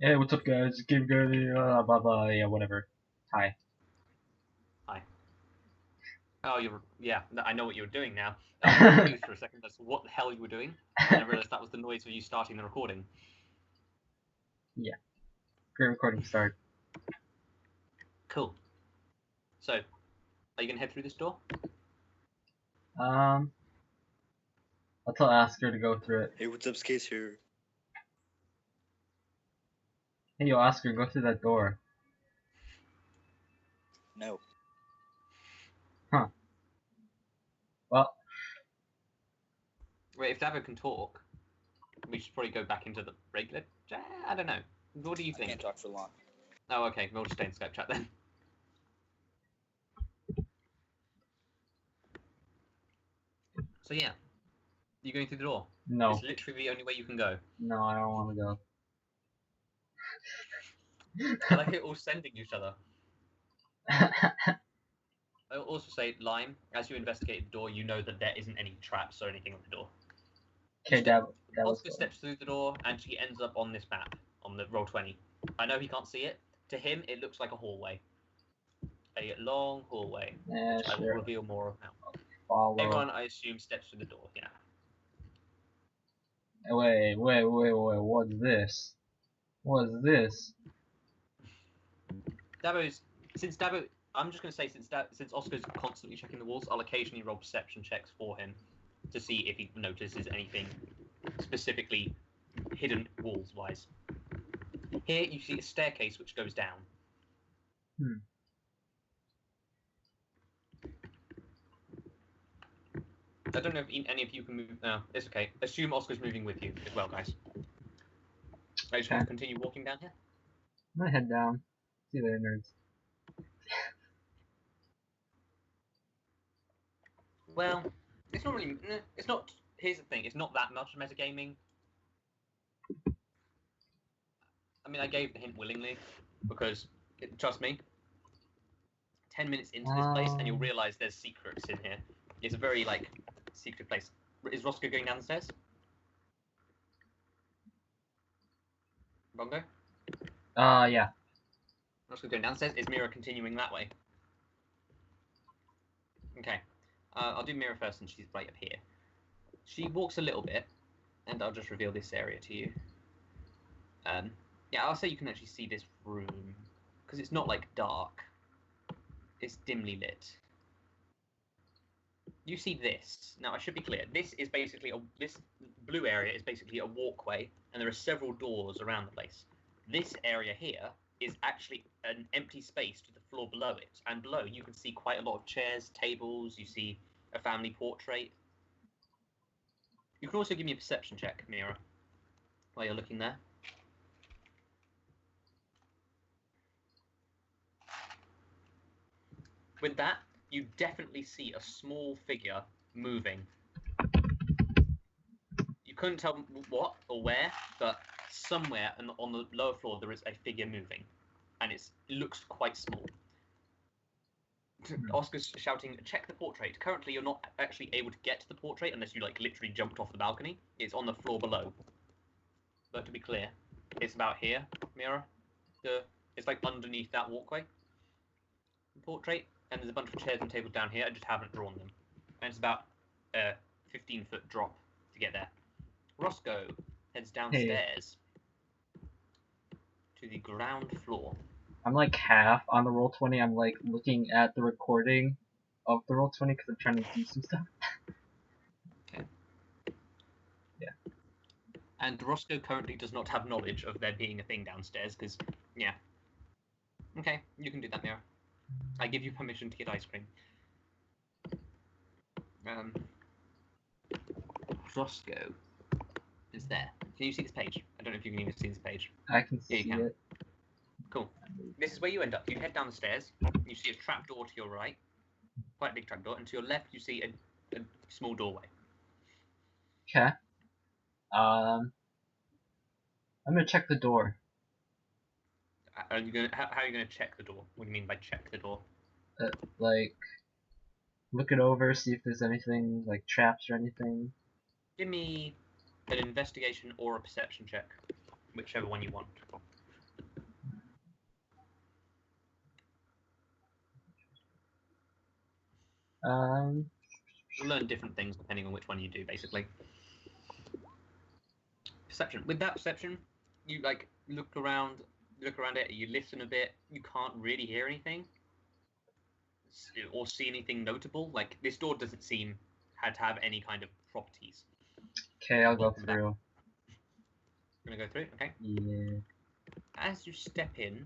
Hey, what's up, guys? Game good. Blah blah. Yeah, whatever. Hi. Hi. Oh, yeah. I know what you were doing now. I was confused for a second as to what the hell you were doing, and then I realized that was the noise of you starting the recording. Yeah. Great recording start. Cool. So, are you gonna head through this door? Um, I'll tell Oskar to go through it. Hey, what's up, Skate here? Hey, yo, Oskar, go through that door. No. Huh. Well, Wait, if Dabo can talk, we should probably go back into the regular. I don't know. What do you I think? can't talk for long. Oh, okay. We'll just stay in Skype chat then. So yeah, you going through the door? no. It's literally the only way you can go. No, I don't want to go. I like it all sending each other. I'll also say, Lime, as you investigate the door, you know that there isn't any traps or anything on the door. Okay, that was Oscar steps through the door and she ends up on this map, on the Roll20. I know he can't see it. To him, it looks like a hallway. A long hallway, Yeah, which I will sure. reveal more of now. Follow. Everyone, I assume, steps through the door, yeah. Wait. What's this? What's this? Dabo, I'm just going to say, since Oscar's constantly checking the walls, I'll occasionally roll perception checks for him to see if he notices anything specifically hidden walls-wise. Here, you see a staircase which goes down. Hmm. I don't know if any of you can move. No, it's okay. Assume Oscar's moving with you as well, guys. I just want to continue walking down here. I'm gonna head down. See you later, nerds. Well, it's not really. It's not. Here's the thing. It's not that much metagaming. I mean, I gave the hint willingly because, trust me, 10 minutes into this place and you'll realize there's secrets in here. It's a very secret place. Is Roscoe going down the stairs? Bongo? Yeah. Roscoe going downstairs. Is Mera continuing that way? Okay. I'll do Mera first, and she's right up here. She walks a little bit, and I'll just reveal this area to you. Yeah, I'll say you can actually see this room because it's not dark. It's dimly lit. You see this. Now, I should be clear. This is basically this blue area is basically a walkway, and there are several doors around the place. This area here is actually an empty space to the floor below it, and below you can see quite a lot of chairs, tables. You see a family portrait. You can also give me a perception check, Mera, while you're looking there. With that, you definitely see a small figure moving. You couldn't tell what or where, but somewhere on the lower floor there is a figure moving, and it looks quite small. Oscar's shouting, "Check the portrait." Currently, you're not actually able to get to the portrait unless you literally jumped off the balcony. It's on the floor below. But to be clear, it's about here, Mera. It's underneath that walkway. The portrait, and there's a bunch of chairs and tables down here. I just haven't drawn them, and it's about a 15-foot drop to get there. Roscoe heads downstairs to the ground floor. I'm half on the Roll20. I'm looking at the recording of the Roll20 because I'm trying to do some stuff. Okay. Yeah. And Roscoe currently does not have knowledge of there being a thing downstairs because, yeah. Okay, you can do that, Mera. I give you permission to get ice cream. Roscoe is there. Can you see this page? I don't know if you can even see this page. I can see it. Cool. This is where you end up. You head down the stairs. You see a trapdoor to your right, quite a big trapdoor, and to your left you see a small doorway. Okay. I'm gonna check the door. How are you gonna check the door? What do you mean by check the door? Look it over, see if there's anything traps or anything. Give me an investigation or a perception check, whichever one you want. You'll learn different things depending on which one you do, basically. Perception. With that perception, you like look around it. You listen a bit. You can't really hear anything or see anything notable. Like this door doesn't seem had to have any kind of properties. Okay, I'll go Welcome back. through. You're gonna go through. Okay. Yeah. As you step in,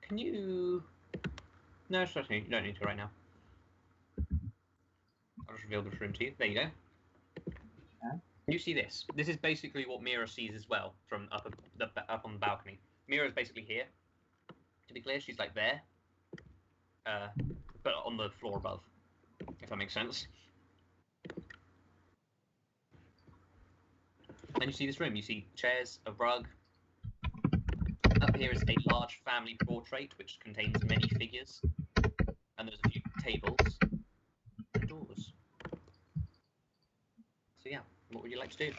can you? No, trust me. You don't need to right now. I'll just reveal this room to you. There you go. Yeah. You see this. This is basically what Mera sees as well from up on the balcony. Mera's basically here. To be clear, she's like there, but on the floor above. If that makes sense. And you see this room. You see chairs, a rug. Up here is a large family portrait which contains many figures, and there's a few tables and doors. So yeah, what would you like to do?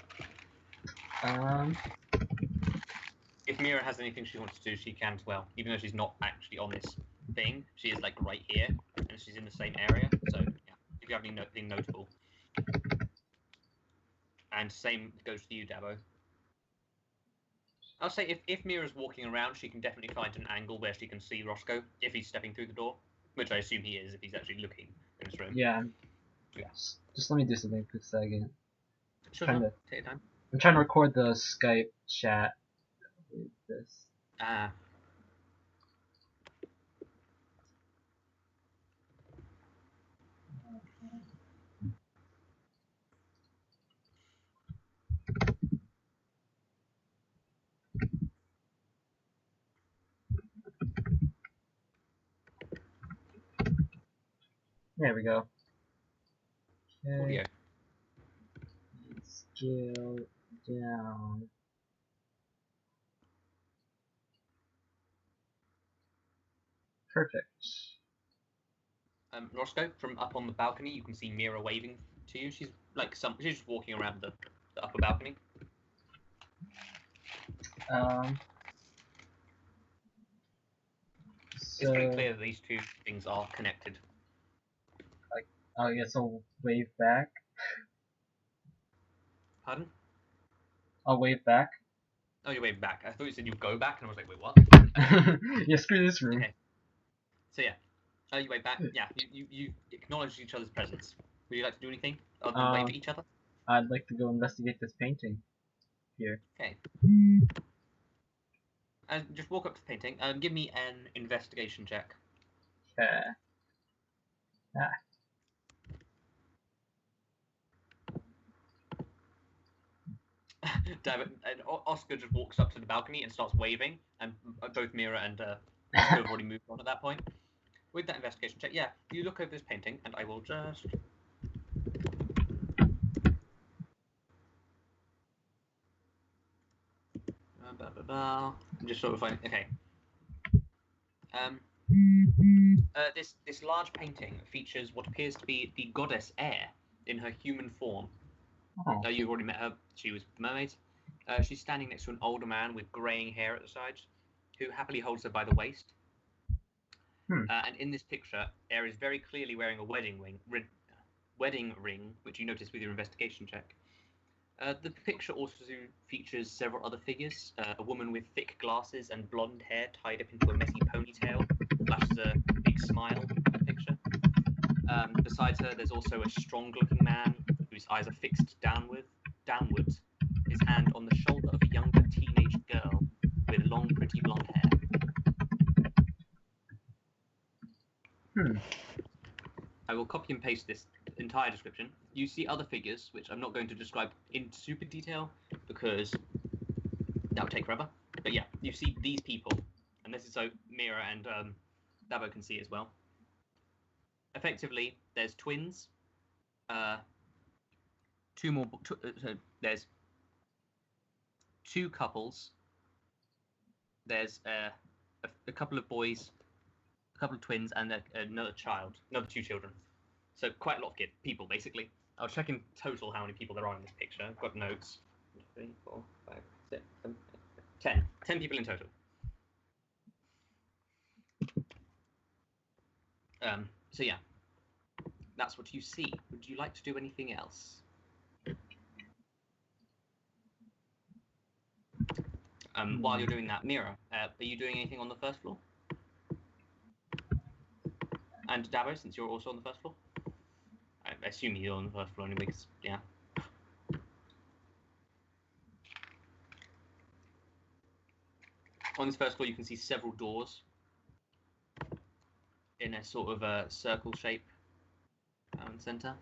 If Mera has anything she wants to do, she can as well. Even though she's not actually on this thing, she is like right here, and she's in the same area. So yeah, if you have anything notable. And same goes for you, Dabo. I'll say if Mira's walking around, she can definitely find an angle where she can see Roscoe if he's stepping through the door, which I assume he is if he's actually looking in this room. Yeah. Yeah. Just let me do something for a second. Sure, Trying take to- your time. I'm trying to record the Skype chat with this. Ah. There we go. Okay. Audio. Scale down. Perfect. Roscoe, from up on the balcony, you can see Mera waving to you. She's like she's just walking around the upper balcony. It's pretty clear that these two things are connected. I guess I'll wave back. Pardon? I'll wave back. Oh, you wave back. I thought you said you go back, and I was like, wait, what? Yeah, screw this room. Okay. So yeah, you wave back. Yeah, you acknowledge each other's presence. Would you like to do anything other than wave at each other? I'd like to go investigate this painting here. Okay. Just walk up to the painting. Give me an investigation check. Okay. Damn it. And Oskar just walks up to the balcony and starts waving, and both Mera and Roscoe have already moved on at that point. With that investigation check, yeah, you look over this painting, and I will just... I'm just sort of finding... Okay. This large painting features what appears to be the goddess Air in her human form. Oh. You've already met her. She was the mermaid. She's standing next to an older man with greying hair at the sides, who happily holds her by the waist. And in this picture, Air is very clearly wearing a wedding ring, which you notice with your investigation check. The picture also features several other figures. A woman with thick glasses and blonde hair tied up into a messy ponytail, flashes a big smile in the picture. Besides her, there's also a strong-looking man whose eyes are fixed downwards, his hand on the shoulder of a younger teenage girl with long, pretty blonde hair. I will copy and paste this entire description. You see other figures, which I'm not going to describe in super detail because that would take forever. But yeah, you see these people, and this is so Mera and Dabo can see as well. Effectively, there's twins. There's two couples. There's a couple of boys, a couple of twins, and another two children. So quite a lot of people, basically. I'll check in total how many people there are in this picture. I've got notes. 3, 4, 5, 6, 7, 8, 10. 10 people in total. So yeah. That's what you see. Would you like to do anything else? While you're doing that, Mera, are you doing anything on the first floor? And Dabo, since you're also on the first floor? I assume you're on the first floor anyway, because, yeah. On this first floor, you can see several doors in a sort of a circle shape center.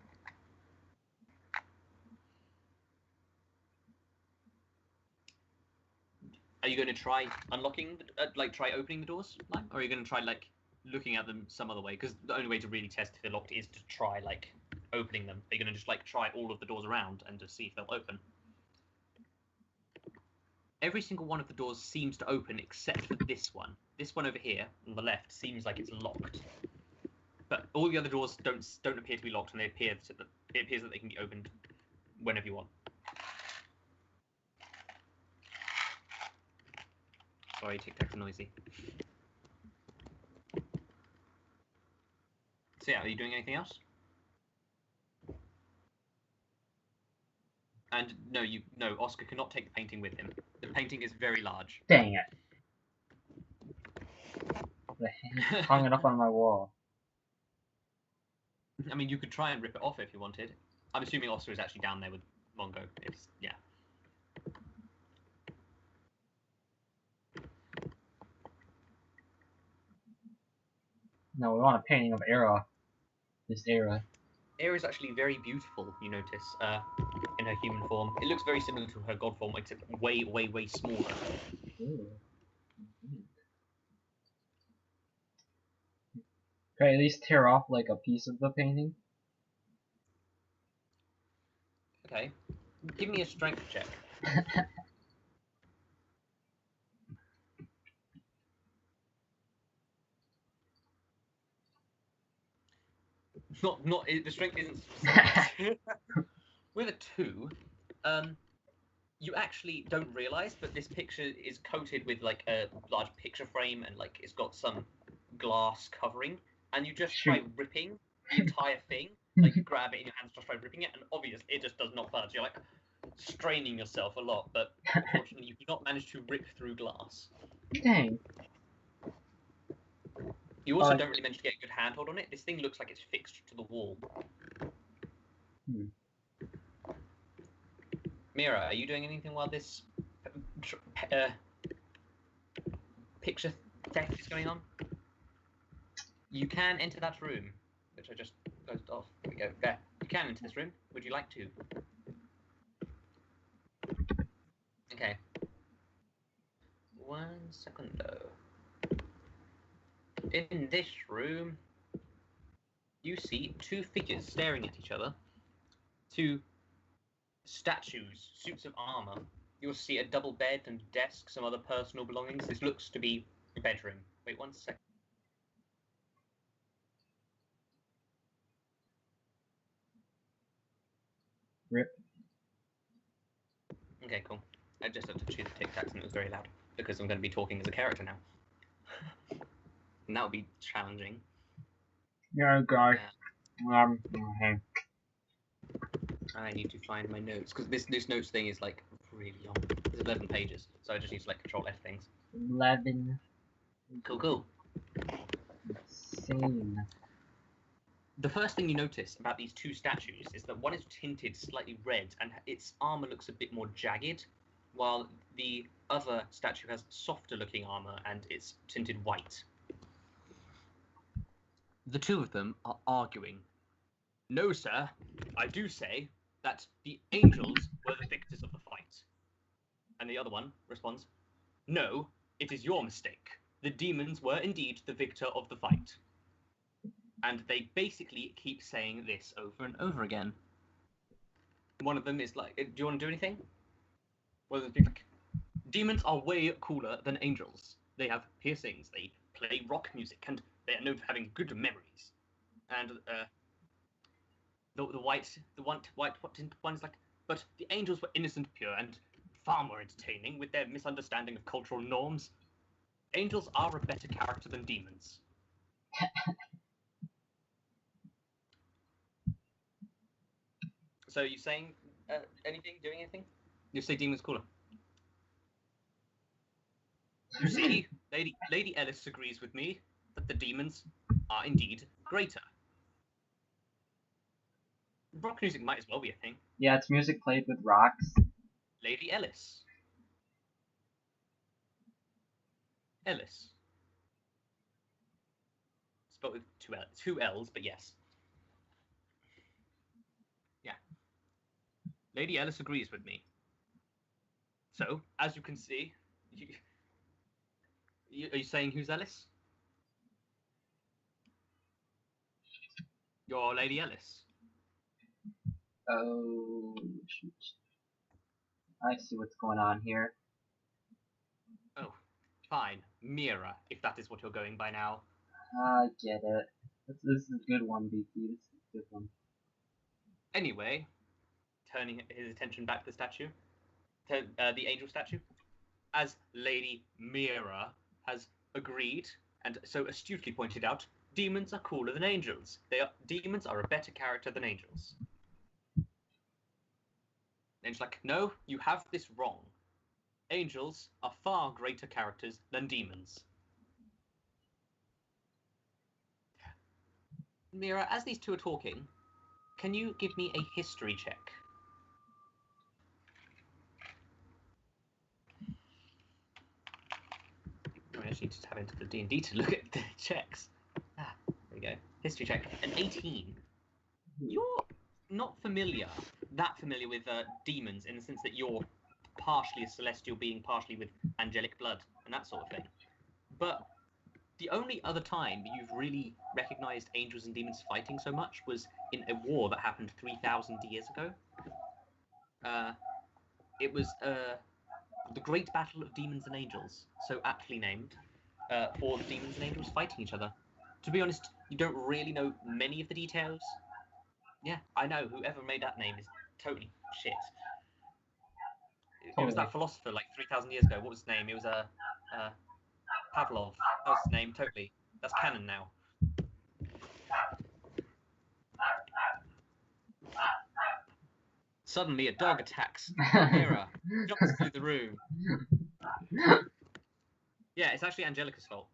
Are you going to try unlocking, try opening the doors, or are you going to try looking at them some other way? Because the only way to really test if they're locked is to try opening them. Are you going to just try all of the doors around and just see if they'll open? Every single one of the doors seems to open except for this one. This one over here on the left seems like it's locked, but all the other doors don't appear to be locked, and it appears that they can be opened whenever you want. Sorry, tic-tacs are noisy. So yeah, are you doing anything else? And no, Oskar cannot take the painting with him. The painting is very large. Dang it. I hung it up on my wall. I mean, you could try and rip it off if you wanted. I'm assuming Oskar is actually down there with Bongo. Yeah. No, we want a painting of Era. This Era. Era is actually very beautiful, you notice, in her human form. It looks very similar to her god form, except way, way, way smaller. Ooh. Can I at least tear off a piece of the painting? Okay. Give me a strength check. The strength isn't with a 2, you actually don't realize, but this picture is coated with a large picture frame, and it's got some glass covering, and you just try ripping the entire thing. You grab it in your hands, just try ripping it, and obviously it just does not budge. You're straining yourself a lot, but unfortunately you do not manage to rip through glass. Dang. You also don't really manage to get a good handhold on it. This thing looks like it's fixed to the wall. Mera, are you doing anything while this picture theft is going on? You can enter that room, which I just closed off. There we go. There. You can enter this room. Would you like to? Okay. 1 second though. In this room, you see 2 figures staring at each other. 2 statues, suits of armor. You'll see a double bed and desk, some other personal belongings. This looks to be a bedroom. Wait 1 second. Rip. Okay, cool. I just had to choose the tic-tacs and it was very loud, because I'm going to be talking as a character now. And that would be challenging. Yeah, guys. Okay. I need to find my notes, because this notes thing is really long. It's 11 pages, so I just need to Control F things. 11. Cool. Insane. The first thing you notice about these 2 statues is that one is tinted slightly red, and its armor looks a bit more jagged, while the other statue has softer looking armor and it's tinted white. The 2 of them are arguing. No, sir, I do say that the angels were the victors of the fight. And the other one responds, no, it is your mistake. The demons were indeed the victor of the fight. And they basically keep saying this over and over again. One of them is do you want to do anything? One of them is demons are way cooler than angels. They have piercings, they play rock music, and they are known for having good memories. And the white one is but the angels were innocent, pure, and far more entertaining with their misunderstanding of cultural norms. Angels are a better character than demons. So you saying anything? Doing anything? You say demons cooler. You see, Lady Ellis agrees with me that the demons are indeed greater. Rock music might as well be a thing. Yeah, it's music played with rocks. Lady Ellis. Ellis. Spelled with two L's, but yes. Yeah. Lady Ellis agrees with me. So, as you can see, are you saying who's Ellis? You're Lady Ellis. Oh, shoot. I see what's going on here. Oh, fine. Mera, if that is what you're going by now. I get it. This is a good one, BT. This is a good one. Anyway, turning his attention back to the statue, the angel statue, as Lady Mera has agreed and so astutely pointed out, demons are cooler than angels. Demons are a better character than angels. And she's like, no, you have this wrong. Angels are far greater characters than demons. Mera, as these two are talking, can you give me a history check? I actually need to tap into the D&D to look at the checks. There we go. History check. An 18. You're not that familiar with demons in the sense that you're partially a celestial being, partially with angelic blood and that sort of thing. But the only other time you've really recognized angels and demons fighting so much was in a war that happened 3,000 years ago. It was the Great Battle of Demons and Angels, so aptly named, for the demons and angels fighting each other. To be honest, you don't really know many of the details. Yeah, I know, whoever made that name is totally shit. It was that philosopher like 3,000 years ago. What was his name? It was Pavlov. That was his name, totally. That's canon now. Suddenly, a dog attacks Mera, jumps through the room. Yeah, it's actually Angelica's fault.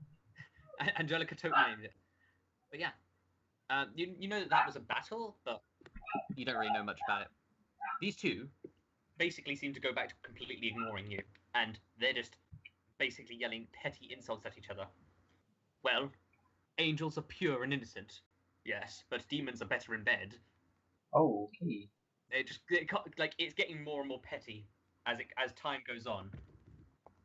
Angelica totally named it. But yeah, you know that was a battle, but you don't really know much about it. These two basically seem to go back to completely ignoring you, and they're just basically yelling petty insults at each other. Well, angels are pure and innocent, yes, but demons are better in bed. Oh, okay. It's getting more and more petty as time goes on,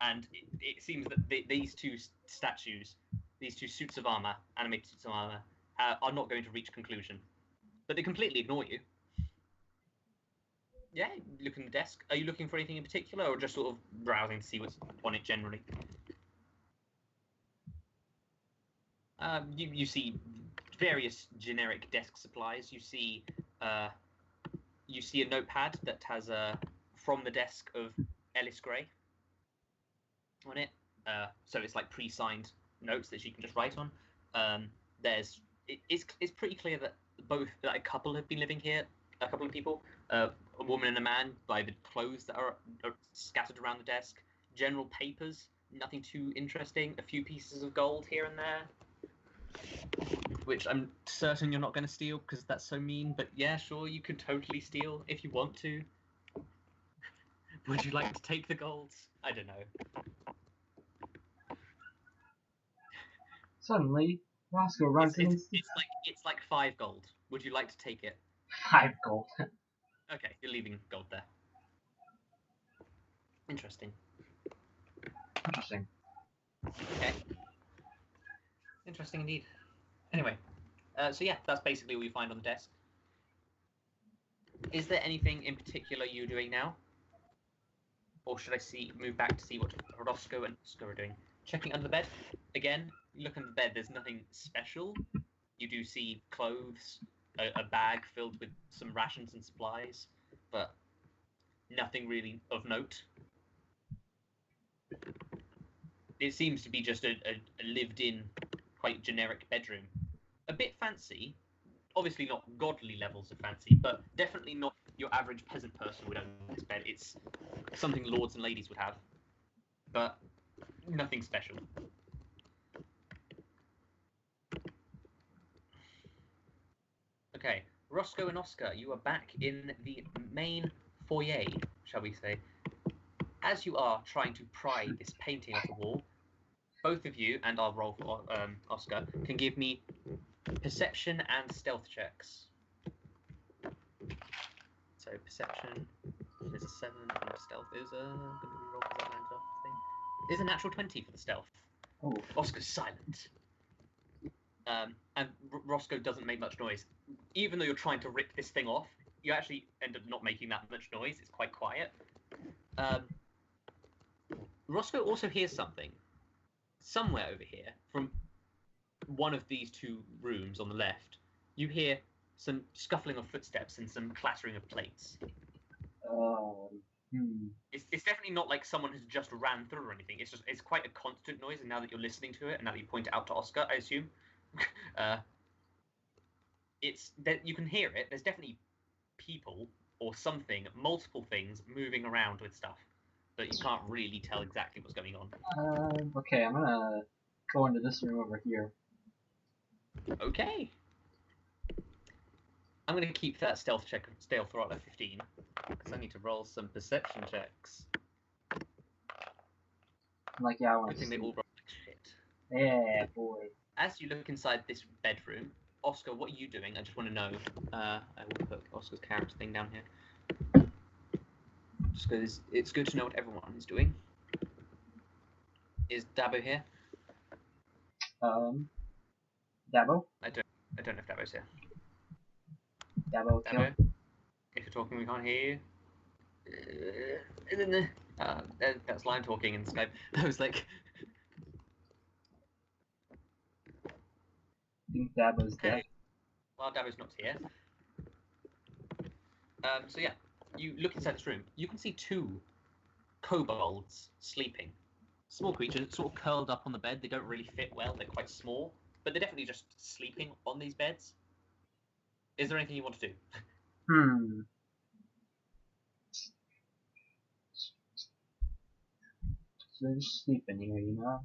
and it seems that these two statues, these two suits of armor, animated suits of armor, are not going to reach conclusion, but they completely ignore you. Yeah, look in the desk. Are you looking for anything in particular, or just sort of browsing to see what's on it generally? You see various generic desk supplies. You see a notepad that has from the desk of Ellis Gray on it. So it's like pre-signed notes that she can just write on. It's pretty clear that a couple have been living here. A couple of people, a woman and a man, by the clothes that are scattered around the desk. General papers, nothing too interesting. A few pieces of gold here and there, which I'm certain you're not going to steal because that's so mean. But yeah, sure, you could totally steal if you want to. Would you like to take the golds? I don't know. Suddenly, Roscoe runs in. It's like 5 gold. Would you like to take it? 5 gold. Okay, you're leaving gold there. Interesting. Okay. Interesting indeed. Anyway, so yeah, that's basically what you find on the desk. Is there anything in particular you're doing now? Or should I move back to see what Roscoe and Oskar are doing? Checking under the bed. Again, you look under the bed, there's nothing special. You do see clothes, a bag filled with some rations and supplies, but nothing really of note. It seems to be just a lived-in, quite generic bedroom. A bit fancy, obviously not godly levels of fancy, but definitely not your average peasant person would own this bed. It's something lords and ladies would have, but nothing special. Okay, Roscoe and Oskar, you are back in the main foyer, shall we say. As you are trying to pry this painting off the wall, both of you, and I'll roll for Oskar, can give me perception and stealth checks. So perception is a 7, and stealth is a... I'm going to re-roll because that lines up thing. Is a natural 20 for the stealth. Oh. Oscar's silent. And Roscoe doesn't make much noise. Even though you're trying to rip this thing off, you actually end up not making that much noise. It's quite quiet. Roscoe also hears something. Somewhere over here, from one of these two rooms on the left, you hear some scuffling of footsteps and some clattering of plates. It's definitely not like someone has just ran through or anything. It's quite a constant noise, and now that you're listening to it, and now that you point it out to Oskar, I assume, it's that you can hear it. There's definitely people or something, multiple things moving around with stuff, but you can't really tell exactly what's going on. Okay, I'm gonna go into this room over here. Okay. I'm going to keep that stealth roll at 15, because I need to roll some perception checks. Like, yeah, I want Good thing they all roll like shit. Yeah, boy. As you look inside this bedroom, Oskar, what are you doing? I just want to know. I will put Oscar's character thing down here. Just because it's good to know what everyone is doing. Is Dabo here? Dabo? I don't know if Dabo's here. Dabo, Dabo? If you're talking, we can't hear you. That's line talking in Skype. I was like... I think Dabo's dead. Well, Dabo's not here. So yeah, you look inside this room. You can see two kobolds sleeping. Small creatures, sort of curled up on the bed. They don't really fit well. They're quite small, but they're definitely just sleeping on these beds. Is there anything you want to do? So they're just sleeping here, you know?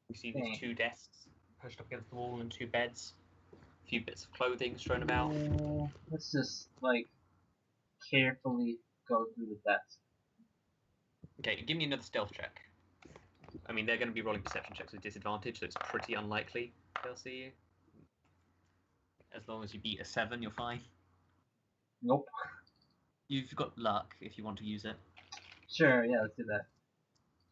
You see these two desks pushed up against the wall and two beds. A few bits of clothing strewn about. Let's just, like, carefully go through the desk. Okay, give me another stealth check. I mean, they're going to be rolling perception checks with disadvantage, so it's pretty unlikely they'll see you. As long as you beat a 7, you're fine. Nope. You've got luck if you want to use it. Sure, yeah, let's do that.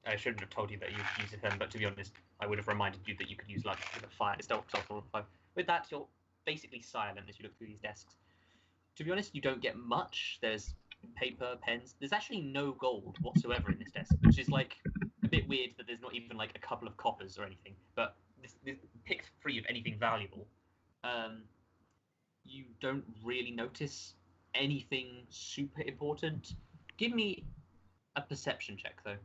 I shouldn't have told you that you'd use it then, but to be honest, I would have reminded you that you could use luck with a 5. Stealth roll of 5. With that, you're basically silent as you look through these desks. To be honest, you don't get much. There's paper, pens. There's actually no gold whatsoever in this desk, which is like a bit weird that there's not even like a couple of coppers or anything. But this picked free of anything valuable. You don't really notice anything super important. Give me a perception check, though.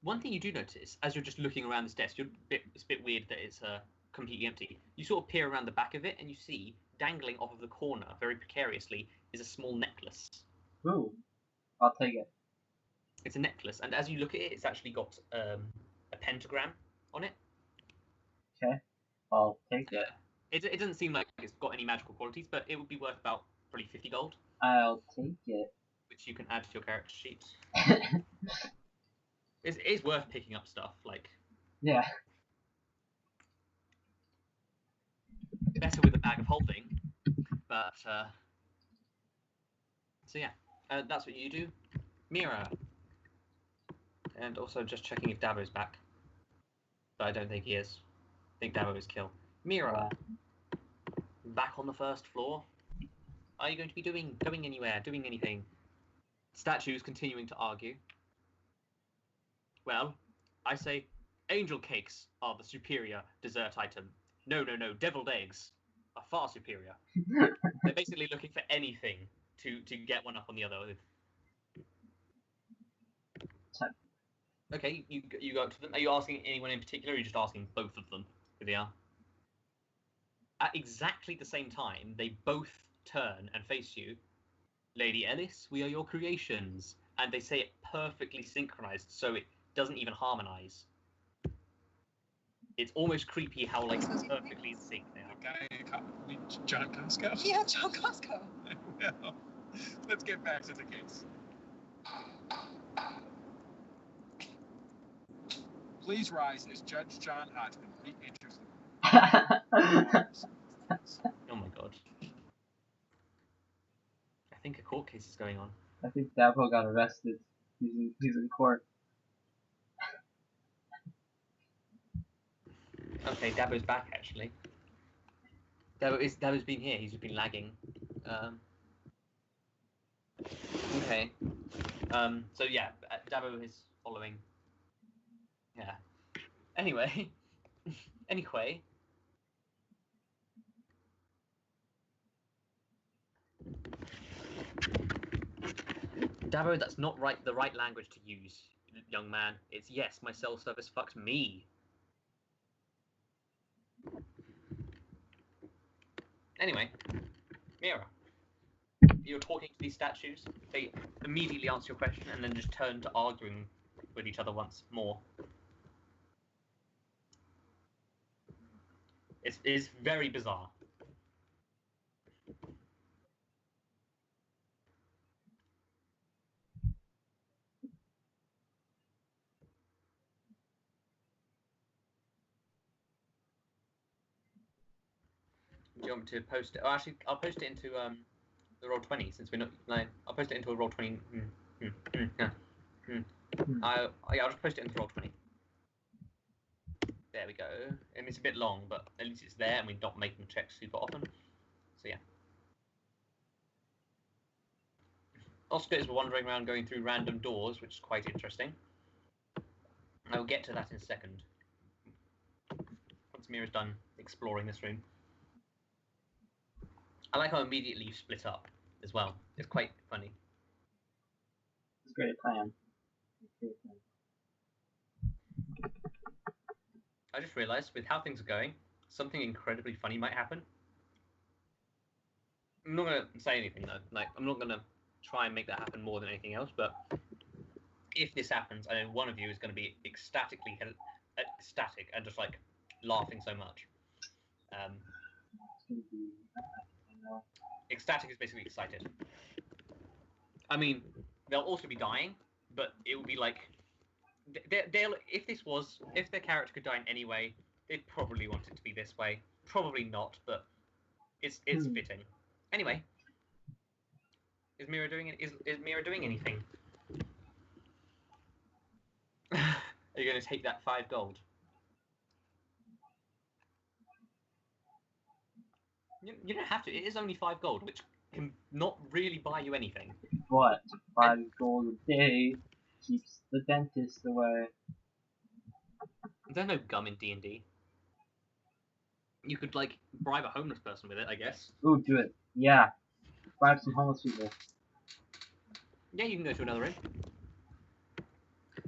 One thing you do notice, as you're just looking around this desk, it's a bit weird that it's completely empty. You sort of peer around the back of it, and you see, dangling off of the corner, very precariously, is a small necklace. Ooh, I'll take it. It's a necklace, and as you look at it, it's actually got a pentagram on it. Okay, I'll take it. It doesn't seem like it's got any magical qualities, but it would be worth about probably 50 gold. I'll take it. Which you can add to your character sheet. It is worth picking up stuff, like... Yeah. Better with a bag of holding, but... So yeah, that's what you do. Mera. And also just checking if Dabo's back. But I don't think he is. I think Dabo is killed. Mera. Back on the first floor. Are you going to be going anywhere, doing anything? Statues continuing to argue. Well, I say angel cakes are the superior dessert item. No, deviled eggs are far superior. They're basically looking for anything to get one up on the other. Okay, you go up to them. Are you asking anyone in particular, or are you just asking both of them who they are? At exactly the same time, they both turn and face you. Lady Ellis, we are your creations. And they say it perfectly synchronized, so it doesn't even harmonize. It's almost creepy how, like, perfectly in sync they are. John Costco? Yeah, John Costco. Well, let's get back to the case. Please rise as Judge John Hodgman re-enters the Oh my god. I think a court case is going on. I think Dabo got arrested. He's in court. Okay, Dabo's back actually. Dabo's been here. He's just been lagging. Okay. So yeah, Dabo is following. Yeah. Anyway. Anyway. Dabo, that's not the right language to use, young man. It's yes, my cell service fucks me. Anyway, Mera, you're talking to these statues. They immediately answer your question and then just turn to arguing with each other once more. It's very bizarre. Do you want me to post it? Oh, actually, I'll post it into the Roll20 since we're not. Like, I'll post it into a Roll20. I'll just post it into Roll20. There we go. And it's a bit long, but at least it's there, and we're not making checks super often. So yeah. Oskar is wandering around going through random doors, which is quite interesting. I will get to that in a second. Once Mira's done exploring this room. I like how immediately you split up as well. It's quite funny. It's a great plan. I just realised, with how things are going, something incredibly funny might happen. I'm not going to say anything though. Like, I'm not going to try and make that happen more than anything else, but if this happens, I know one of you is going to be ecstatic and just like laughing so much. Ecstatic is basically excited. I mean, they'll also be dying, but it will be like they'll if their character could die in any way, they'd probably want it to be this way. Probably not, but it's fitting. Anyway, is Mera doing anything? Are you going to take that 5 gold? You don't have to. It is only 5 gold, which can not really buy you anything. What? 5 gold a day keeps the dentist away. There's no gum in D&D. You could, like, bribe a homeless person with it, I guess. Ooh, do it. Yeah. Bribe some homeless people. Yeah, you can go to another room.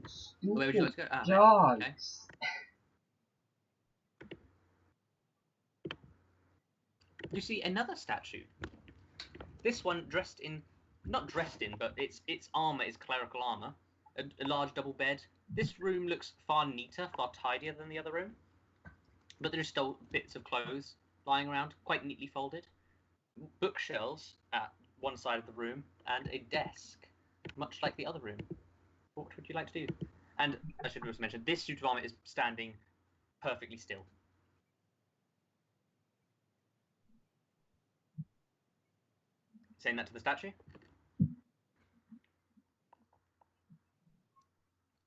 Stupid Where would you like to go? Ah, dogs. okay. You see another statue. This one not dressed in, but its armor is clerical armor. A large double bed. This room looks far neater, far tidier than the other room. But there are still bits of clothes lying around, quite neatly folded. Bookshelves at one side of the room, and a desk, much like the other room. What would you like to do? And I should also mention, this suit of armor is standing perfectly still. Saying that to the statue.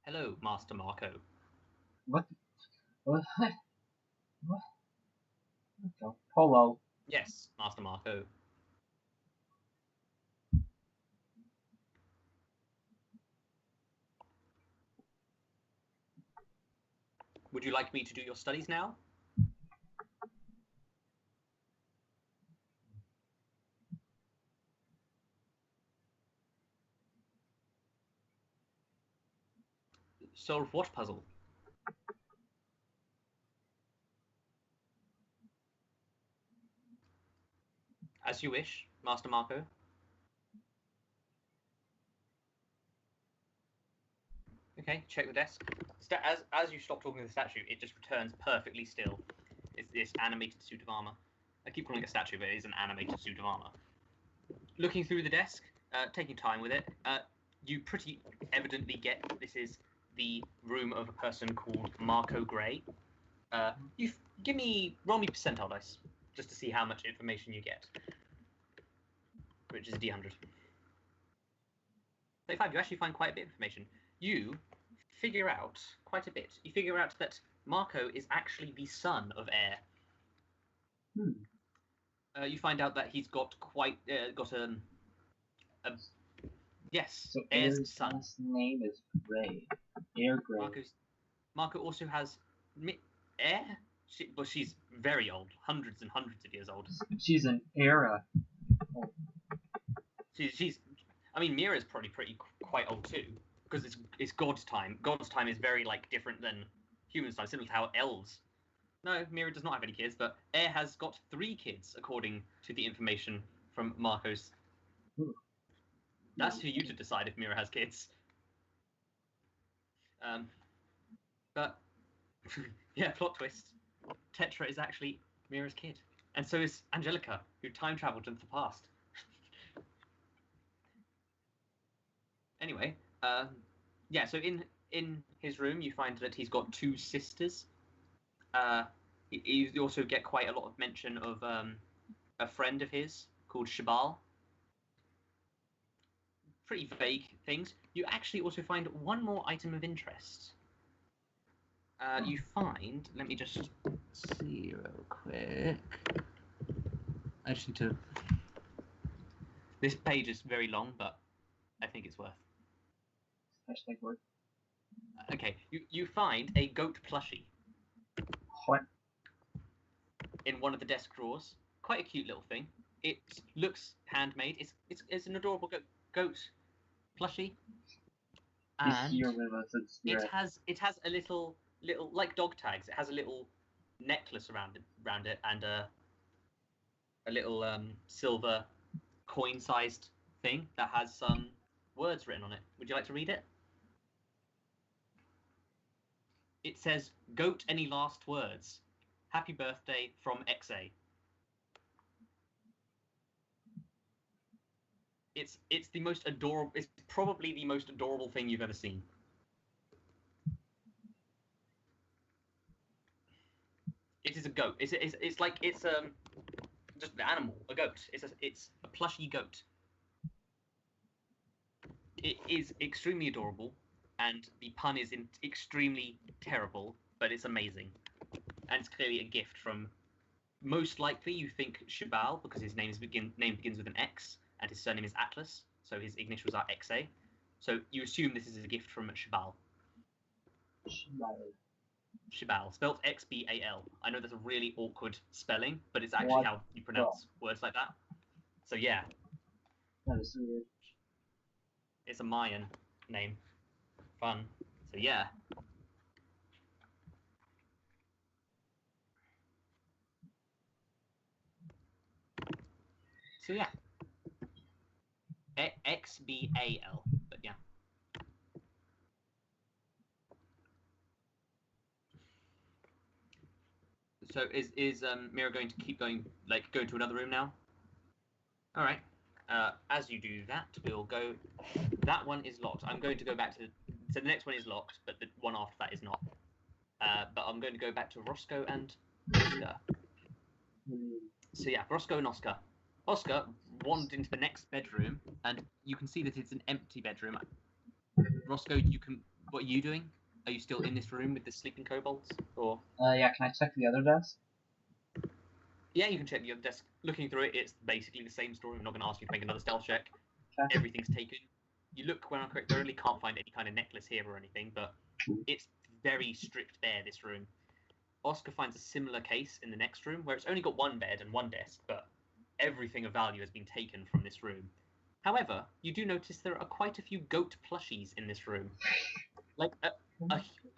Hello, Master Marco. What? What? What? Okay. Polo. Yes, Master Marco. Would you like me to do your studies now? Solve what puzzle? As you wish, Master Marco. Okay, check the desk. As you stop talking to the statue, it just returns perfectly still. It's this animated suit of armor. I keep calling it a statue, but it is an animated suit of armor. Looking through the desk, taking time with it, you pretty evidently get this is the room of a person called Marco Gray. Roll me percentile dice, just to see how much information you get. Which is a D100. 35, you actually find quite a bit of information. You figure out quite a bit. You figure out that Marco is actually the son of Air. You find out that he's got yes, So Air's son. last name is Gray. Air Gray. Marco also has Air. She's very old, hundreds and hundreds of years old. She's an era. She's. I mean, Mera's probably quite old too, because it's God's time. God's time is very different than humans' time, similar to how elves. No, Mera does not have any kids, but Air has got 3 kids, according to the information from Marco's. That's for you to decide if Mera has kids. But yeah, plot twist. Tetra is actually Mera's kid, and so is Angelica, who time traveled into the past. Anyway, yeah. So in his room, you find that he's got 2 sisters. You also get quite a lot of mention of a friend of his called Shabal. Pretty vague things. You actually also find one more item of interest. You find. Let me just see real quick. I just need to. This page is very long, but I think it's worth. Hashtag word. Okay, you find a goat plushie. What? In one of the desk drawers. Quite a cute little thing. It looks handmade. It's an adorable goat plushie. And Here with us, it has a little like dog tags. It has a little necklace around it and a little silver coin-sized thing that has some words written on it. Would you like to read it? It says, "Goat, any last words? Happy birthday from XA." It's the most adorable. It's probably the most adorable thing you've ever seen. It is a goat. It's just an animal, a goat. It's a plushy goat. It is extremely adorable, and the pun is extremely terrible, but it's amazing. And it's clearly a gift from, most likely, you think Shabal, because his name begins with an X, and his surname is Atlas, so his initials are XA. So you assume this is a gift from Shabal. Shabal, spelled Xbal. I know that's a really awkward spelling, but it's actually how you pronounce words like that. So yeah. That is weird. It's a Mayan name. Fun. So yeah. So yeah. Xbal. But yeah. So is Mera going to keep going, go to another room now? All right. As you do that, we'll go. That one is locked. I'm going to go back to. So the next one is locked, but the one after that is not. But I'm going to go back to Roscoe and Oskar. So yeah, Roscoe and Oskar. Oskar wandered into the next bedroom, and you can see that it's an empty bedroom. Roscoe, what are you doing? Are you still in this room with the sleeping kobolds, or? Yeah. Can I check the other desk? Yeah, you can check the other desk. Looking through it, it's basically the same story. I'm not going to ask you to make another stealth check. Okay. Everything's taken. You look where I'm correct. Thoroughly can't find any kind of necklace here or anything, but it's very stripped bare, this room. Oskar finds a similar case in the next room, where it's only got one bed and one desk, but everything of value has been taken from this room. However, you do notice there are quite a few goat plushies in this room. Like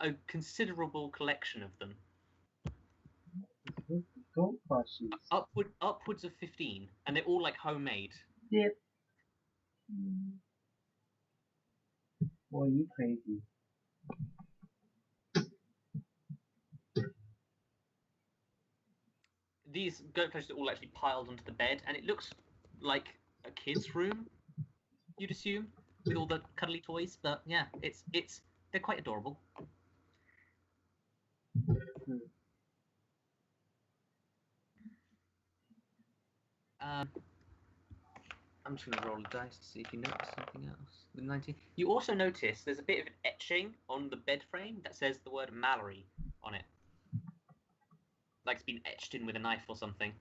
a considerable collection of them. Gold plushies. Upwards of 15, and they're all like homemade. Yep. Boy, you crazy. These goat plushies are all actually piled onto the bed, and it looks like a kid's room, you'd assume, with all the cuddly toys. But yeah, they're quite adorable. I'm just going to roll a dice to see if you notice something else. With 19, you also notice there's a bit of an etching on the bed frame that says the word Mallory on it. Like it's been etched in with a knife or something.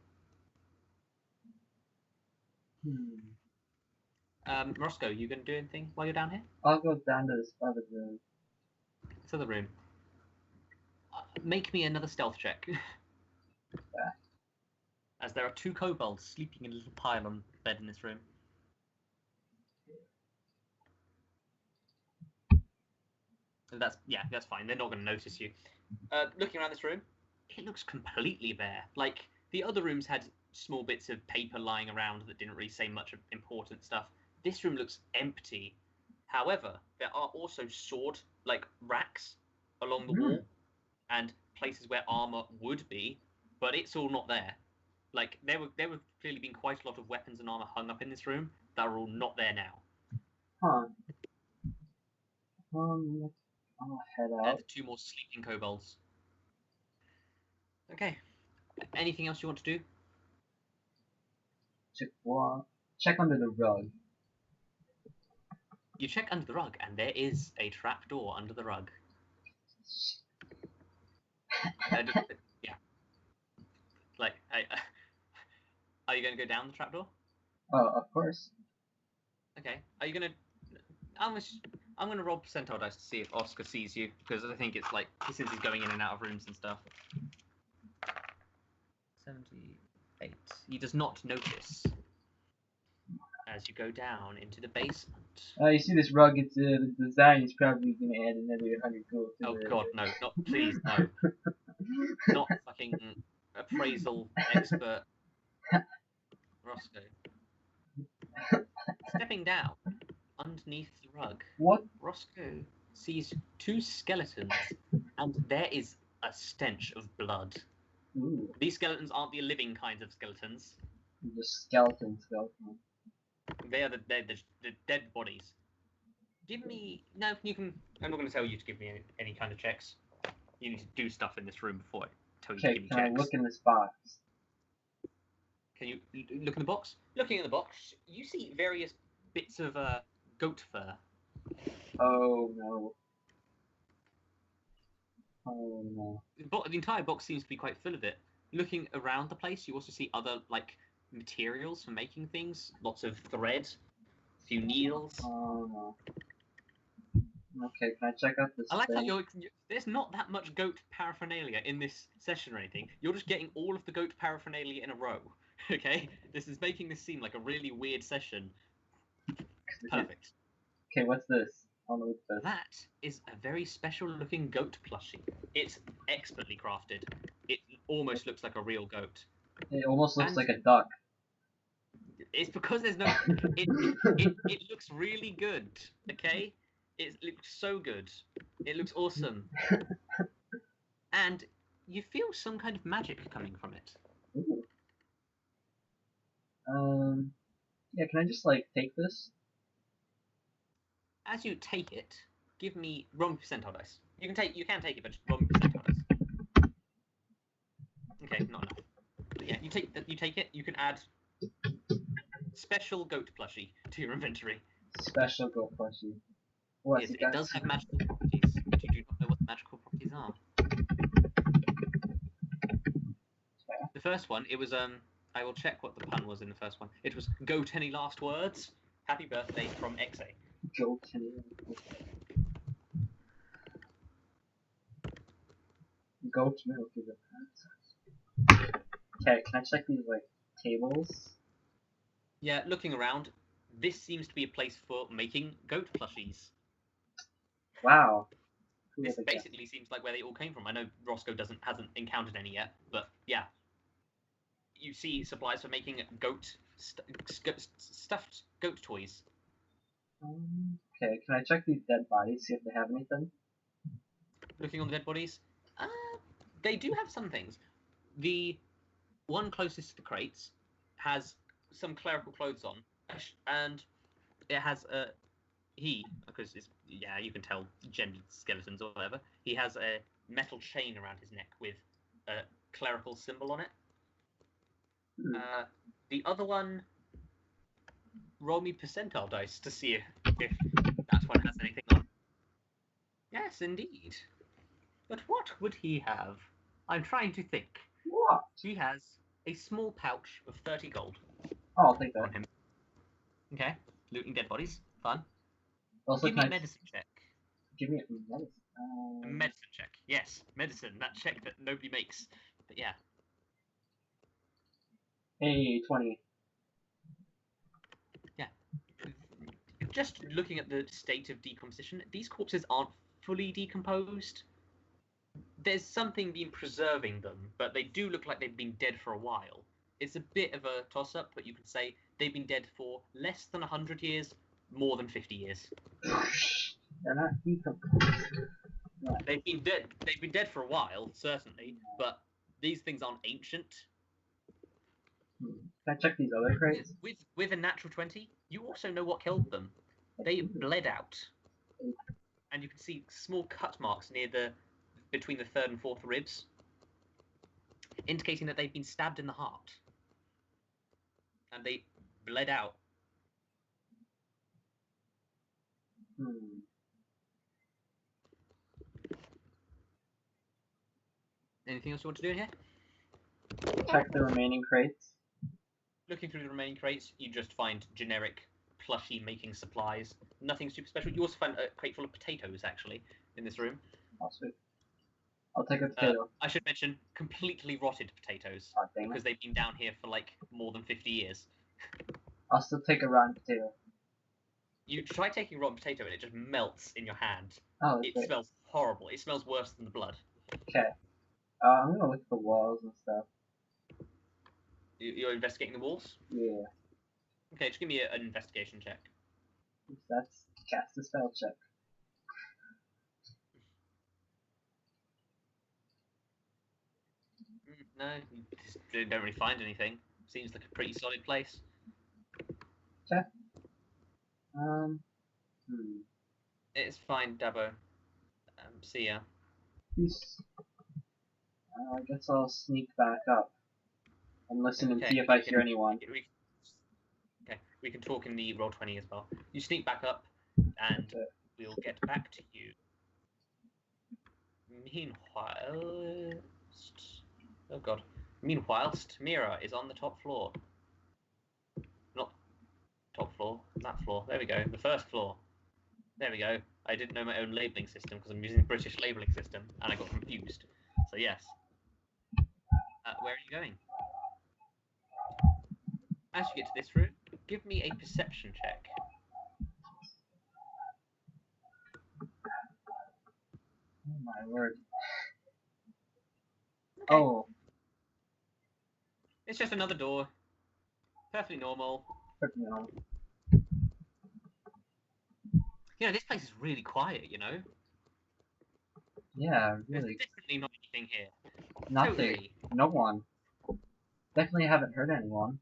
Roscoe, you going to do anything while you're down here? I'll go down to this other room. To the room. Make me another stealth check. Yeah. As there are 2 kobolds sleeping in a little pile on the bed in this room. That's fine. They're not going to notice you. Looking around this room, it looks completely bare. Like the other rooms had small bits of paper lying around that didn't really say much important stuff. This room looks empty. However, there are also sword racks along the wall and places where armor would be, but it's all not there. Like there were clearly been quite a lot of weapons and armor hung up in this room that are all not there now. Huh. I'll head out. And 2 more sleeping kobolds. Okay. Anything else you want to do? Check under the rug. You check under the rug, and there is a trapdoor under the rug. Yeah. Like, are you going to go down the trapdoor? Oh, of course. Okay. Are you going to... I'm going to roll percentile dice to see if Oskar sees you, because I think it's like, since he's going in and out of rooms and stuff. 78. He does not notice as you go down into the basement. You see this rug? It's the design is probably gonna add another 100 gold to Oh it. god, no, not please, no. Not fucking appraisal expert Roscoe. Stepping down underneath the rug, What? Roscoe sees 2 skeletons, and there is a stench of blood. Ooh. These skeletons aren't the living kinds of skeletons. The skeleton. They are the dead bodies. Give me... No, you can... I'm not going to tell you to give me any kind of checks. You need to do stuff in this room before I tell you to give me Can checks. I look in this box? Can you look in the box? Looking in the box, you see various bits of goat fur. Oh no. Oh no. The entire box seems to be quite full of it. Looking around the place, you also see other materials for making things. Lots of thread, a few needles. Oh no. Okay, can I check out this I like thing? how there's not that much goat paraphernalia in this session or anything. You're just getting all of the goat paraphernalia in a row. Okay? This is making this seem like a really weird session. Perfect. Okay, what's this? I'll look this. That is a very special looking goat plushie. It's expertly crafted. It almost looks like a real goat. It almost looks like a duck. It's because there's no... It looks really good, okay? It looks so good. It looks awesome. And you feel some kind of magic coming from it. Ooh. Yeah, can I just take this? As you take it, give me roll me percentile dice. You can take it, but just roll me percentile dice. Okay, not enough. But yeah, you take it. You can add special goat plushie to your inventory. Special goat plushie. Yes, it does have magical properties, but you do not know what the magical properties are. The first one, it was I will check what the pun was in the first one. It was goat any last words? Happy birthday from XA. Goat any goat milk is a pet. Okay, can I check these tables? Yeah, looking around, this seems to be a place for making goat plushies. Wow. Who This would have basically seems like where they all came from. I know Roscoe hasn't encountered any yet, but yeah. You see supplies for making stuffed goat toys. Okay, can I check these dead bodies, see if they have anything? Looking on the dead bodies, they do have some things. The one closest to the crates has some clerical clothes on, and it has because it's you can tell gendered skeletons or whatever. He has a metal chain around his neck with a clerical symbol on it. The other one, roll me percentile dice to see if that one has anything on. Yes, indeed. But what would he have? I'm trying to think. What? He has a small pouch of 30 gold Oh, I'll take that. on him. Okay, looting dead bodies, fun. Also, Give me a medicine check. Give me a medicine. A medicine check. Yes, medicine. That check that nobody makes. But yeah. Hey, 20. Yeah. Just looking at the state of decomposition, these corpses aren't fully decomposed. There's something been preserving them, but they do look like they've been dead for a while. It's a bit of a toss-up, but you can say they've been dead for less than 100 years, more than 50 years. They're not decomposed. Right. They've been dead for a while, certainly, but these things aren't ancient. Can I check these other crates? With a natural 20, you also know what killed them. They bled out. And you can see small cut marks between the third and fourth ribs, indicating that they've been stabbed in the heart. And they bled out. Anything else you want to do in here? Check the remaining crates. Looking through the remaining crates, you just find generic plushie making supplies. Nothing super special. You also find a crate full of potatoes, actually, in this room. Oh, sweet. I'll take a potato. I should mention, completely rotted potatoes. Because they've been down here for, like, more than 50 years. I'll still take a rotten potato. You try taking a rotten potato and it just melts in your hand. Oh, it smells horrible. It smells worse than the blood. Okay. I'm gonna look at the walls and stuff. You're investigating the walls? Yeah. Okay, just give me an investigation check. That's cast a spell check. No, you just don't really find anything. Seems like a pretty solid place. Okay. It's fine, Dabo. See ya. Peace. I guess I'll sneak back up and listen and Okay, see if I hear anyone. We can talk in the Roll20 as well. You sneak back up, and we'll get back to you. Meanwhilest, Mera is on the top floor. Not top floor, that floor. There we go, the first floor. There we go. I didn't know my own labelling system because I'm using the British labelling system, and I got confused. So yes. Where are you going? As you get to this room, give me a perception check. Oh my word. Okay. Oh. It's just another door. Perfectly normal. Perfectly normal. You know, this place is really quiet, you know? Yeah, really. There's definitely not anything here. Nothing. Totally. No one. Definitely haven't heard anyone.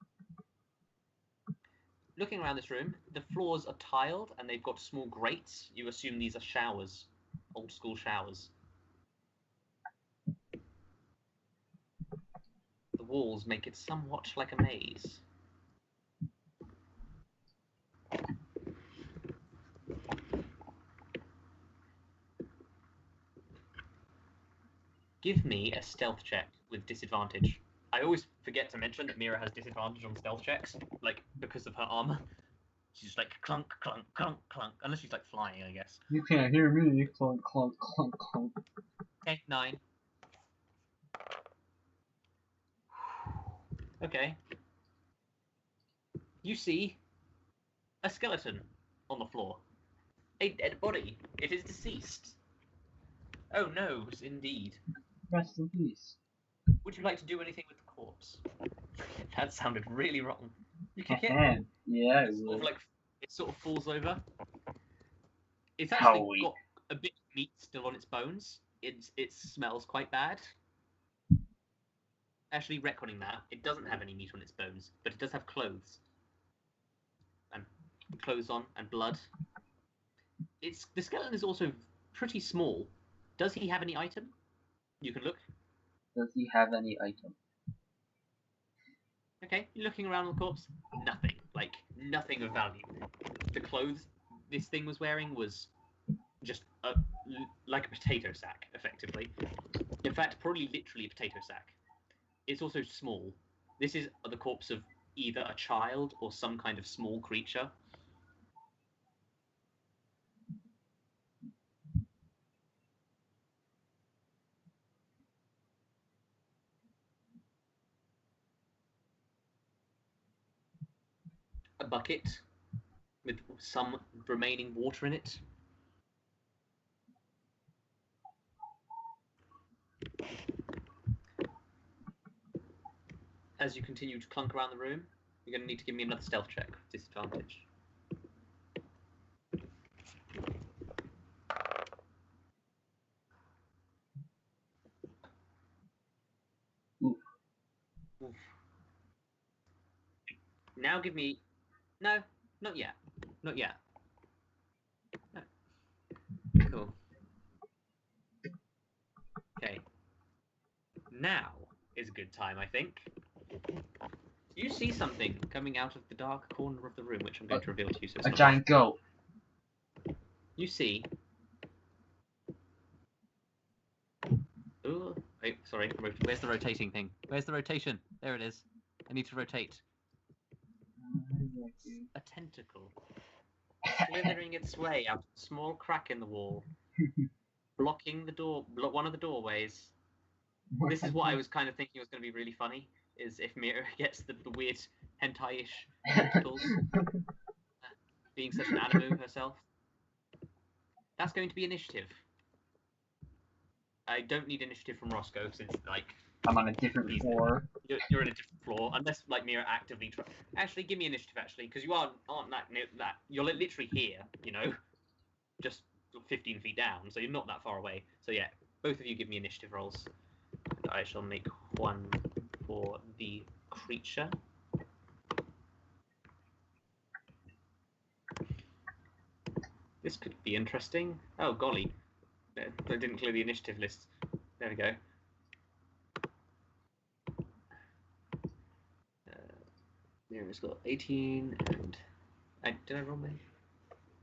Looking around this room, the floors are tiled and they've got small grates. You assume these are showers. Old school showers. The walls make it somewhat like a maze. Give me a stealth check with disadvantage. I always forget to mention that Mera has disadvantage on stealth checks, like, because of her armor. She's just like clunk, clunk, clunk, clunk. Unless she's like flying, I guess. You can't hear me. Clunk, clunk, clunk, clunk. Okay, 9. Okay. You see a skeleton on the floor. A dead body. It is deceased. Oh no, indeed. Rest in peace. Would you like to do anything with the corpse? That sounded really wrong. You kick it. Yeah, It's sort of like it sort of falls over. It's How actually weak. got a bit of meat still on its bones. It smells quite bad. Actually, retconning that, it doesn't have any meat on its bones, but it does have clothes. And clothes on, and blood. The skeleton is also pretty small. Does he have any item? You can look. Does he have any item? Okay, you're looking around the corpse. Nothing. Like, nothing of value. The clothes this thing was wearing was just like a potato sack, effectively. In fact, probably literally a potato sack. It's also small. This is the corpse of either a child or some kind of small creature. A bucket with some remaining water in it. As you continue to clunk around the room, you're going to need to give me another stealth check with disadvantage. Oof. Oof. Now give me... No, not yet. Not yet. No. Cool. Okay. Now is a good time, I think. You see something coming out of the dark corner of the room, which I'm going to reveal to you. So A giant goat. You see... Ooh, wait, sorry. Where's the rotating thing? Where's the rotation? There it is. I need to rotate. A tentacle. Slithering its way out of a small crack in the wall. Blocking the door, one of the doorways. This is what I was kind of thinking was going to be really funny, is if Mera gets the weird hentai-ish tentacles. Being such an animu herself. That's going to be initiative. I don't need initiative from Roscoe, since, like... I'm on a different floor. You're in a different floor, unless, like, Mera actively... Actually, give me initiative, actually, because you aren't that near that. You're literally here, you know? Just 15 feet down, so you're not that far away. So, yeah, both of you give me initiative rolls. And I shall make one for the creature. This could be interesting. Oh, golly. I didn't clear the initiative list. There we go. Mira's got 18 and... did I roll mine?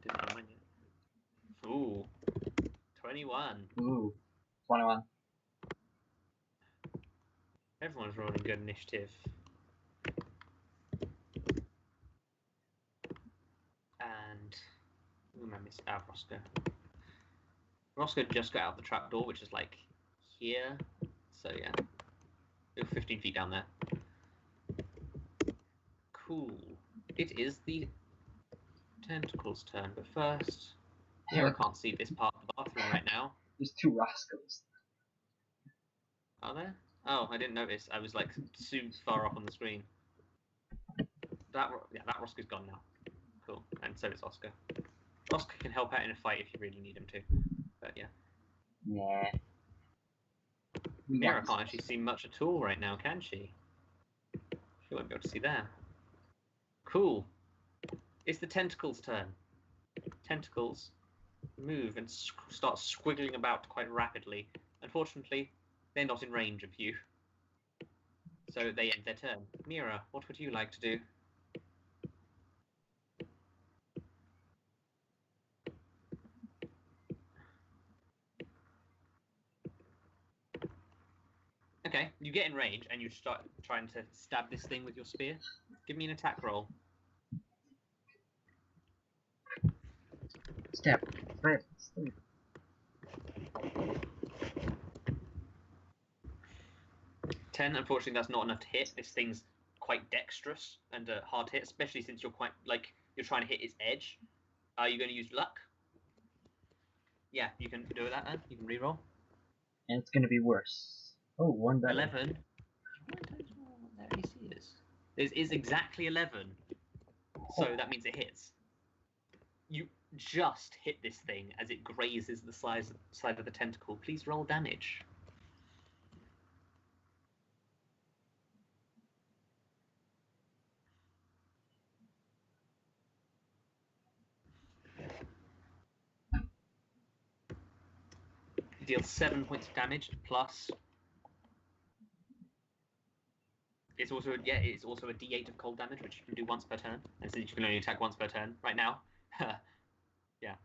Didn't roll mine yet. Ooh. 21. Ooh. 21. Everyone's rolling good initiative. And... Who am I missing? Ah, Roscoe. Roscoe just got out the trapdoor, which is like here. So yeah. You're 15 feet down there. Cool. It is the tentacle's turn, but first... Mera can't see this part of the bathroom right now. There's two Roscoes. Are there? Oh, I didn't notice. I was like super far up on the screen. That Roscoe's gone now. Cool. And so is Oskar. Oskar can help out in a fight if you really need him to. But yeah. Nah. Mera can't actually see much at all right now, can she? She won't be able to see there. Cool. It's the tentacles' turn. Tentacles move and start squiggling about quite rapidly. Unfortunately, they're not in range of you. So they end their turn. Mera, what would you like to do? Okay, you get in range and you start trying to stab this thing with your spear. Give me an attack roll. Step. 10, unfortunately that's not enough to hit. This thing's quite dexterous and hard to hit, especially since you're quite, like, you're trying to hit its edge. Are you going to use luck? Yeah, you can do that then. You can reroll. And it's gonna be worse. Oh, one better. 11. I don't know what their AC is. It is exactly 11. So that means it hits. You just hit this thing as it grazes the side of the tentacle. Please roll damage. You deal 7 points of damage plus. It's also a D8 of cold damage, which you can do once per turn. And since you can only attack once per turn right now, yeah.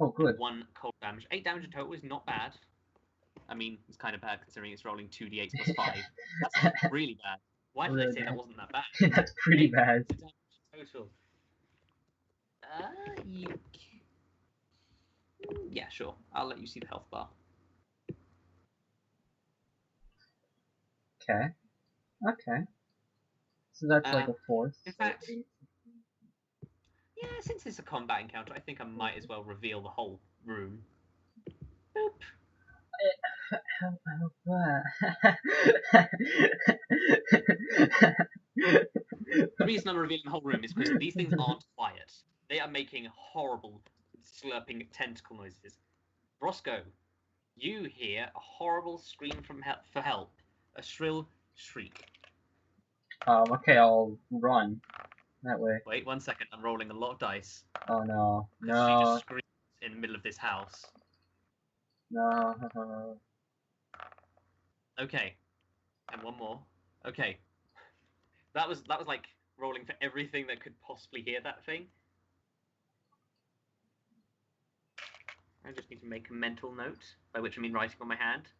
Oh, good. 1 cold damage. 8 damage in total is not bad. I mean, it's kind of bad considering it's rolling 2d8s plus 5. That's really bad. Why did I say that wasn't that bad? That's pretty bad. Total. Yeah, sure. I'll let you see the health bar. Okay. Okay. So that's like a fourth. In fact, yeah, since it's a combat encounter, I think I might as well reveal the whole room. Boop. The reason I'm revealing the whole room is because these things aren't quiet. They are making horrible, slurping tentacle noises. Roscoe, you hear a horrible scream for help. A shrill shriek. Okay, I'll run. That way. Wait 1 second, I'm rolling a lot of dice. Oh no. She No. just screams in the middle of this house. No. Okay. And one more. Okay. That was like rolling for everything that could possibly hear that thing. I just need to make a mental note, by which I mean writing on my hand.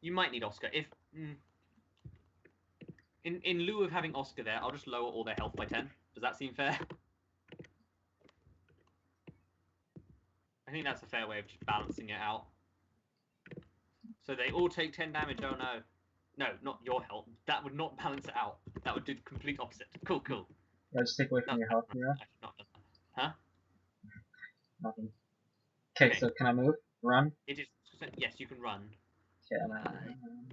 You might need Oskar. If in lieu of having Oskar there, I'll just lower all their health by 10. Does that seem fair? I think that's a fair way of just balancing it out. So they all take 10 damage. Oh no. No, not your health. That would not balance it out. That would do the complete opposite. Cool. Yeah, just take away from your health, Mera. Huh? Nothing. Okay, so can I move? Run? It is. Yes, you can run. Okay,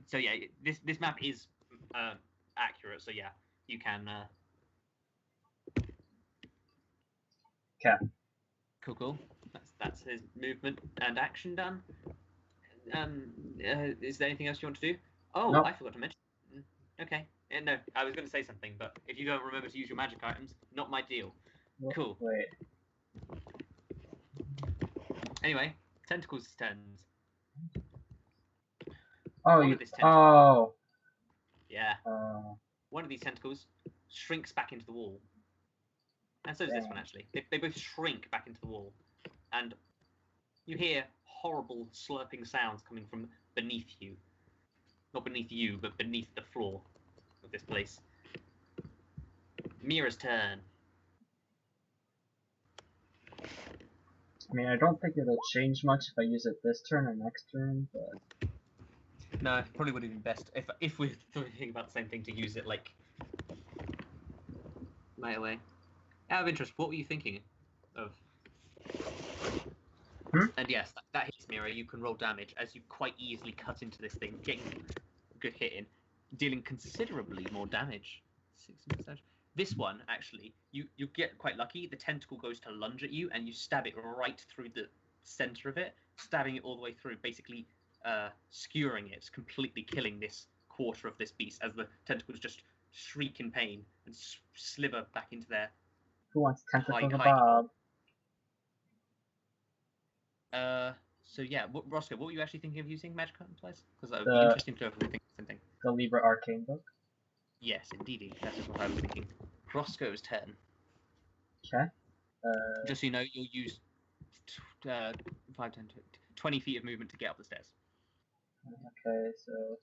so yeah, this map is accurate. So yeah, you can. Okay. Cool. That's his movement and action done. Is there anything else you want to do? Oh, nope. I forgot to mention. Okay. No, I was going to say something, but if you don't remember to use your magic items, not my deal. Cool. Wait. Anyway, tentacles turns. Oh, Yeah. One of these tentacles shrinks back into the wall. And so does this one, actually. They both shrink back into the wall. And you hear horrible slurping sounds coming from beneath you. Not beneath you, but beneath the floor of this place. Mera's turn. I mean, I don't think it'll change much if I use it this turn or next turn, but... No, it probably would have been best if we're thinking about the same thing to use it, like, right away. Out of interest, what were you thinking of? And yes, that hits Mera. You can roll damage as you quite easily cut into this thing, getting a good hit in, dealing considerably more damage. 6 damage. This one, actually, you get quite lucky. The tentacle goes to lunge at you, and you stab it right through the center of it, stabbing it all the way through, basically skewering it, completely killing this quarter of this beast as the tentacles just shriek in pain and sliver back into their Who wants Tentacle high Bob? So yeah, Roscoe, what were you actually thinking of using magic items wise? Because that would be interesting to know if we think the same thing. The Libra Arcane book? Yes, indeed. That is what I was thinking. Roscoe's turn. Okay. Just so you know, you'll use 5, 10, 20 feet of movement to get up the stairs. Okay, so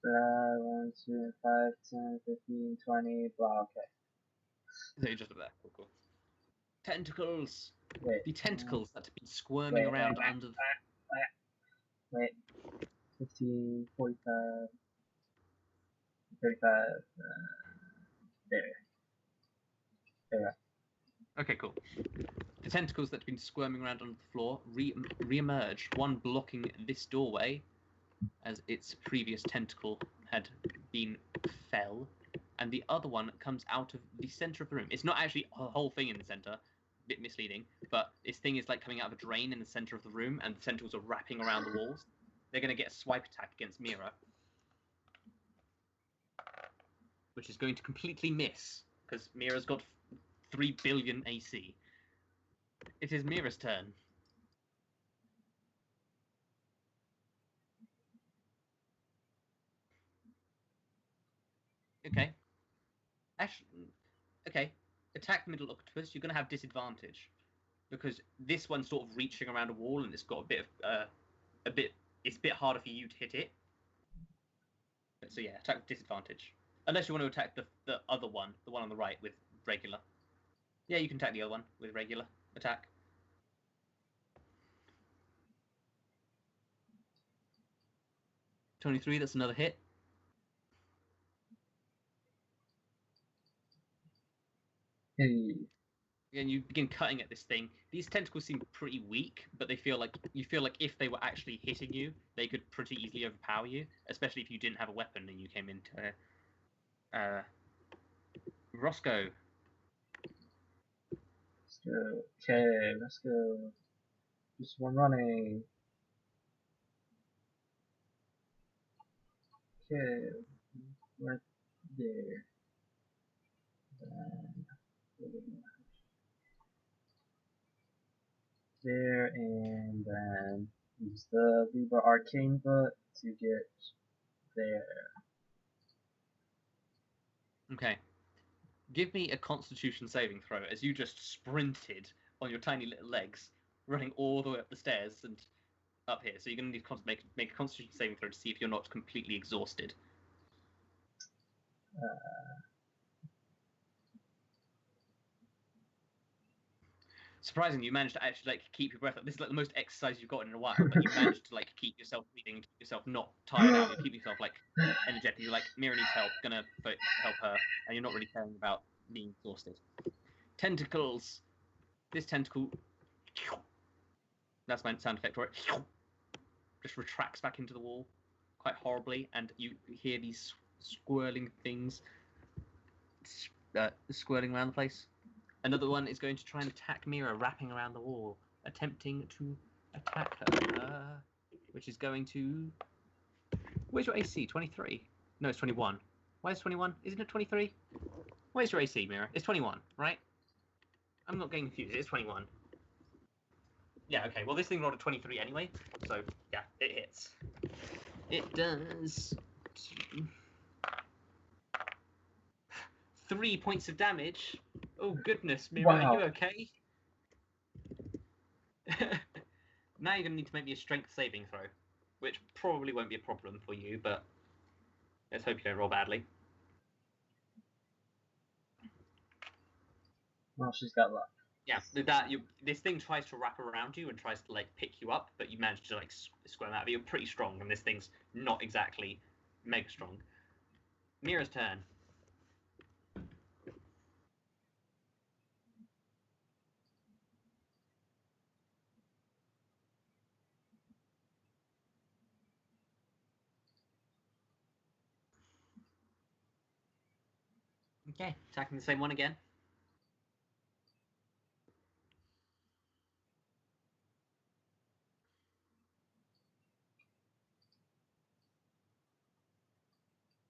1, 2, 5, 10, 15, 20, blah, okay. So you're just up there. Cool. Tentacles! Wait. The tentacles that have been squirming around under the... Wait. 15, 45... 35. There. There we go. Okay, cool. The tentacles that have been squirming around on the floor re-emerge, one blocking this doorway as its previous tentacle had been fell, and the other one comes out of the center of the room. It's not actually a whole thing in the center, a bit misleading, but this thing is like coming out of a drain in the center of the room, and the tentacles are wrapping around the walls. They're going to get a swipe attack against Mera, which is going to completely miss, because Mira's got 3 billion AC. It is Mira's turn. Okay. Actually, okay. Attack middle octopus. You're going to have disadvantage because this one's sort of reaching around a wall and it's got it's a bit harder for you to hit it. So yeah, attack with disadvantage. Unless you want to attack the other one, the one on the right with regular. Yeah, you can attack the other one with regular attack. $23, that's another hit. Hey. And you begin cutting at this thing. These tentacles seem pretty weak, but you feel like if they were actually hitting you, they could pretty easily overpower you, especially if you didn't have a weapon and you came into Roscoe. Let's go. Okay, let's go. Just one running. Okay, right there. There, and then use the Libra Arcane Book to get there. Okay. Give me a Constitution saving throw as you just sprinted on your tiny little legs, running all the way up the stairs and up here. So you're going to need to make a Constitution saving throw to see if you're not completely exhausted. Surprisingly, you managed to actually like keep your breath up. This is like the most exercise you've gotten in a while, but you managed to like keep yourself breathing, keep yourself not tired out. You keep yourself like energetic. You're like, Mera needs help, gonna help her, and you're not really caring about being exhausted. Tentacles. This tentacle. That's my sound effect for it. Just retracts back into the wall, quite horribly, and you hear these swirling things swirling around the place. Another one is going to try and attack Mera, wrapping around the wall, attempting to attack her, which is going to... Where's your AC? 23? No, it's 21. Why is 21? Isn't it 23? Where's your AC, Mera? It's 21, right? I'm not getting confused. It's 21. Yeah, okay. Well, this thing rolled a 23 anyway, so yeah, it hits. It does 3 points of damage. Oh goodness, Mera, Wow. are you okay? Now you're going to need to make me a strength saving throw, which probably won't be a problem for you, but let's hope you don't roll badly. Well, she's got luck. Yeah, this thing tries to wrap around you and tries to like pick you up, but you manage to like squirm out of it. You're pretty strong, and this thing's not exactly mega strong. Mera's turn. Okay, attacking the same one again.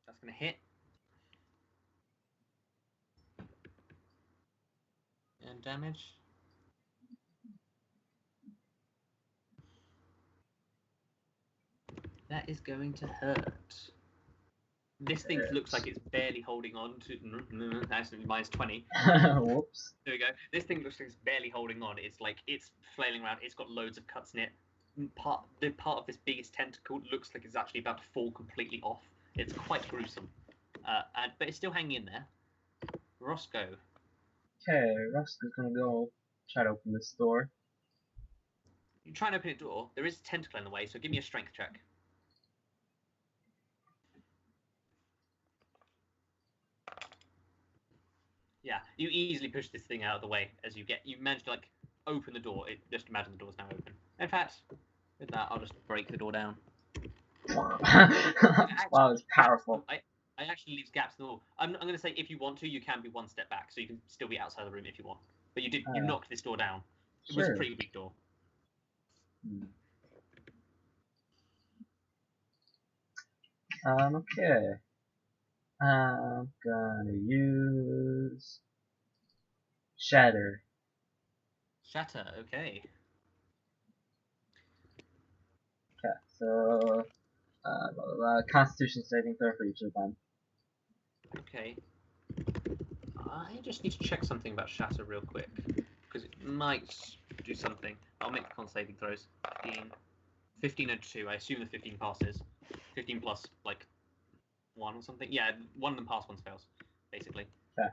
That's going to hit. And damage. That is going to hurt. This thing looks like it's barely holding on to... Actually, mine's 20. Whoops. There we go. This thing looks like it's barely holding on. It's like, it's flailing around. It's got loads of cuts in it. The part of this biggest tentacle looks like it's actually about to fall completely off. It's quite gruesome. But it's still hanging in there. Roscoe. Okay, Roscoe's gonna go try to open this door. You try and open a door. There is a tentacle in the way, so give me a strength check. Yeah, you easily push this thing out of the way as you manage to like open the door. Just imagine the door's now open. In fact, with that, I'll just break the door down. Wow, it's powerful. I actually leaves gaps in the wall. I'm going to say if you want to, you can be one step back, so you can still be outside the room if you want. But you knocked this door down. It was a pretty weak door. Okay. I'm gonna use Shatter. Shatter, okay. Okay, so Constitution saving throw for each of them. Okay. I just need to check something about Shatter real quick, because it might do something. I'll make the con saving throws. 15 and 2. I assume the 15 passes. 15 plus, like, 1 or something. Yeah, one of them pass, one fails, basically. Okay.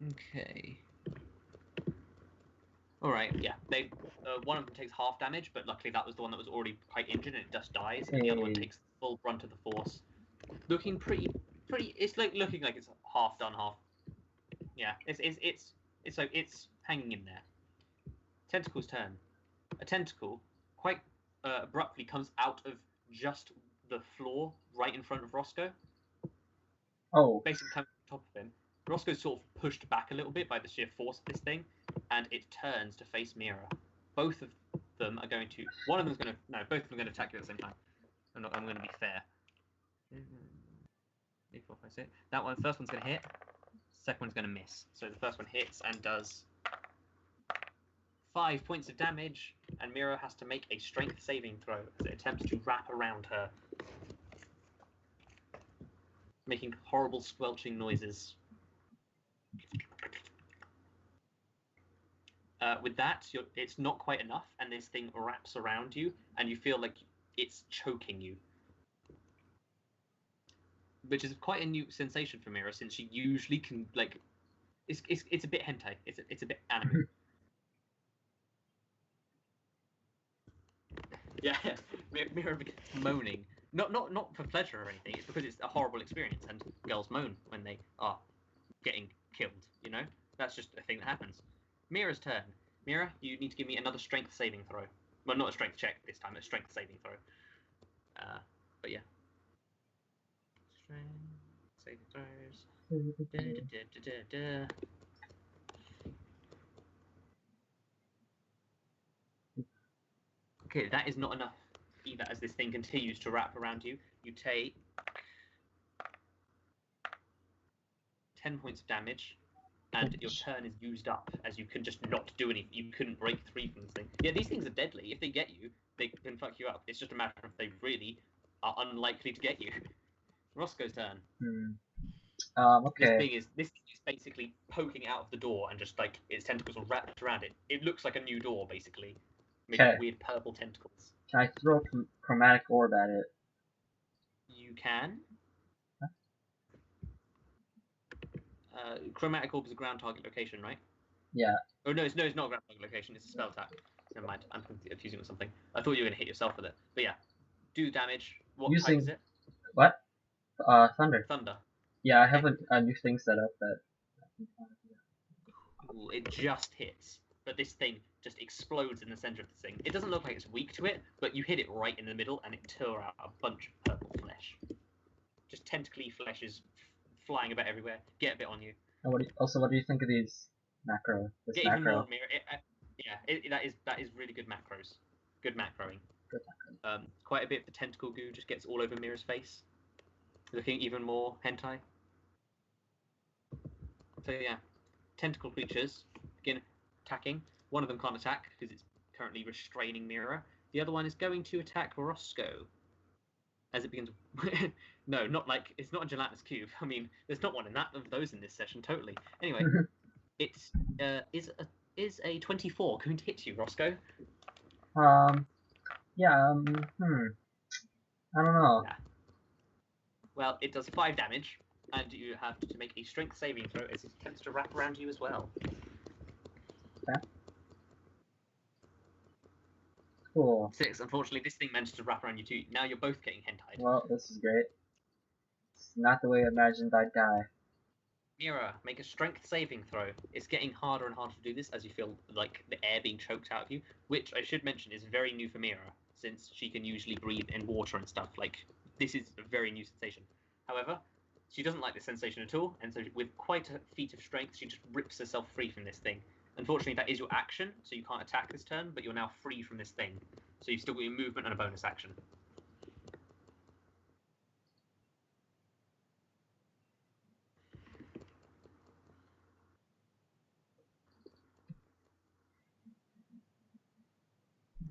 Okay. Alright, yeah. One of them takes half damage, but luckily that was the one that was already quite injured and it just dies, and the other one takes full brunt of the force. Looking pretty it's like looking like it's half done, half. Yeah, it's hanging in there. Tentacle's turn. A tentacle quite abruptly comes out of just the floor right in front of Roscoe. Oh. Basically coming on top of him. Roscoe's sort of pushed back a little bit by the sheer force of this thing, and it turns to face Mera. Both of them are going to. One of them's going to. No, both of them are going to attack you at the same time. I'm going to be fair. 3, 4, 5, 6. That one, first one's going to hit. Second one's going to miss. So the first one hits and does 5 points of damage, and Mera has to make a strength saving throw as it attempts to wrap around her, making horrible squelching noises. With that, it's not quite enough, and this thing wraps around you, and you feel like it's choking you. Which is quite a new sensation for Mera, since she usually can, like... It's a bit hentai. It's a bit anime. Yeah, Mera begins moaning. Not for pleasure or anything, it's because it's a horrible experience, and girls moan when they are getting killed, you know? That's just a thing that happens. Mira's turn. Mera, you need to give me another strength saving throw. Well, not a strength check this time, a strength saving throw. But yeah. Strength saving throws. Okay, that is not enough either, as this thing continues to wrap around you. You take 10 points of damage, and your turn is used up, as you can just not do anything. You couldn't break free from this thing. Yeah, these things are deadly. If they get you, they can fuck you up. It's just a matter of they really are unlikely to get you. Roscoe's turn. Okay. This thing is basically poking out of the door, and just like its tentacles are wrapped around it. It looks like a new door, basically, made of weird purple tentacles. Can I throw a chromatic orb at it? You can. Chromatic orb is a ground target location, right? Yeah. Oh no, it's not a ground target location. It's a spell attack. Never mind. I'm confusing with something. I thought you were gonna hit yourself with it. But yeah, do damage. What type is it? What? Thunder. Thunder. Yeah, I have a new thing set up that. Ooh, it just hits, but this thing just explodes in the center of the thing. It doesn't look like it's weak to it, but you hit it right in the middle, and it tore out a bunch of purple flesh. Just tentacly flesh is flying about everywhere. Get a bit on you. And what do you think of these macro? Get even more of Mera. That is really good macros. Good macroing. Good macro. Quite a bit of the tentacle goo just gets all over Mira's face. Looking even more hentai. So yeah, tentacle creatures begin attacking. One of them can't attack because it's currently restraining Mera. The other one is going to attack Roscoe. As it begins. No, not like it's not a gelatinous cube. I mean, there's not one of those in this session. Totally. Anyway, it's is a 24 going to hit you, Roscoe? Yeah. I don't know. Yeah. Well, it does 5 damage, and you have to make a strength saving throw as it attempts to wrap around you as well. Okay. Cool. 6. Unfortunately, this thing managed to wrap around you too. Now you're both getting hentied. Well, this is great. It's not the way I imagined I'd die. Mera, make a strength saving throw. It's getting harder and harder to do this as you feel like the air being choked out of you, which I should mention is very new for Mera, since she can usually breathe in water and stuff. Like, this is a very new sensation. However, she doesn't like this sensation at all, and so with quite a feat of strength, she just rips herself free from this thing. Unfortunately, that is your action, so you can't attack this turn, but you're now free from this thing. So you've still got your movement and a bonus action.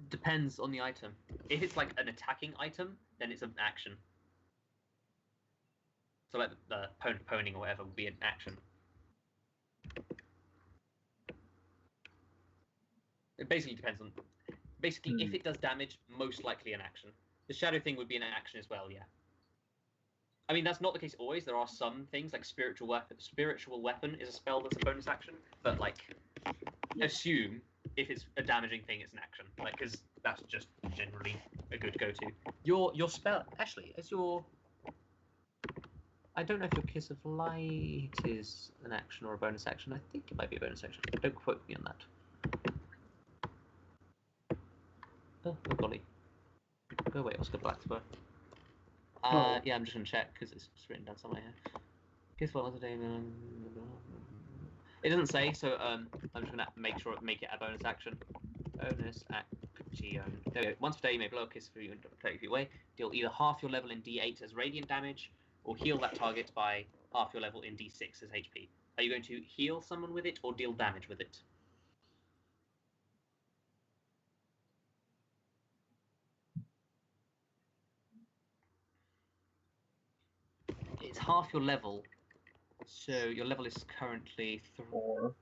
Depends on the item. If it's like an attacking item, then it's an action. So like the poning or whatever would be an action. It basically depends on... Basically, if it does damage, most likely an action. The shadow thing would be an action as well, yeah. I mean, that's not the case always. There are some things, like spiritual weapon. Spiritual weapon is a spell that's a bonus action, but like, assume if it's a damaging thing, it's an action. Like, because that's just generally a good go-to. Your spell, actually, is your... I don't know if your Kiss of Light is an action or a bonus action. I think it might be a bonus action. Don't quote me on that. Oh golly. Go away, Oskar Blackspur. Yeah, I'm just going to check because it's written down somewhere here. Guess what was the day? It doesn't say, so I'm just going to make it a bonus action. Bonus action. There we go. Once per day, you may blow a kiss for you and 30 feet away. Deal either half your level in D8 as radiant damage, or heal that target by half your level in D6 as HP. Are you going to heal someone with it or deal damage with it? It's half your level, so your level is currently 4.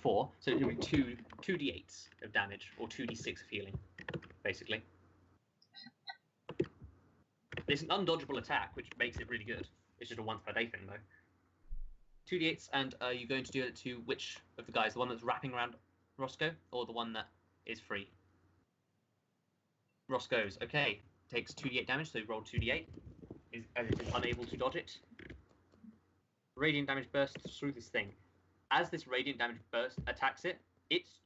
4. So it'll be 2 d8s of damage or 2d6 of healing, basically. It's an undodgeable attack, which makes it really good. It's just a once per day thing, though. 2d8s, and are you going to do it to which of the guys? The one that's wrapping around Roscoe, or the one that is free? Roscoe's. Okay. Takes 2d8 damage, so roll 2d8. As it is unable to dodge it. Radiant damage bursts through this thing. As this radiant damage burst attacks it, it's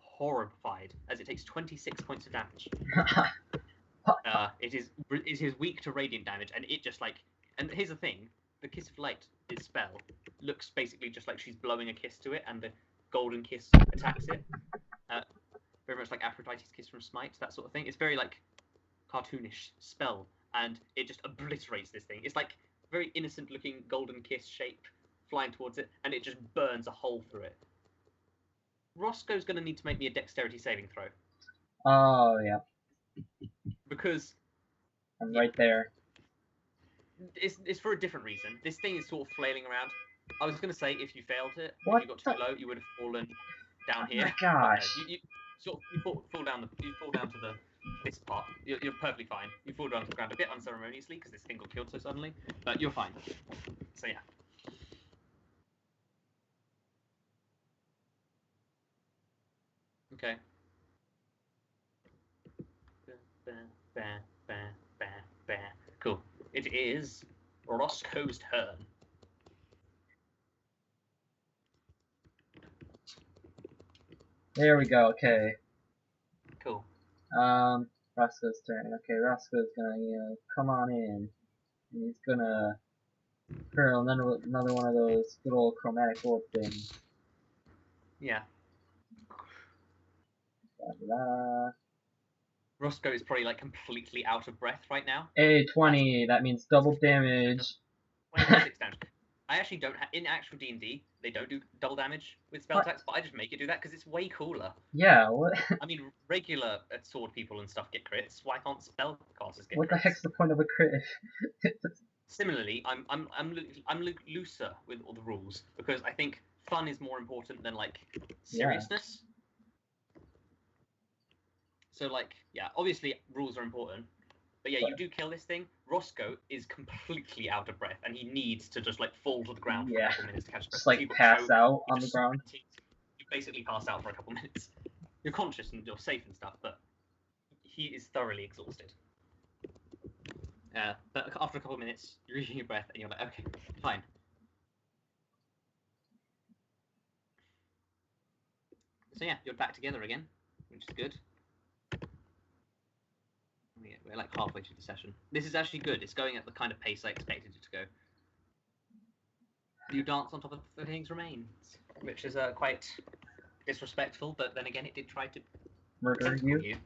horrified as it takes 26 points of damage. It is weak to radiant damage, and it just like. And here's the thing: the Kiss of Light, this spell, looks basically just like she's blowing a kiss to it, and the golden kiss attacks it. Very much like Aphrodite's kiss from Smite, that sort of thing. It's very like cartoonish spell, and it just obliterates this thing. It's like very innocent-looking golden kiss shape flying towards it, and it just burns a hole through it. Roscoe's going to need to make me a dexterity saving throw. Oh, yeah. Because... I'm right there. It's for a different reason. This thing is sort of flailing around. I was going to say, if you failed it, What if you got too low, you would have fallen down here. Oh my gosh. You fall down to this part. You're perfectly fine. You fall down to the ground a bit unceremoniously because this thing got killed so suddenly, but you're fine. So yeah. Okay. Cool. It is Roscoe's turn. There we go, okay. Cool. Roscoe's turn. Okay, Roscoe's gonna, come on in. And he's gonna hurl another one of those good old chromatic orb things. Yeah. Da-da-da. Roscoe is probably like completely out of breath right now. Hey, 20, that means double damage. 26 damage. I actually don't have, in actual D&D, they don't do double damage with spell attacks, but I just make it do that because it's way cooler. Yeah, what? I mean, regular sword people and stuff get crits. Why can't spell casters get crits? What the heck's the point of a crit? Similarly, I'm looser with all the rules because I think fun is more important than like seriousness. Yeah. So like, yeah, obviously rules are important, But yeah, you do kill this thing. Roscoe is completely out of breath, and he needs to just like fall to the ground for a Yeah. couple minutes to catch breath. Just like You got pass choked, out you on the just ground. sweated, you basically pass out for a couple minutes. You're conscious and you're safe and stuff, but he is thoroughly exhausted. But after a couple of minutes, you're reaching your breath, and you're like, okay, fine. So yeah, you're back together again, which is good. Yeah, we're like halfway through the session. This is actually good. It's going at the kind of pace I expected it to go. You dance on top of the thing's remains, which is quite disrespectful, but then again, it did try to Murder tentacle you?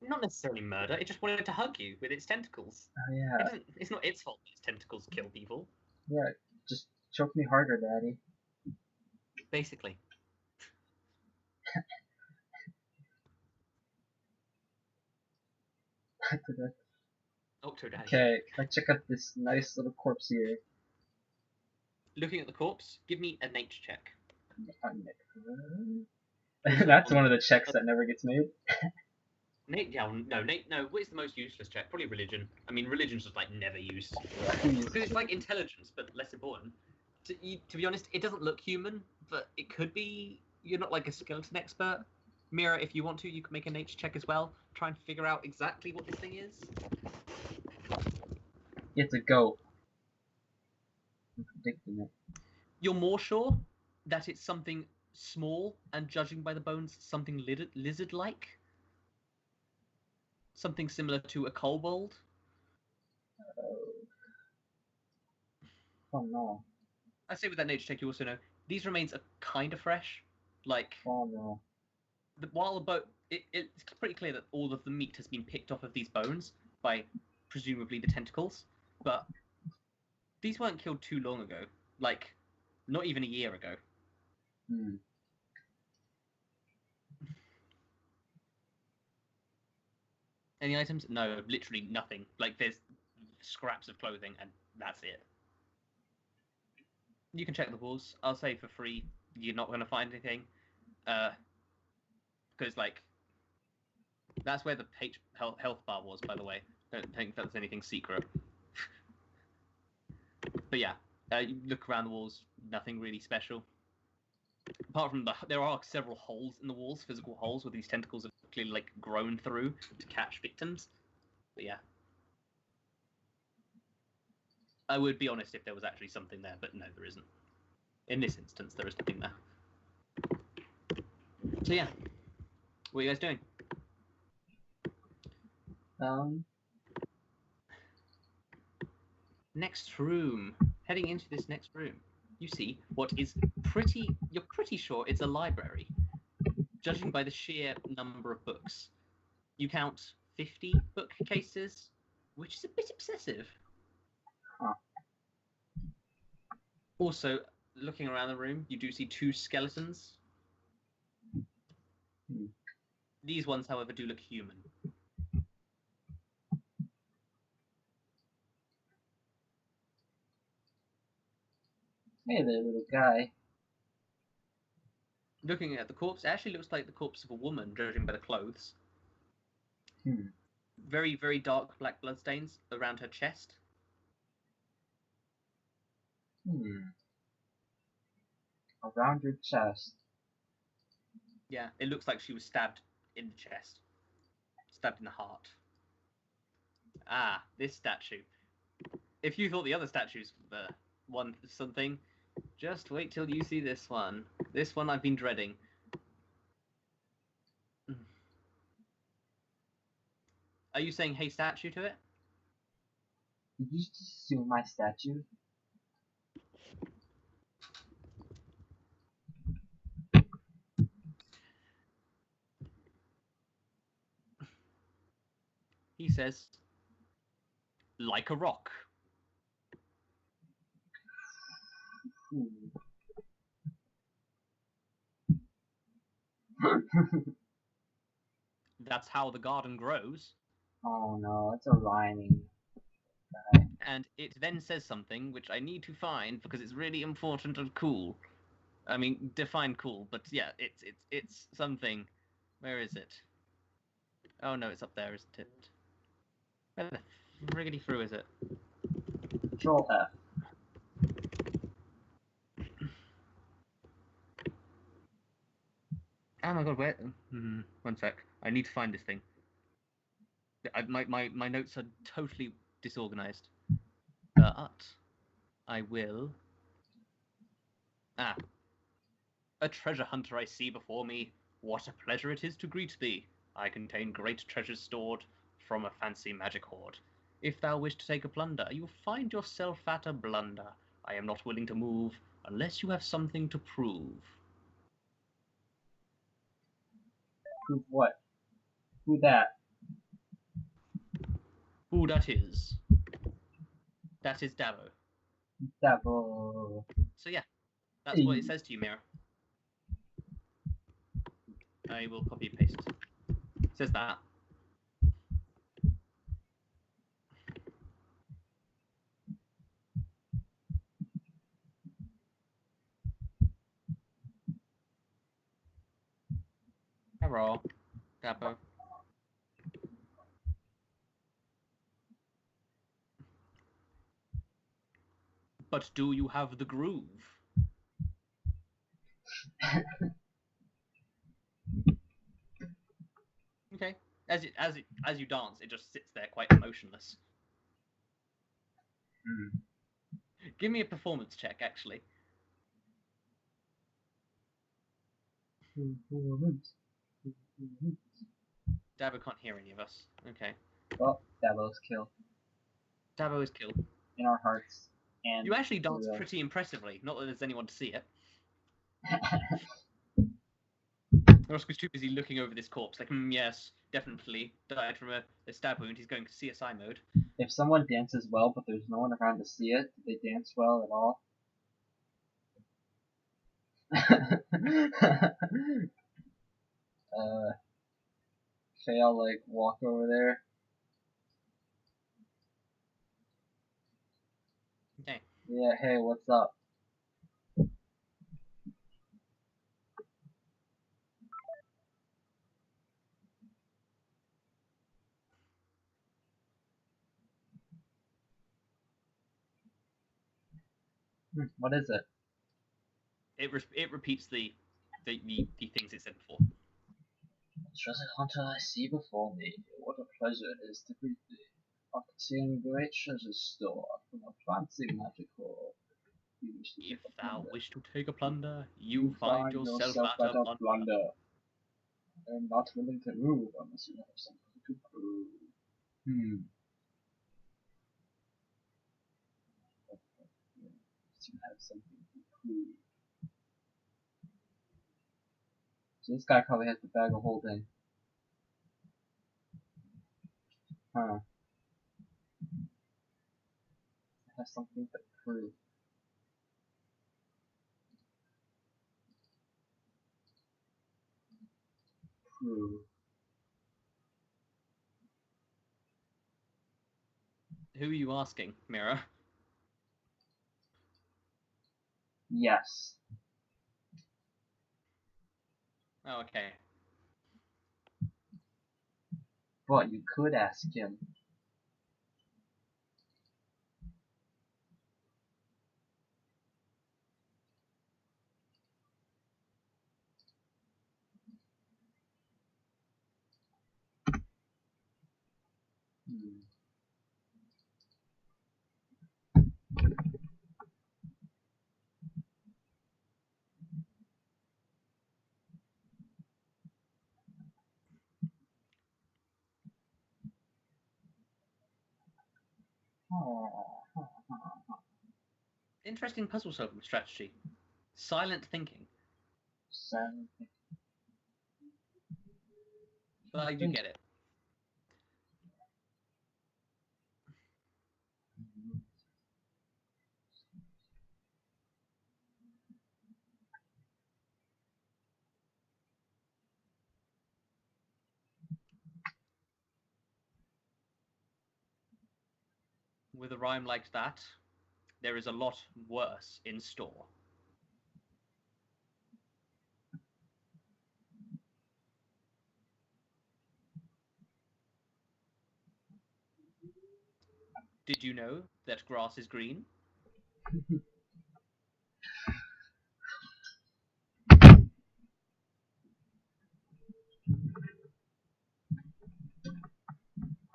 Not necessarily murder, it just wanted to hug you with its tentacles. Oh yeah. It's not its fault that its tentacles kill people. Yeah, just choke me harder, daddy. Basically. Octo-Daddy. Okay, can I check out this nice little corpse here? Looking at the corpse, give me a nature check. That's one of the checks that never gets made. No, what is the most useless check? Probably religion. I mean, religion's just like never used. Please. Because it's like intelligence, but less important. To be honest, it doesn't look human, but it could be. You're not like a skeleton expert. Mera, if you want to, you can make a nature check as well. Try and figure out exactly what this thing is. It's a goat. I'm predicting it. You're more sure that it's something small, and judging by the bones, something lizard-like. Something similar to a kobold. Oh no. I say with that nature check, you also know these remains are kind of fresh. Like, Oh no. while the bone, it's pretty clear that all of the meat has been picked off of these bones by presumably the tentacles, but these weren't killed too long ago. Like, not even a year ago. Hmm. Any items? No, literally nothing. Like, there's scraps of clothing, and that's it. You can check the walls. I'll say for free, you're not going to find anything. Because, like, that's where the health bar was, by the way. Don't think that's anything secret. But yeah, you look around the walls, nothing really special. Apart from there are several holes in the walls, physical holes, where these tentacles have clearly, like, grown through to catch victims. But yeah. I would be honest if there was actually something there, but no, there isn't. In this instance, there is nothing there. So yeah, what are you guys doing? Next room. Heading into this next room, you see what is you're pretty sure it's a library, judging by the sheer number of books. You count 50 bookcases, which is a bit excessive. Huh. Also, looking around the room, you do see 2 skeletons. These ones, however, do look human. Hey there, little guy. Looking at the corpse, it actually looks like the corpse of a woman, judging by the clothes. Very, very dark black bloodstains around her chest. Around your chest. Yeah, it looks like she was stabbed in the chest. Stabbed in the heart. Ah, this statue. If you thought the other statues were one something, just wait till you see this one. This one I've been dreading. Are you saying hey statue to it? Did you just assume my statue? He says, like a rock. That's how the garden grows. Oh no, it's a rhyming. And it then says something which I need to find because it's really important and cool. I mean, define cool, but yeah, it's something. Where is it? Oh no, it's up there, isn't it? Where the friggity through is it? Control F. Oh my god, where? One sec. I need to find this thing. My notes are totally disorganized. But I will. Ah. A treasure hunter I see before me. What a pleasure it is to greet thee. I contain great treasures stored from a fancy magic hoard. If thou wish to take a plunder, you find yourself at a blunder. I am not willing to move unless you have something to prove. Prove what? Who that? Who that is? That is Dabo. Dabo. So yeah, that's what it says to you, Mera. I will copy and paste. It says that. Hello, Dabo. But do you have the groove? Okay. As you dance, it just sits there quite emotionless. Give me a performance check, actually. Dabo can't hear any of us. Okay. Well, Dabo's killed. Dabo is killed. In our hearts. And You actually dance pretty impressively. Not that there's anyone to see it. Roscoe's too busy looking over this corpse, like, yes, definitely died from a stab wound. He's going to CSI mode. If someone dances well, but there's no one around to see it, do they dance well at all? Okay, I'll like walk over there. Okay. Yeah, hey, what's up? What is it? It repeats the things it said before. Treasure hunter I see before me. What a pleasure it is to greet thee. I contain great treasure store from a fancy magical. If thou wish to take a plunder, you find yourself at a blunder. I am not willing to move unless you have something to prove. Unless you have something to prove. So this guy probably has the bag of holding. Huh. Has something to prove. Prove. Who are you asking, Mera? Yes. Oh, okay. But you could ask him. Interesting puzzle solving strategy. Silent thinking. Silent thinking. But I do get it. With a rhyme like that, there is a lot worse in store. Did you know that grass is green?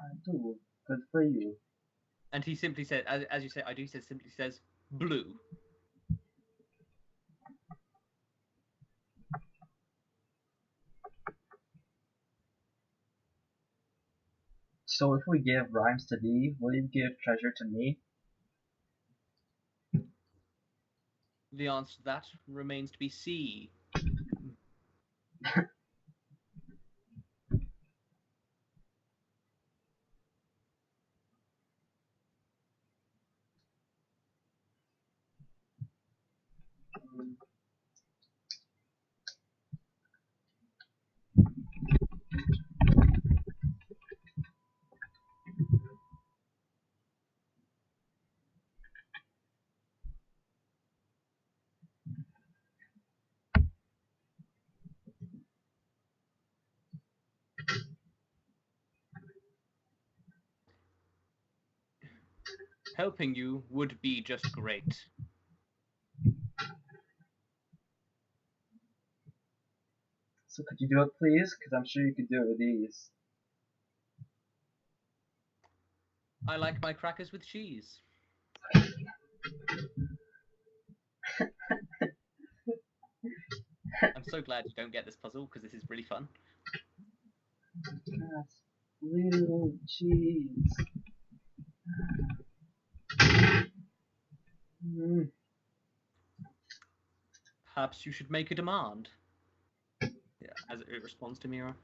I do. Good for you. And he simply said, as you say, I do, he says, simply says, blue. So if we give rhymes to thee, will you give treasure to me? The answer to that remains to be seen. Helping you would be just great. So could you do it, please? Because I'm sure you could do it with ease. I like my crackers with cheese. I'm so glad you don't get this puzzle, because this is really fun. Yes. Little cheese. Mm. Perhaps you should make a demand. Yeah, as it responds to Mera.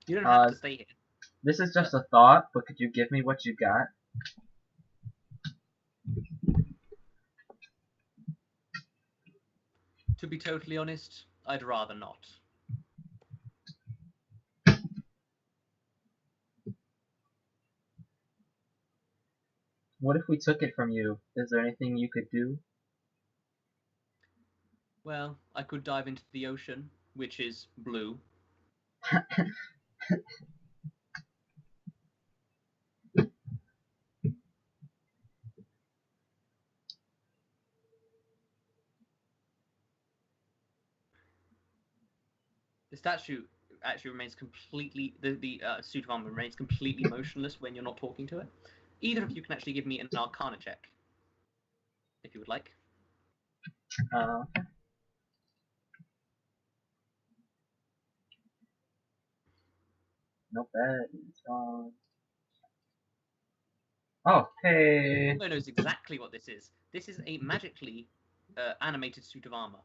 You don't have to stay here. This is just a thought, but could you give me what you got? To be totally honest, I'd rather not. What if we took it from you? Is there anything you could do? Well, I could dive into the ocean, which is blue. The statue actually remains completely, the suit of armor remains completely motionless when you're not talking to it. Either of you can actually give me an Arcana check, if you would like. Okay. Not bad. It's gone. Oh, hey. Bongo knows exactly what this is. This is a magically animated suit of armor.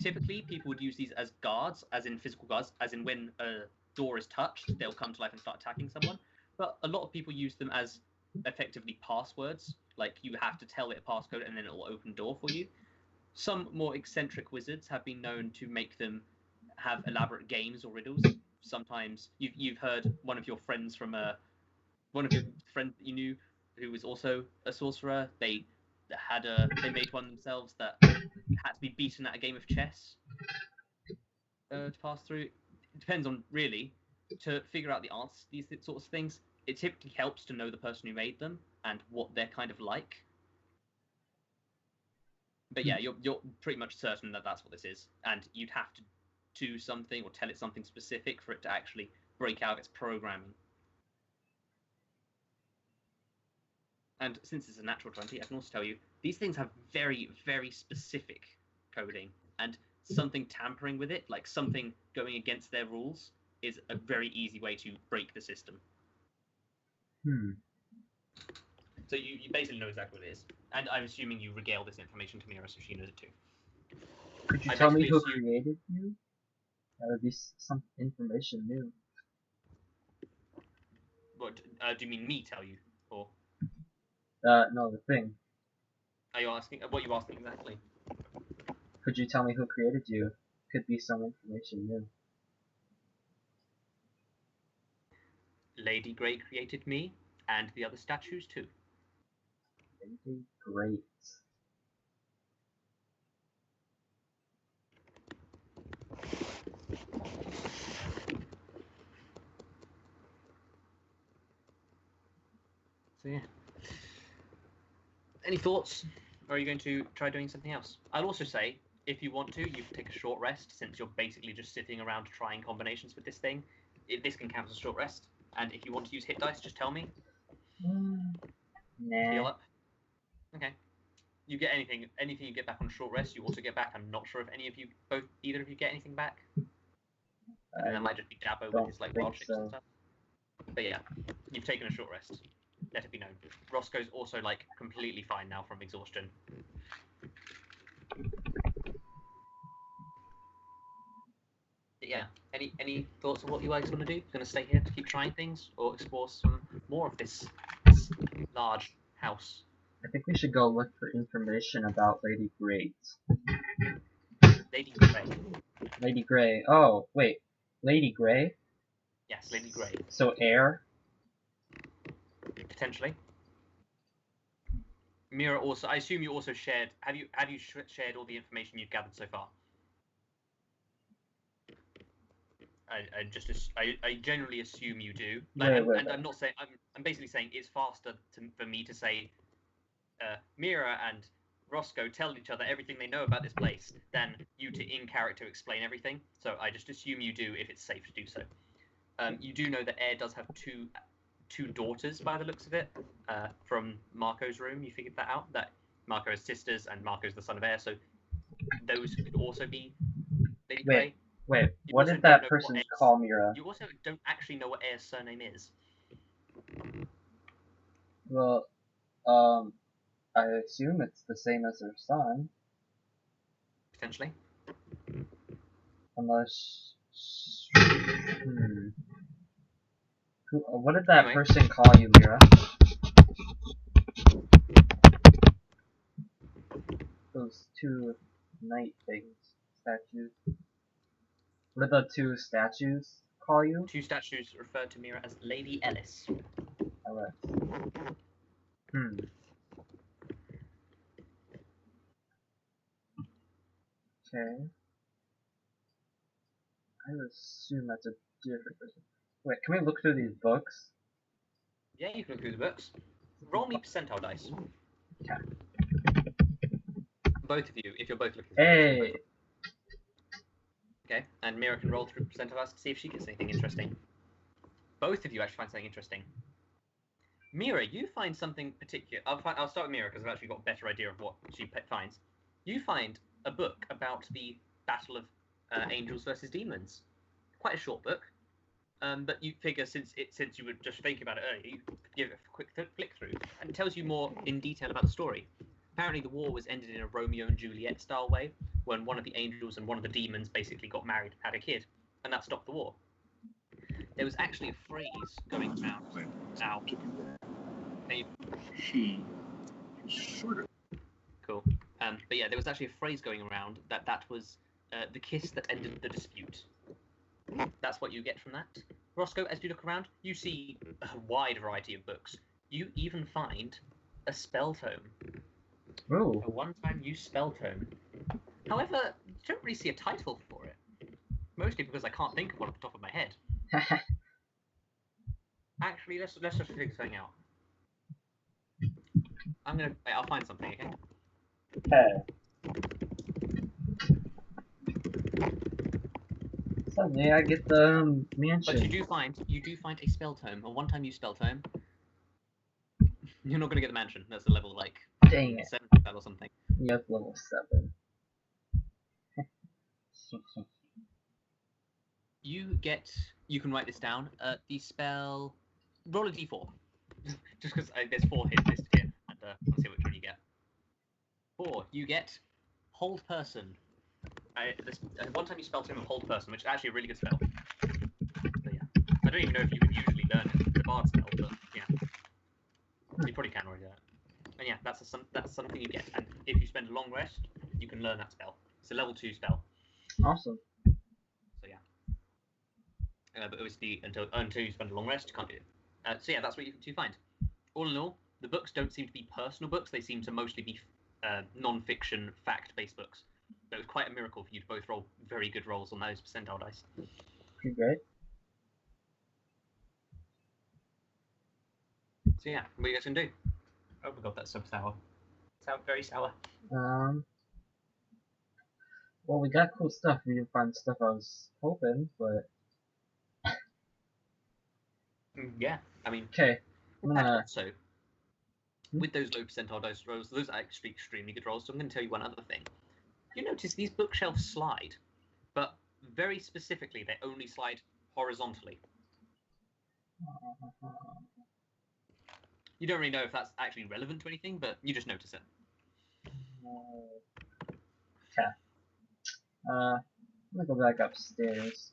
Typically, people would use these as guards, as in physical guards, as in when a door is touched, they'll come to life and start attacking someone. But a lot of people use them as effectively passwords. Like, you have to tell it a passcode and then it will open the door for you. Some more eccentric wizards have been known to make them have elaborate games or riddles. Sometimes you've heard one of your friends from one of your friends that you knew who was also a sorcerer. They made one themselves that had to be beaten at a game of chess to pass through. It depends on, really, to figure out the answers to these sorts of things. It typically helps to know the person who made them and what they're kind of like. But yeah, you're pretty much certain that that's what this is, and you'd have to do something or tell it something specific for it to actually break out its programming. And since it's a natural 20, I can also tell you, these things have very, very specific coding, and something tampering with it, like something going against their rules, is a very easy way to break the system. So you basically know exactly what it is. And I'm assuming you regale this information to Mera so she knows it too. Could you I tell me basically who assume- created you? That would be some information new. What, do you mean me tell you? Or No, the thing. are you asking, what are you asking exactly? Could you tell me who created you? Could be some information new. Lady Grey created me. and the other statues too. Great. So yeah. Any thoughts? Or are you going to try doing something else? I'll also say, if you want to, you can take a short rest, since you're basically just sitting around trying combinations with this thing. This can count as a short rest. And if you want to use hit dice, just tell me. Nah. Heal up. Okay. You get anything you get back on short rest, you also get back. I'm not sure if either of you get anything back. And that might just be Dabo with his like wild shapes and stuff. But yeah, you've taken a short rest. Let it be known. Roscoe's also like completely fine now from exhaustion. But yeah. Any thoughts on what you guys want to do? Gonna stay here to keep trying things, or explore some more of this large house? I think we should go look for information about Lady Grey. Lady Grey. Lady Grey. Oh, wait. Lady Grey? Yes, Lady Grey. So air? Potentially. Mera also. I assume you also shared. Have you shared all the information you've gathered so far? I generally assume you do. And I'm not saying. I'm basically saying it's faster for me to say, Mera and Roscoe tell each other everything they know about this place than you to in character explain everything. So I just assume you do if it's safe to do so. You do know that Air does have two daughters by the looks of it, from Marco's room. You figured that out, that Marco has sisters and Marco's the son of Air, so those could also be Lady Grey. Wait, what did that person call Mera? You also don't actually know what Air's surname is. Well, I assume it's the same as her son. Potentially. Unless... What did that person call you, Mera? Those two knight things, statues. What did the two statues call you? Two statues refer to Mera as Lady Ellis. Ellis. Okay. I would assume that's a different person. Wait, can we look through these books? Yeah, you can look through the books. Roll me percentile dice. Okay. Both of you, if you're both looking. Hey! Okay, and Mera can roll through percentile dice to see if she gets anything interesting. Both of you actually find something interesting. Mera, you find something particular. I'll start with Mera because I've actually got a better idea of what she finds. You find a book about the battle of angels versus demons. Quite a short book, but you figure since you were just thinking about it earlier, you could give it a quick flick through, and it tells you more in detail about the story. Apparently, the war was ended in a Romeo and Juliet style way, when one of the angels and one of the demons basically got married, had a kid, and that stopped the war. There was actually a phrase going around now. She sort of. Cool. But yeah, there was actually a phrase going around that was the kiss that ended the dispute. That's what you get from that. Roscoe, as you look around, you see a wide variety of books. You even find a spell tome. Ooh. A one-time use spell tome. However, you don't really see a title for it. Mostly because I can't think of one off the top of my head. Actually, let's just figure something out. I'll find something, okay? Okay. Suddenly I get the mansion. But you do find a spell tome, a one-time use spell tome. You're not gonna get the mansion. That's a level like Dang it. 7 spell or something. Yep, level 7. You can write this down. The spell. Roll a d4. Just because there's 4 hit listed here, and let's see which one you get. 4. You get Hold Person. One time you spell tome of Hold Person, which is actually a really good spell. So yeah, I don't even know if you can usually learn it. It's a bard spell, but yeah, you probably can already do that. And yeah, that's something you get. And if you spend a long rest, you can learn that spell. It's a level 2 spell. Awesome. So yeah. But obviously, until you spend a long rest, you can't do it. So yeah, that's what you find. all in all, the books don't seem to be personal books. They seem to mostly be non-fiction, fact-based books. So it was quite a miracle for you to both roll very good rolls on those percentile dice. Pretty great. So yeah, what are you guys gonna do? Oh my god, that's so sour. Very sour. Well, we got cool stuff. We didn't find stuff I was hoping, but Yeah, I mean, okay. I'm and gonna. also, with those low percentile dice rolls, those are actually extremely good rolls. So I'm going to tell you one other thing. You notice these bookshelves slide, but very specifically, they only slide horizontally. You don't really know if that's actually relevant to anything, but you just notice it. Okay. I'm gonna go back upstairs.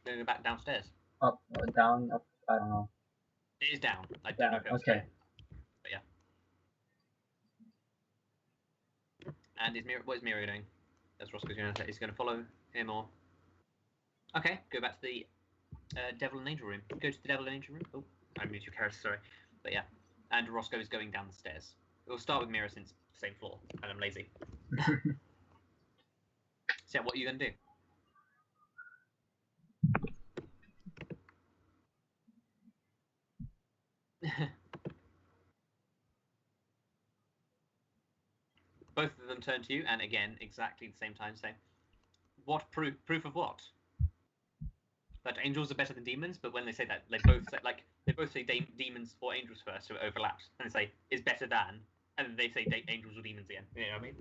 Then go back downstairs. Up, down, up. I don't know. It is down. I don't know if it was Okay. down. But yeah. And what is Mera doing? That's Roscoe's going to. He's going to follow him or. Okay, go back to the Devil and Angel room. Go to the Devil and Angel room. Oh, I moved your character, sorry. But yeah. And Roscoe is going down the stairs. We'll start with Mera since same floor, and I'm lazy. So yeah, what are you going to do? Both of them turn to you, and again, exactly the same time, say, "What proof? Proof of what? That angels are better than demons?" But when they say that, they both say demons or angels first, so it overlaps, and they say is better than, and then they say angels or demons again. You know what I mean?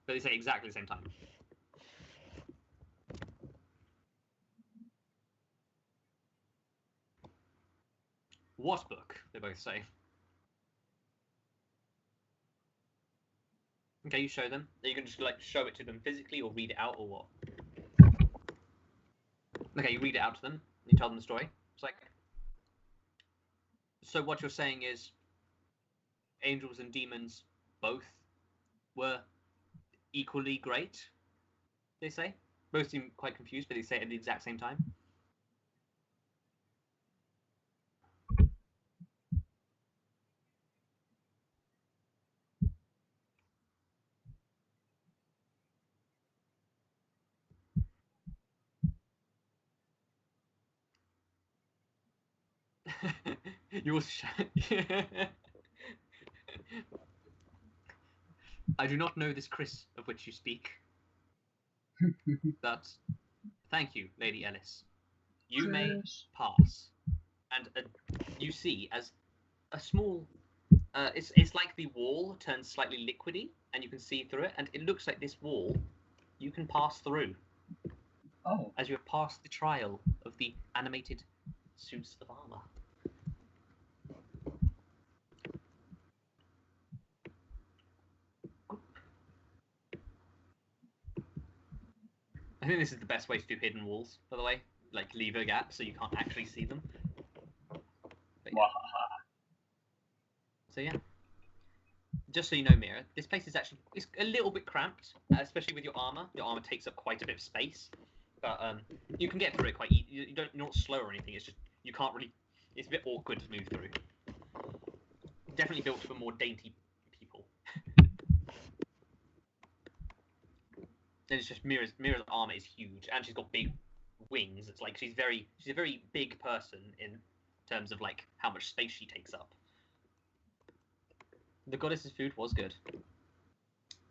But they say exactly the same time. What book? They both say. Okay, you show them. Are you going to just show it to them physically, or read it out, or what? Okay, you read it out to them. You tell them the story. It's like, so what you're saying is, angels and demons both were equally great. They say. Both seem quite confused, but they say it at the exact same time. You will I do not know this Chris of which you speak. But thank you, Lady Ellis. You may pass. And you see as a small it's like the wall turns slightly liquidy and you can see through it, and it looks like this wall you can pass through. Oh. As you have passed the trial of the animated suits of armor. I think this is the best way to do hidden walls, by the way. Like, leave a gap so you can't actually see them. But, yeah. So yeah. Just so you know, Mera, this place is actually it's a little bit cramped, especially with your armor. Your armor takes up quite a bit of space, but you can get through it quite easy. You're not slow or anything. It's just you can't really. It's a bit awkward to move through. Definitely built for more dainty people. And it's just Mera's armor is huge, and she's got big wings. It's like she's a very big person in terms of like how much space she takes up. The goddess's food was good.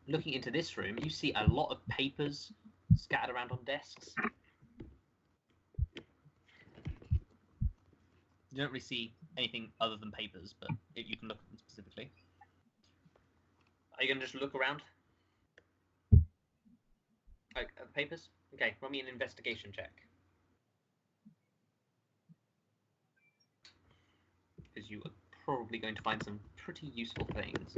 Looking into this room, you see a lot of papers scattered around on desks. You don't really see anything other than papers, but you can look at them specifically. Are you going to just look around? Like, papers? Okay, roll me an investigation check. Because you are probably going to find some pretty useful things.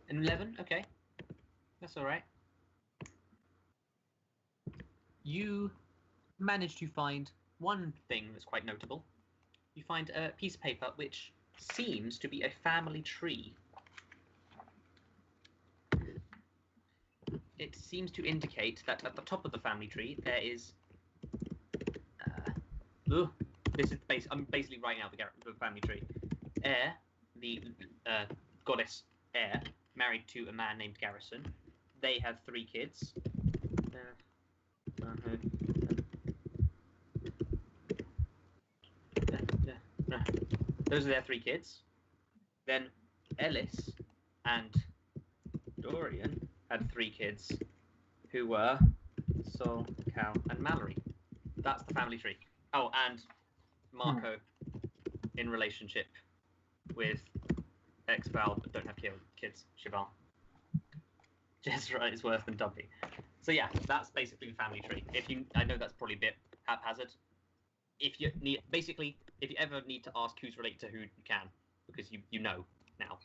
An 11? Okay. That's alright. You managed to find one thing that's quite notable. You find a piece of paper which seems to be a family tree. It seems to indicate that at the top of the family tree there is Ugh, this is I'm basically writing out the family tree. Air, the goddess Air, married to a man named Garrison. They have 3 kids. Those are their 3 kids. Then Ellis and Dorian had 3 kids, who were Sol, Cal, and Mallory. That's the family tree. Oh, and Marco in relationship with ex-Val but don't have kids, Cheval. Jezra is worse than Dubby. So yeah, that's basically the family tree. I know that's probably a bit haphazard. If you ever need to ask who's related to who, you can, because you know now.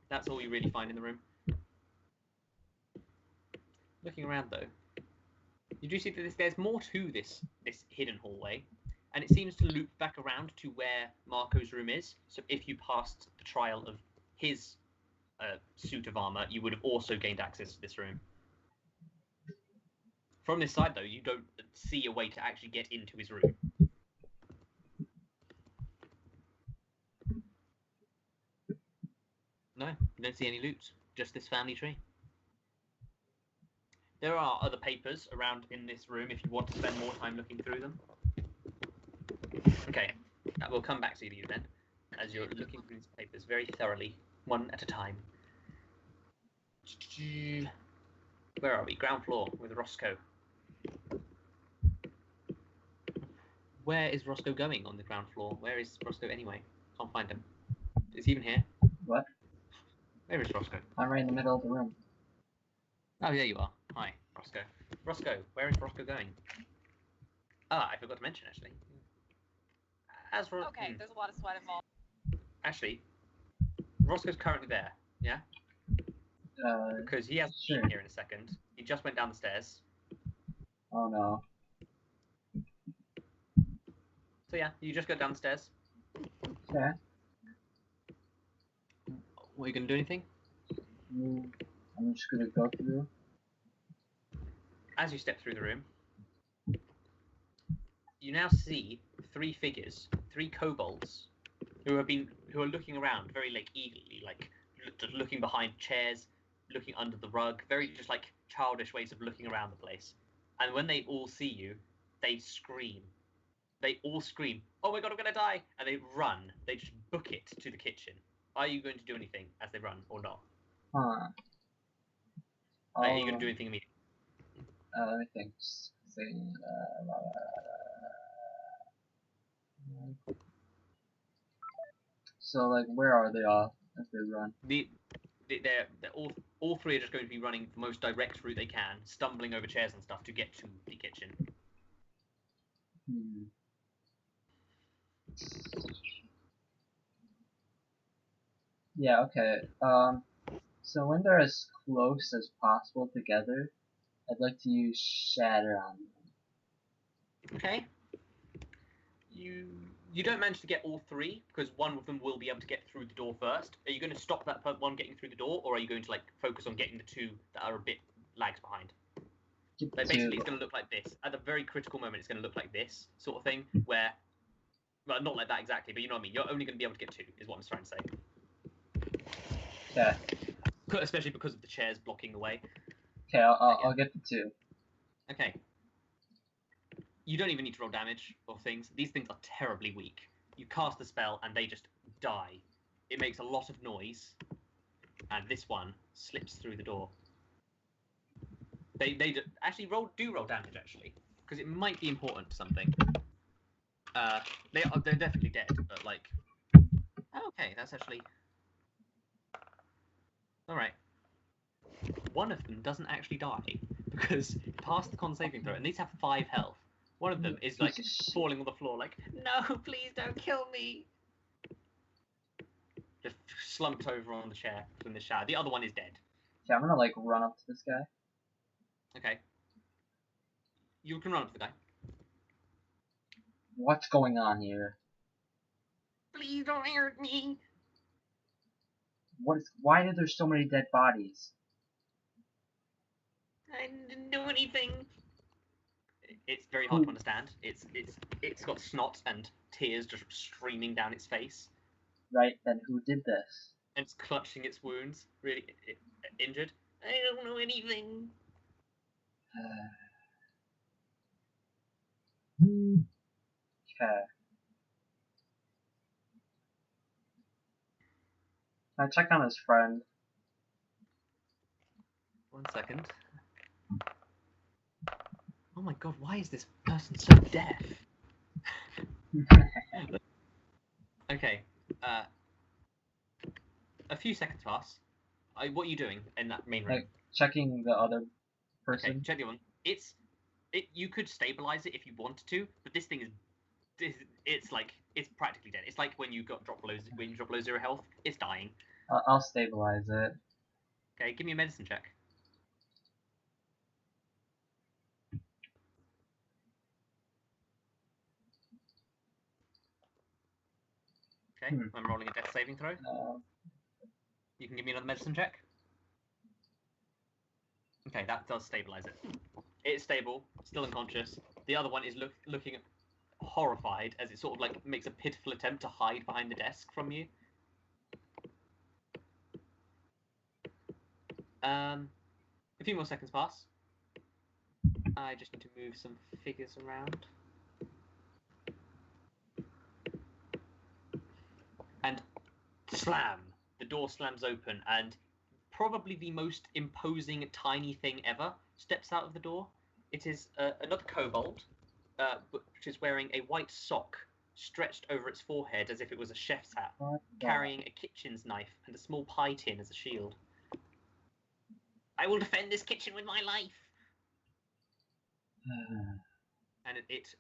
That's all you really find in the room. Looking around though, you do see that there's more to this hidden hallway, and it seems to loop back around to where Marco's room is. So if you passed the trial of his suit of armor, you would have also gained access to this room. From this side though, you don't see a way to actually get into his room. No, you don't see any loot, just this family tree. There are other papers around in this room if you want to spend more time looking through them. Okay, we'll come back to you then, as you're looking through these papers very thoroughly, one at a time. Where are we? Ground floor with Roscoe. Where is Roscoe going on the ground floor? Where is Roscoe anyway? Can't find him. Is he even here? What? Where is Roscoe? I'm right in the middle of the room. Oh, there you are. Hi, Roscoe. Roscoe, where is Roscoe going? Ah, I forgot to mention, actually. Okay, there's a lot of sweat involved. Actually, Roscoe's currently there, yeah? Because he has to be here in a second. He just went down the stairs. Oh no. So yeah, you just go down the stairs. Okay. What, are you going to do anything? I'm just gonna go through. As you step through the room, you now see 3 figures, 3 kobolds, who are looking around very eagerly, just looking behind chairs, looking under the rug, very just childish ways of looking around the place. And when they all see you, they scream. They all scream, "Oh my god, I'm gonna die!" And they run. They just book it to the kitchen. Are you going to do anything as they run, or not? Huh. Are you going to do anything immediately? Let me think. So, where are they all as they run? They're all 3 are just going to be running the most direct route they can, stumbling over chairs and stuff to get to the kitchen. Yeah, okay. So when they're as close as possible together, I'd like to use Shatter on them. Okay. You don't manage to get all 3, because one of them will be able to get through the door first. Are you going to stop that one getting through the door, or are you going to focus on getting the 2 that are a bit lags behind? Basically, it's going to look like this. At a very critical moment, it's going to look like this sort of thing, where... Well, not like that exactly, but you know what I mean. You're only going to be able to get 2, is what I'm trying to say. Okay. Especially because of the chairs blocking the way. Okay, I'll get the 2. Okay. You don't even need to roll damage or things. These things are terribly weak. You cast a spell and they just die. It makes a lot of noise, and this one slips through the door. They actually roll damage actually, because it might be important to something. They're definitely dead, but okay, that's actually all right. One of them doesn't actually die because past the con saving throw, and these have 5 health. One of them is falling on the floor, no, please don't kill me. Just slumped over on the chair from the shower. The other one is dead. Okay, I'm gonna run up to this guy. Okay. You can run up to the guy. What's going on here? Please don't hurt me. Why are there so many dead bodies? I didn't do anything. It's very hard to understand. It's got snot and tears just streaming down its face. Right, then who did this? And it's clutching its wounds, really injured. I don't know anything. Okay. Can I check on his friend? 1 second. Oh my god, why is this person so deaf? Okay. A few seconds pass. What are you doing in that main room? Like, checking the other person? Okay, check the other one. You could stabilize it if you wanted to, but this thing is, it's practically dead. It's like when you drop below 0 health, it's dying. I'll stabilize it. Okay, give me a medicine check. Okay, I'm rolling a death saving throw. You can give me another medicine check. Okay, that does stabilize it. It's stable, still unconscious. The other one is looking horrified as it sort of like makes a pitiful attempt to hide behind the desk from you. A few more seconds pass. I just need to move some figures around. And slam! The door slams open, and probably the most imposing tiny thing ever steps out of the door. It is another kobold, which is wearing a white sock stretched over its forehead as if it was a chef's hat, carrying a kitchen's knife and a small pie tin as a shield. I will defend this kitchen with my life! And it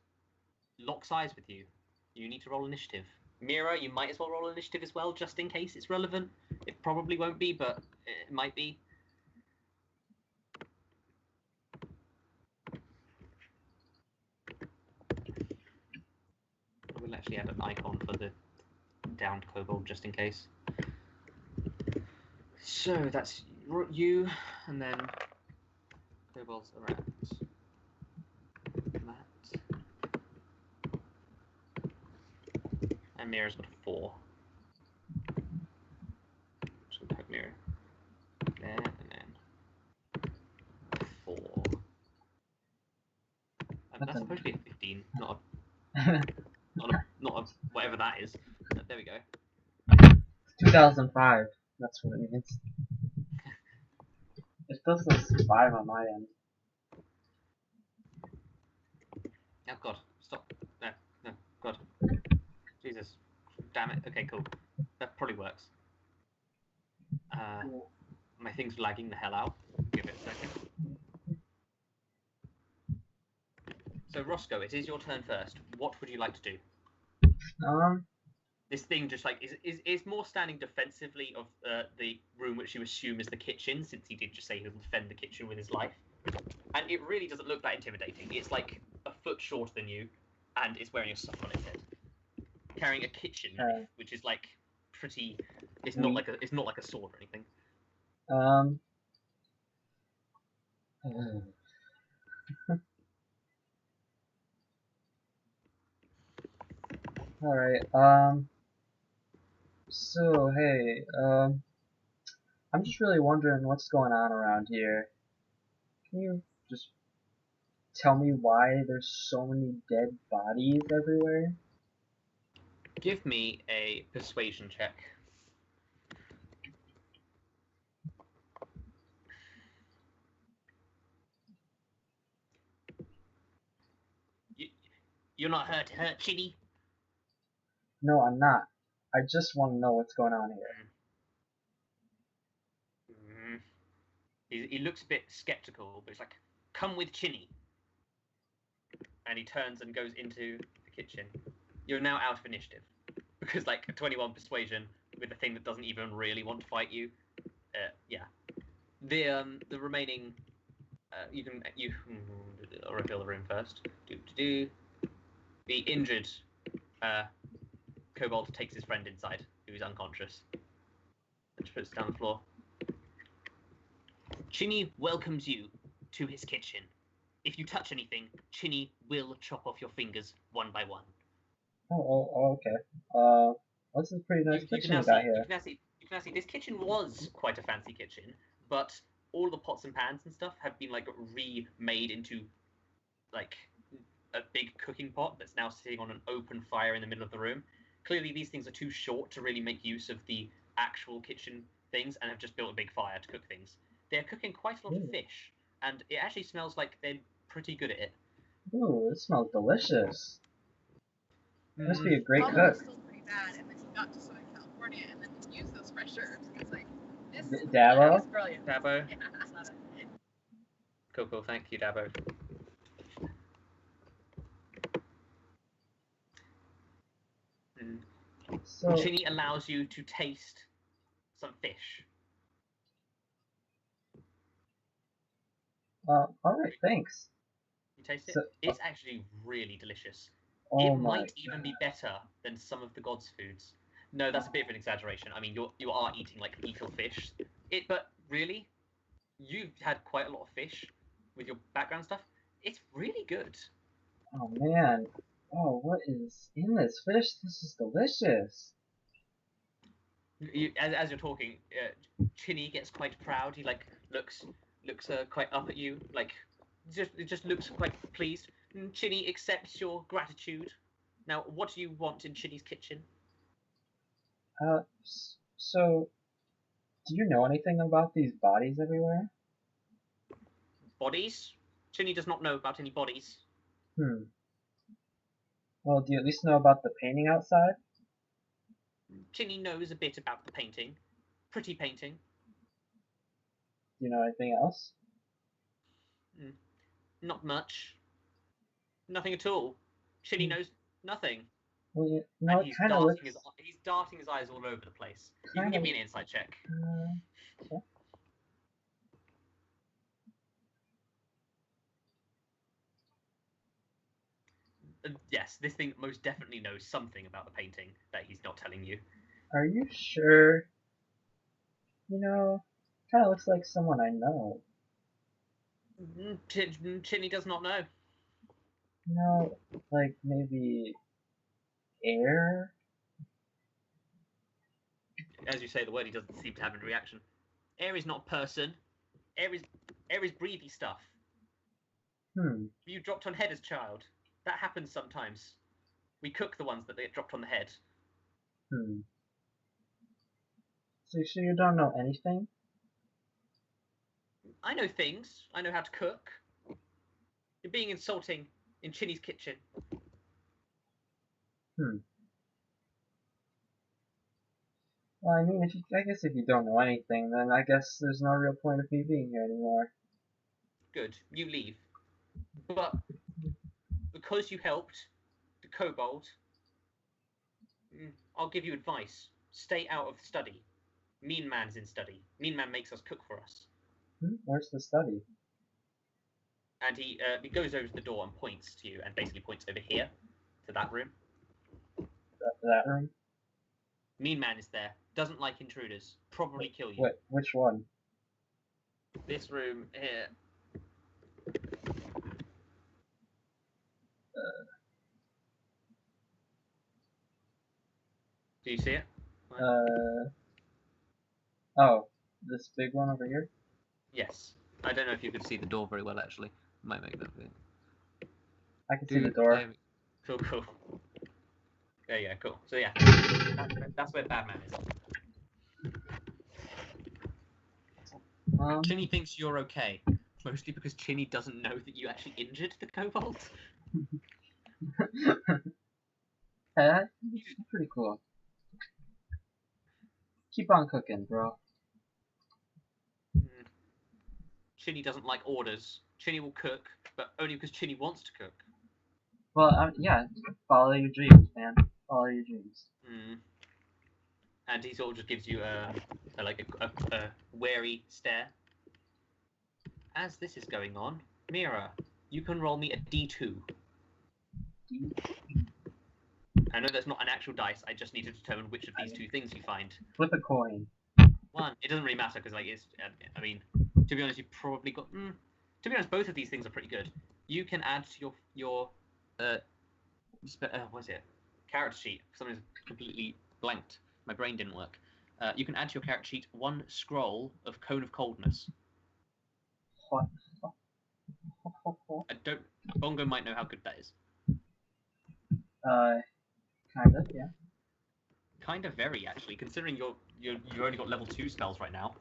locks eyes with you. You need to roll initiative. Mera, you might as well roll initiative as well, just in case it's relevant. It probably won't be, but it might be. I will actually add an icon for the downed kobold, just in case. So that's you, and then kobolds are at that. And Mira's got a 4. Just gonna put Mira there, and then 4. And that's supposed to be a 15, not a whatever that is. There we go. 2005. That's what it means. It still says 5 on my end. Oh god, stop. No, god. Jesus. Damn it. Okay, cool. That probably works. My thing's lagging the hell out. Give it a second. So Roscoe, it is your turn first. What would you like to do? This thing just like is more standing defensively of the room which you assume is the kitchen, since he did just say he'll defend the kitchen with his life. And it really doesn't look that intimidating. It's like a foot shorter than you, and it's wearing a sock on its head, carrying a kitchen knife, which is like pretty. It's not like a sword or anything. Alright, so, hey, I'm just really wondering what's going on around here. Can you just tell me why there's so many dead bodies everywhere? Give me a persuasion check. You're not hurt, Chitty? No, I'm not. I just want to know what's going on here. He looks a bit skeptical, but he's like, "Come with Chinny." And he turns and goes into the kitchen. You're now out of initiative because like a 21 persuasion with a thing that doesn't even really want to fight you. Yeah. The remaining I'll refill the room first. The injured kobold takes his friend inside, who is unconscious, and just puts it down on the floor. Chinny welcomes you to his kitchen. if you touch anything, Chinny will chop off your fingers one by one. Okay. This is a pretty nice You can kitchen now you see. got You here. can now see. You can now see. This kitchen was quite a fancy kitchen, but all the pots and pans and stuff have been like remade into like a big cooking pot that's now sitting on an open fire in the middle of the room. Clearly, these things are too short to really make use of the actual kitchen things, and have just built a big fire to cook things. They're cooking quite a lot of fish, and it actually smells like they're pretty good at it. Ooh, it smells delicious. Must be a great Probably cook. still pretty bad, and then he got to Southern California and then he used those fresh herbs. It's like, this Dabo? is brilliant. Dabo. Yeah. Cool. Thank you, Dabo. So, Chinny allows you to taste some fish. alright, thanks. You taste it? So, It's actually really delicious. oh It my might even be better than some of the gods' foods. No, that's a bit of an exaggeration. I mean, you are eating like lethal fish. But really, you've had quite a lot of fish with your background stuff. It's really good. Oh man. Oh, what is in this fish? This is delicious. As you're talking, Chinny gets quite proud. He like looks quite up at you, like just looks quite pleased. Chinny accepts your gratitude. Now, what do you want in Chinny's kitchen? So, do you know anything about these bodies everywhere? Bodies? Chinny does not know about any bodies. Well, do you at least know about the painting outside? Chinny knows a bit about the painting. Pretty painting. Do you know anything else? Not much. Nothing at all. Chinny knows nothing. Well, And it he's kind of looks... he's darting his eyes all over the place. You can give me an insight check. Okay. Yes, this thing most definitely knows something about the painting that he's not telling you. Are you sure? Kind of looks like someone I know. Chinny does not know. Like maybe air? As you say the word, he doesn't seem to have a reaction. Air is not a person. Air is breathy stuff. You dropped on head as a child. That happens sometimes. We cook the ones that get dropped on the head. So you don't know anything? I know things. I know how to cook. You're being insulting in Chinny's kitchen. Well, I mean, I guess if you don't know anything, then I guess there's no real point of me being here anymore. Good. You leave. But because you helped the kobold, I'll give you advice. Stay out of the study. Mean Man's in study. Mean Man makes us cook for us. Where's the study? And he goes over to the door and points to you, and basically points over here to that room. That room? Mean Man is there. Doesn't like intruders. Probably kill you. Wait, which one? This room here. Do you see it? Oh, this big one over here? Yes. I don't know if you could see the door very well, actually. Might make that bit. I can see the door. Cool. Yeah, cool. So yeah, that's where Bad Man is. Chinny thinks you're okay, mostly because Chinny doesn't know that you actually injured the kobold. That's pretty cool. Keep on cooking, bro. Chinny doesn't like orders. Chinny will cook, but only because Chinny wants to cook. Well, yeah, follow your dreams, man. Follow your dreams. And he sort of just gives you a wary stare. As this is going on, Mera, you can roll me a D2. I know that's not an actual dice. I just need to determine which of these two things you find. Flip a coin. One. It doesn't really matter because, like, it's. I mean, to be honest, you probably got. To be honest, both of these things are pretty good. you can add to your what is it? Character sheet. For some reason, completely blanked. My brain didn't work. You can add to your character sheet 1 scroll of Cone of Coldness. What? I don't. Bongo might know how good that is. Kind of, yeah. Kind of very actually, considering you've only got level 2 spells right now.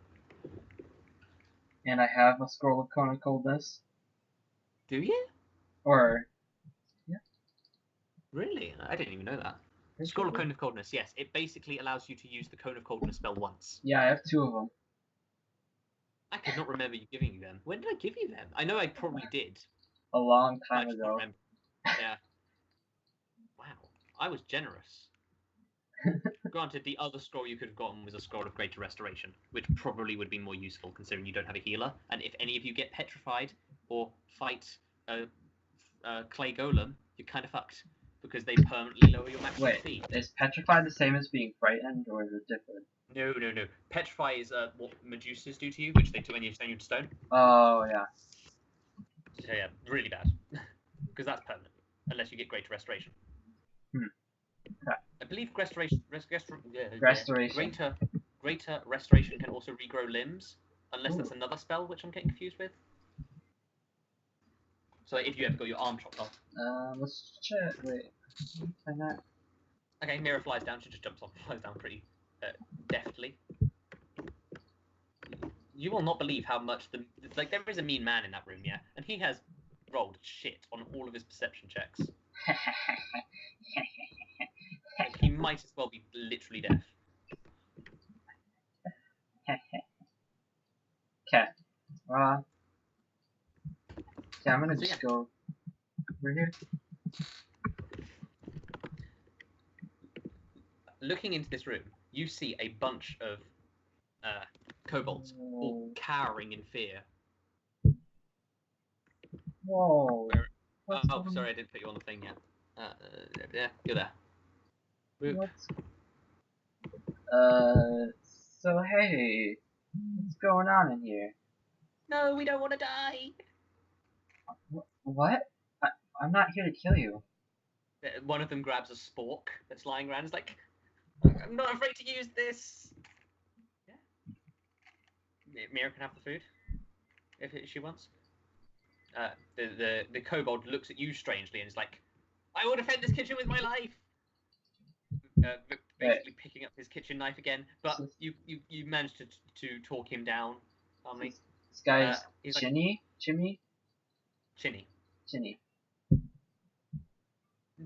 And I have a scroll of Cone of Coldness. Do you? Or, Really? I didn't even know that. pretty Scroll sure of I do. Cone of Coldness. Yes, it basically allows you to use the Cone of Coldness spell once. Yeah, I have 2 of them. I could not remember you giving you them. When did I give you them? I know I probably did. A long But I time just don't ago. remember. Yeah. Wow. I was generous. Granted, the other scroll you could have gotten was a scroll of Greater Restoration, which probably would be more useful considering you don't have a healer. And if any of you get petrified or fight Clay Golem, you're kind of fucked because they permanently lower your maximum Wait, speed. is petrified the same as being frightened, or is it different? No. Petrify is what Medusas do to you, which they do when you turn you to stone. Oh, yeah. So yeah, really bad. Because that's permanent, unless you get Greater Restoration. Okay. I believe Restoration. Restoration. Greater Restoration can also regrow limbs, unless that's another spell, which I'm getting confused with. So if you ever got your arm chopped off. Let's check. Wait. Can I? Okay, Mera flies down. She just jumps off, flies down pretty deftly. You will not believe how much there is a mean man in that room, yeah, and he has rolled shit on all of his perception checks. Like, he might as well be literally deaf. Okay. Yeah, I'm gonna So, just go over here. Looking into this room, you see a bunch of kobolds, all cowering in fear. Whoa. Oh, sorry, I didn't put you on the thing yet. Yeah, you're there. Boop. So hey, what's going on in here? No, we don't want to die. What? I'm not here to kill you. One of them grabs a spork that's lying around. Is like, I'm not afraid to use this. Yeah. Mera can have the food if she wants. The kobold looks at you strangely and is like, I will defend this kitchen with my life. Basically picking up his kitchen knife again, but you managed to talk him down. Calmly. This guy's he's Chinny? Chinny. Chinny.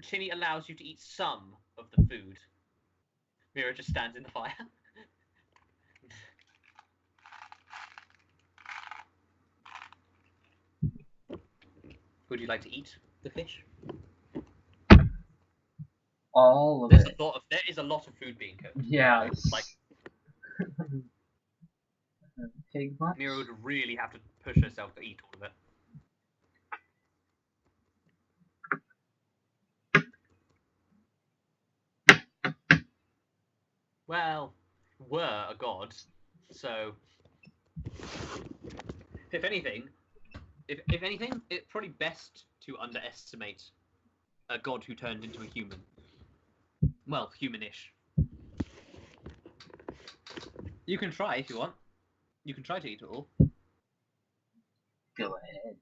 Chinny allows you to eat some of the food. Mera just stands in the fire. Would you like to eat the fish? All of There's it. there is a lot of food being cooked. Yeah. Like, pig much? Mera would really have to push herself to eat all of it. Well, we're a god, so if anything, it's probably best to underestimate a god who turned into a human. Well, humanish. You can try if you want. You can try to eat it all. Go ahead,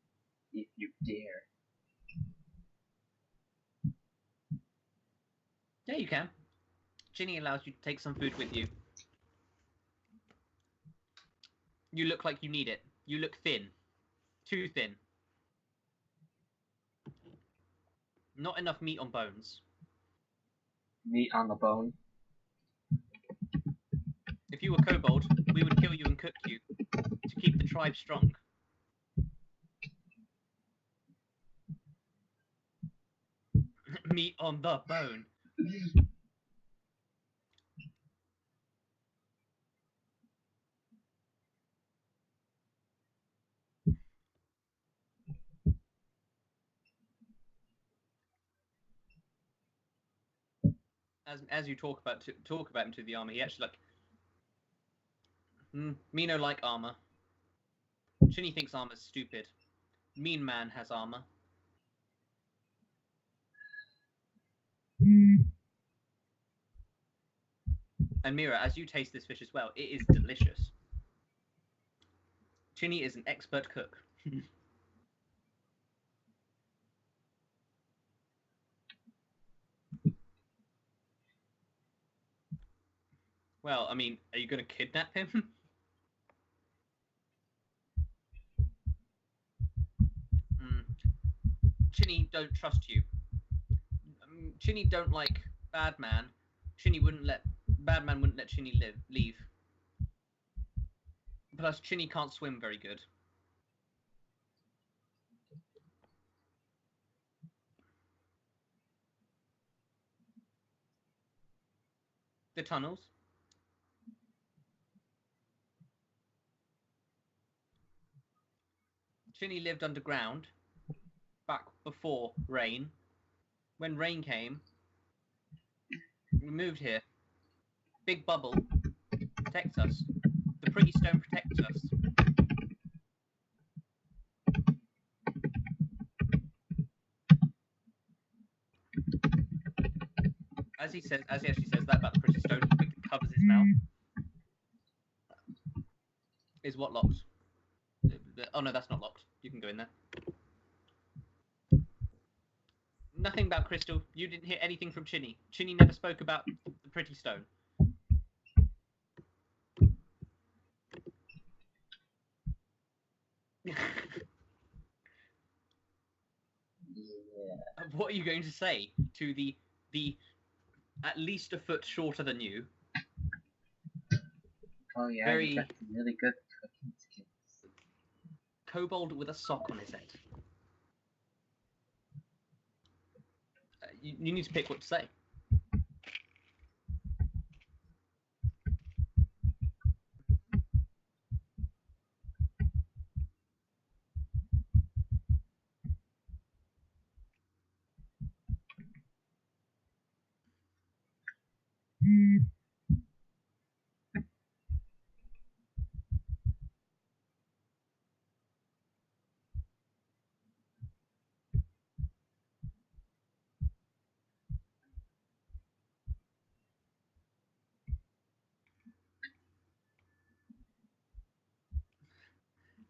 if you dare. Yeah, you can. Ginny allows you to take some food with you. You look like you need it. You look thin. Too thin. Not enough meat on bones. Meat on the bone. If you were kobold, we would kill you and cook you to keep the tribe strong. Meat on the bone. As you talk about him to the armor, he actually me no like armor. Chinny thinks armor's stupid. Mean man has armor. And Mera, as you taste this fish as well, it is delicious. Chinny is an expert cook. Well, I mean, are you going to kidnap him? Chinny don't trust you. Chinny don't like Bad Man. Bad Man wouldn't let Chinny leave. Plus, Chinny can't swim very good. The tunnels. Chinny lived underground back before rain. When rain came, we moved here. Big bubble protects us. The pretty stone protects us. As he actually says that about the pretty stone, he quickly covers his mouth. Is what locked? Oh no, that's not locked. You can go in there. Nothing about Crystal. You didn't hear anything from Chinny. Chinny never spoke about the pretty stone. Yeah. What are you going to say to the at least a foot shorter than you? Oh yeah, Very you got some really good cooking skills. kobold with a sock on his head. You need to pick what to say.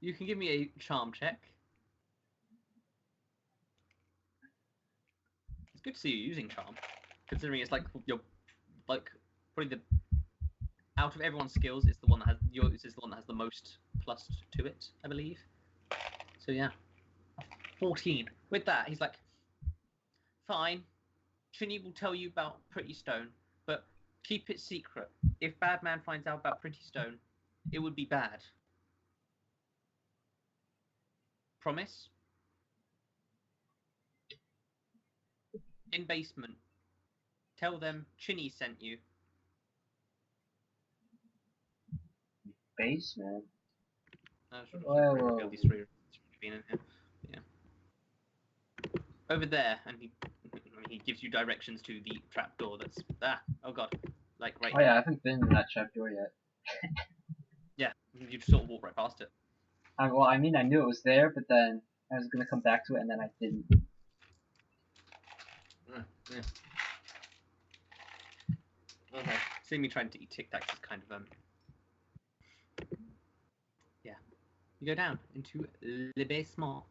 You can give me a charm check. It's good to see you using charm, considering it's like you're like probably the out of everyone's skills, it's the one that has yours is the one that has the most plus to it, I believe. So yeah, 14. With that, he's like, fine. Chinny will tell you about Pretty Stone, but keep it secret. If Bad Man finds out about Pretty Stone, it would be bad. Promise? In basement. Tell them Chinny sent you. Basement? Whoa. These three been in here. Yeah. Over there, and he gives you directions to the trapdoor that's oh god. Like right Oh yeah, I haven't been in that trapdoor yet. Yeah, you just sort of walk right past it. Well, I mean, I knew it was there, but then I was gonna come back to it, and then I didn't. Yeah. Okay. Seeing me trying to eat Tic Tacs is kind of yeah. You go down into le basement.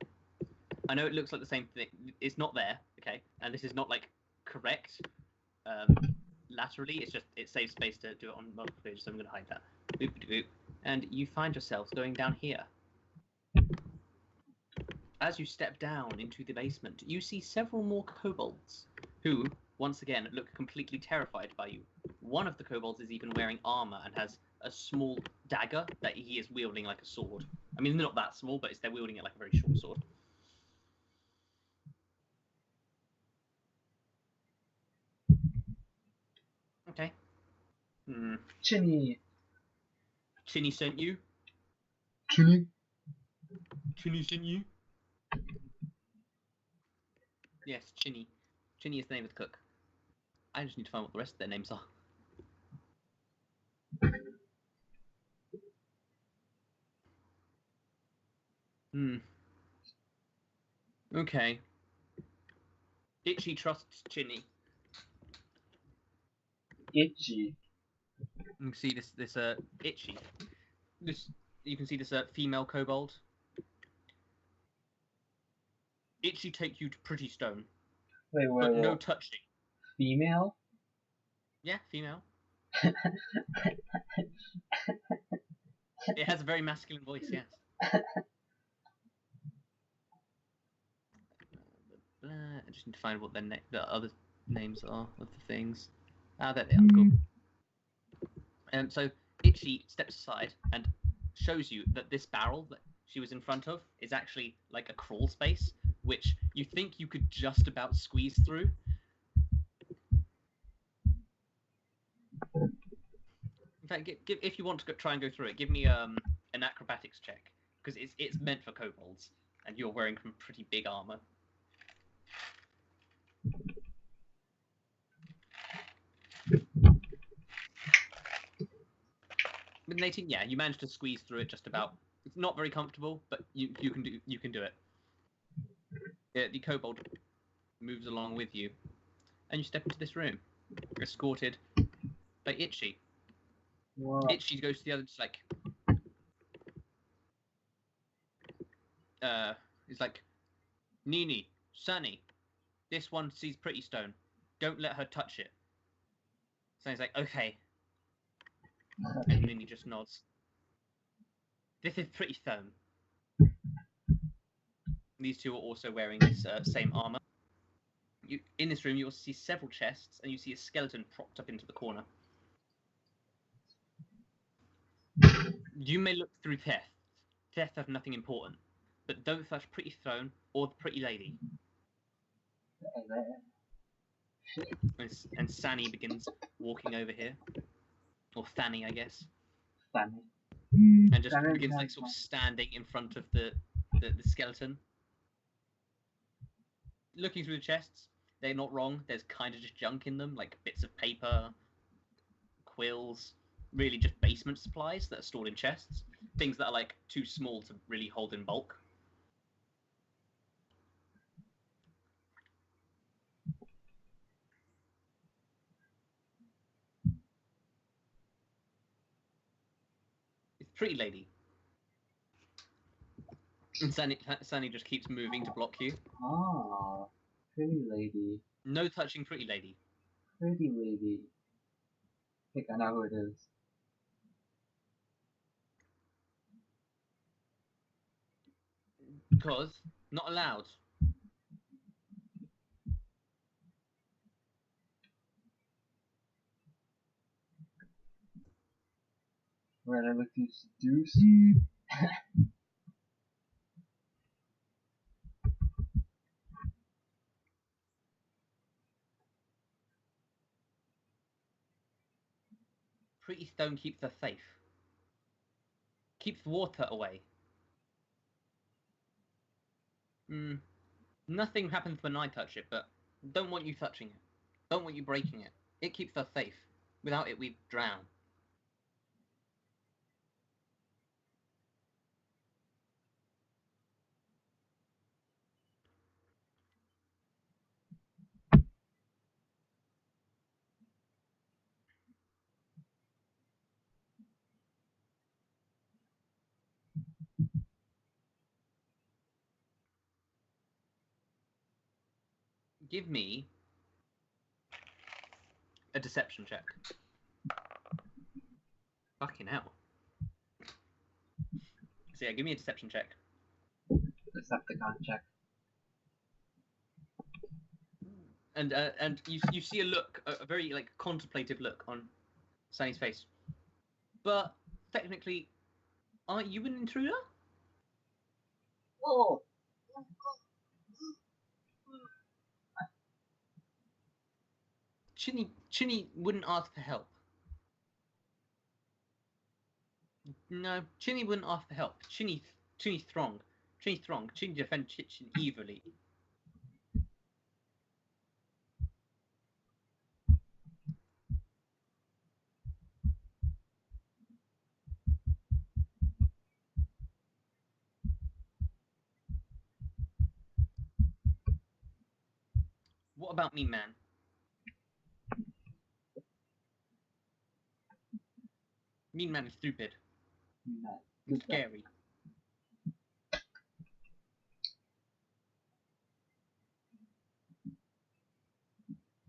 I know it looks like the same thing. It's not there, okay? And this is not like correct laterally. It's just it saves space to do it on multiple pages, so I'm gonna hide that. Boop, boop. And you find yourself going down here. As you step down into the basement, you see several more kobolds, who, once again, look completely terrified by you. One of the kobolds is even wearing armor and has a small dagger that he is wielding like a sword. I mean, they're not that small, but they're wielding it like a very short sword. Okay. Chinny! Chinny sent you? Chinny? Chinny sent you? Yes, Chinny. Chinny is the name of the cook. I just need to find what the rest of their names are. Okay. Itchy trusts Chinny. Itchy. You can see this Itchy. You can see this female kobold. Itchy take you to Pretty Stone, Wait, but no touching. Female? Yeah, female. It has a very masculine voice, yes. I just need to find what the other names are of the things. Ah, there they are. Cool. So Itchy steps aside and shows you that this barrel that she was in front of is actually like a crawl space, which you think you could just about squeeze through. In fact, if you want to try and go through it, give me an acrobatics check, because it's meant for kobolds, and you're wearing some pretty big armor. With an 18, yeah, you managed to squeeze through it just about. It's not very comfortable, but you can do it. The kobold moves along with you, and you step into this room, escorted by Itchy. What? Itchy goes to the other, just like, it's like, Nini, Sunny, this one sees Pretty Stone. Don't let her touch it. Sunny's like, okay. And Nini just nods. This is Pretty Stone. These two are also wearing this same armor. In this room, you will see several chests, and you see a skeleton propped up into the corner. You may look through tests. Tests have nothing important, but don't touch Pretty Stone or the Pretty Lady. And Sani begins walking over here, or Fanny, I guess. Fanny. And just begins like sort of standing in front of the skeleton. Looking through the chests, they're not wrong. There's kind of just junk in them, like bits of paper, quills, really just basement supplies that are stored in chests. Things that are like too small to really hold in bulk. It's Pretty Lady. And Sunny just keeps moving to block you. Ah, Pretty Lady. No touching Pretty Lady. Pretty Lady. I think I know who it is. Because not allowed. Right, I look to seduce. Pretty Stone keeps her safe. Keeps water away. Nothing happens when I touch it, but don't want you touching it. Don't want you breaking it. It keeps us safe. Without it, we'd drown. Give me a deception check. Fucking hell. So yeah, give me a deception check. Decepticon check. And you see a look, a very like contemplative look on Sunny's face. But technically, aren't you an intruder? Oh! Chinny wouldn't ask for help. No, Chinny wouldn't ask for help. Chinny strong. Chinny defends Chichin evilly. What about me, man? Mean Man is stupid. No. And scary.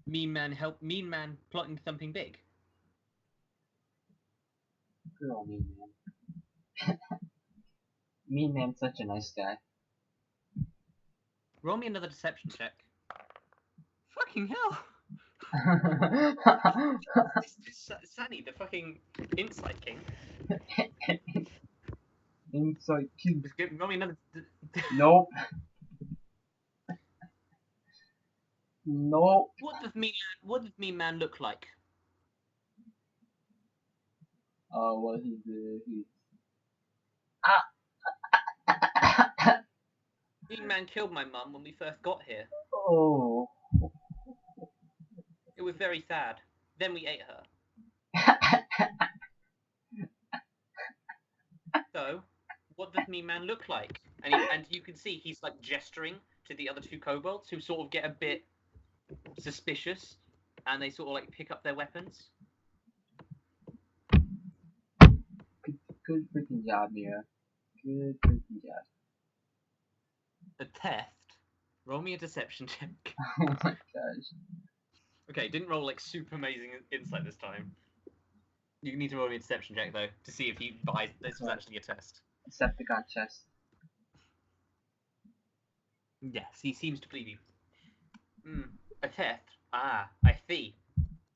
Mean Man plotting something big. Good old Mean Man. Mean Man's such a nice guy. Roll me another deception check. Fucking hell! Sunny, the fucking Insight King. Insight King. Just roll me another. Nope. Nope. What does Mean Man look like? Well, he's Mean Man killed my mum when we first got here. Oh. It was very sad. Then we ate her. So, what does Mean Man look like? And you can see he's like gesturing to the other two kobolds who sort of get a bit suspicious, and they sort of like pick up their weapons. Good freaking job, Mera. Good freaking job. A test. Roll me a deception check. Oh my gosh. Okay, didn't roll like super amazing insight this time. You need to roll me a deception check though to see if he buys this was actually a test. Decepticon chest. Yes, he seems to believe you. A test. Ah, I see.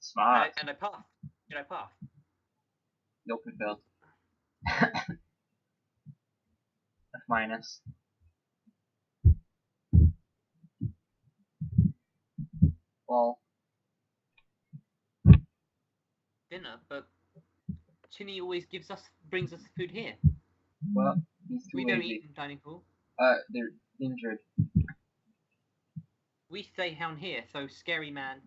Smart. And I passed. Did I pass? Nope, it failed. F minus. Well, Dinner, but Chinny always brings us food here. well, he's too We don't lazy. eat in dining hall. They're injured. We stay down here, so Scary Man,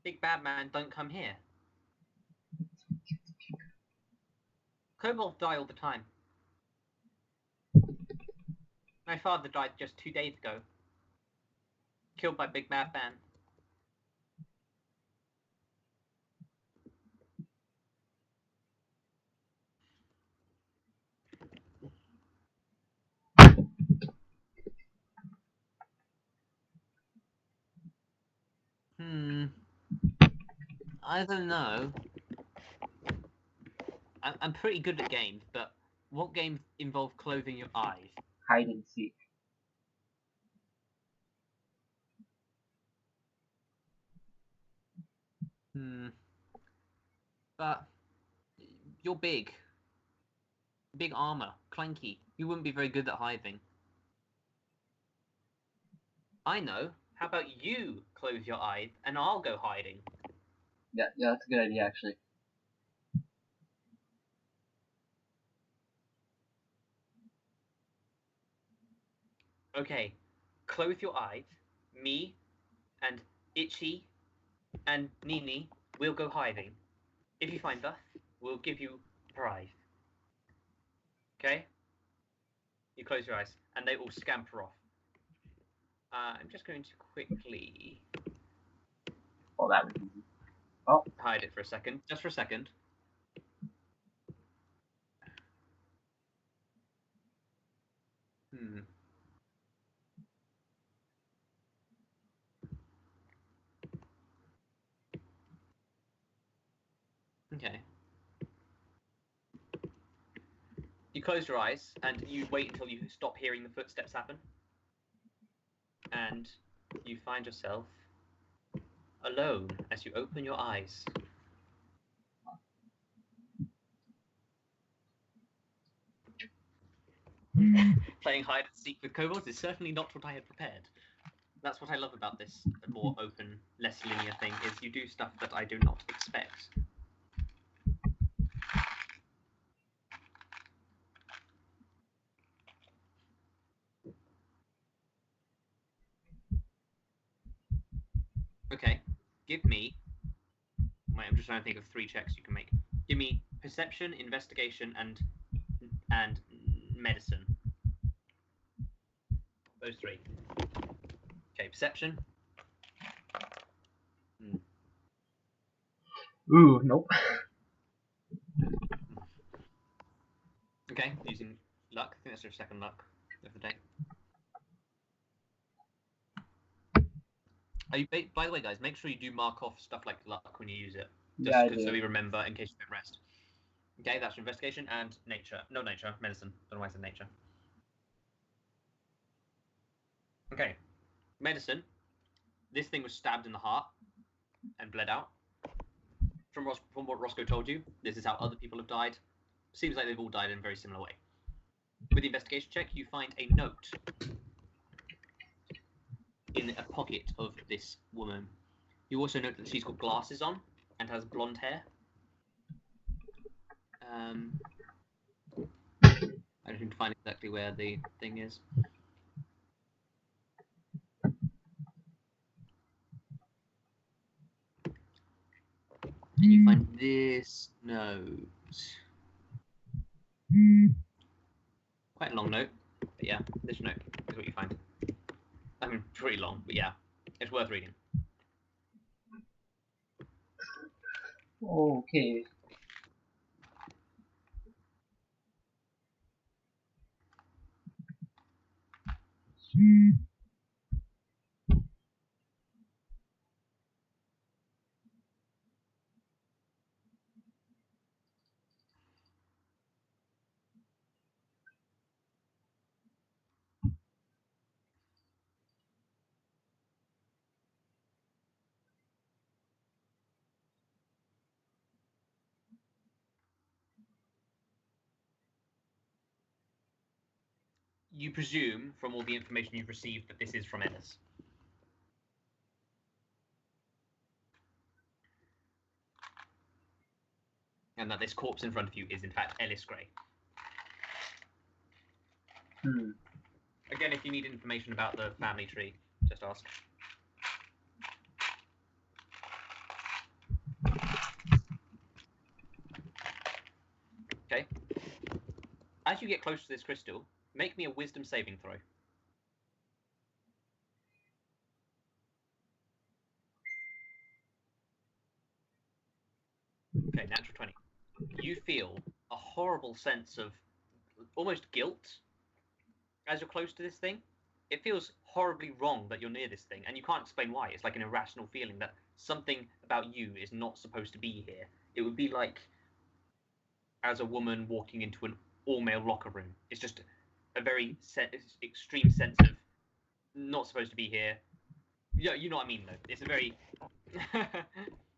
Big Bad Man don't come here. Kobolds die all the time. My father died just 2 days ago. Killed by Big Bad Man. I don't know. I'm pretty good at games, but what games involve closing your eyes? Hide and seek. But you're big. Big armor, clanky. You wouldn't be very good at hiding. I know. How about you close your eyes and I'll go hiding? Yeah, that's a good idea actually. Okay, close your eyes. Me and Itchy and Nini will go hiding. If you find us, we'll give you a prize. Okay? You close your eyes, and they all scamper off. I'm just going to quickly Oh, that was easy. Oh, hide it for a second. Just for a second. Okay. You close your eyes, and you wait until you stop hearing the footsteps happen. And you find yourself alone as you open your eyes. Playing hide and seek with kobolds is certainly not what I had prepared. That's what I love about this more open, less linear thing, is you do stuff that I do not expect. Okay, give me... Wait, I'm just trying to think of 3 checks you can make. Give me perception, investigation, and medicine. Those 3. Okay, perception. Ooh, nope. luck. I think that's your second luck of the day. By the way, guys, make sure you do mark off stuff like luck when you use it. Just Yeah, I so do. we remember in case you don't rest. Okay, that's your investigation and nature. No, nature. Medicine. Don't know why I said nature. Okay. Medicine. This thing was stabbed in the heart and bled out. From what Roscoe told you, this is how other people have died. Seems like they've all died in a very similar way. With the investigation check, you find a note in a pocket of this woman. You also note that she's got glasses on and has blonde hair. I just need to find exactly where the thing is. And you find this note. Quite a long note, but yeah, this note is what you find. I mean, pretty long, but yeah, it's worth reading. Okay. You presume, from all the information you've received, that this is from Ellis. And that this corpse in front of you is, in fact, Ellis Gray. Again, if you need information about the family tree, just ask. Okay. As you get close to this crystal, make me a wisdom saving throw. Okay, natural 20. You feel a horrible sense of almost guilt as you're close to this thing. It feels horribly wrong that you're near this thing, and you can't explain why. It's like an irrational feeling that something about you is not supposed to be here. It would be like as a woman walking into an all-male locker room. It's just a very extreme sense of not supposed to be here. Yeah, you know what I mean, though. It's a very...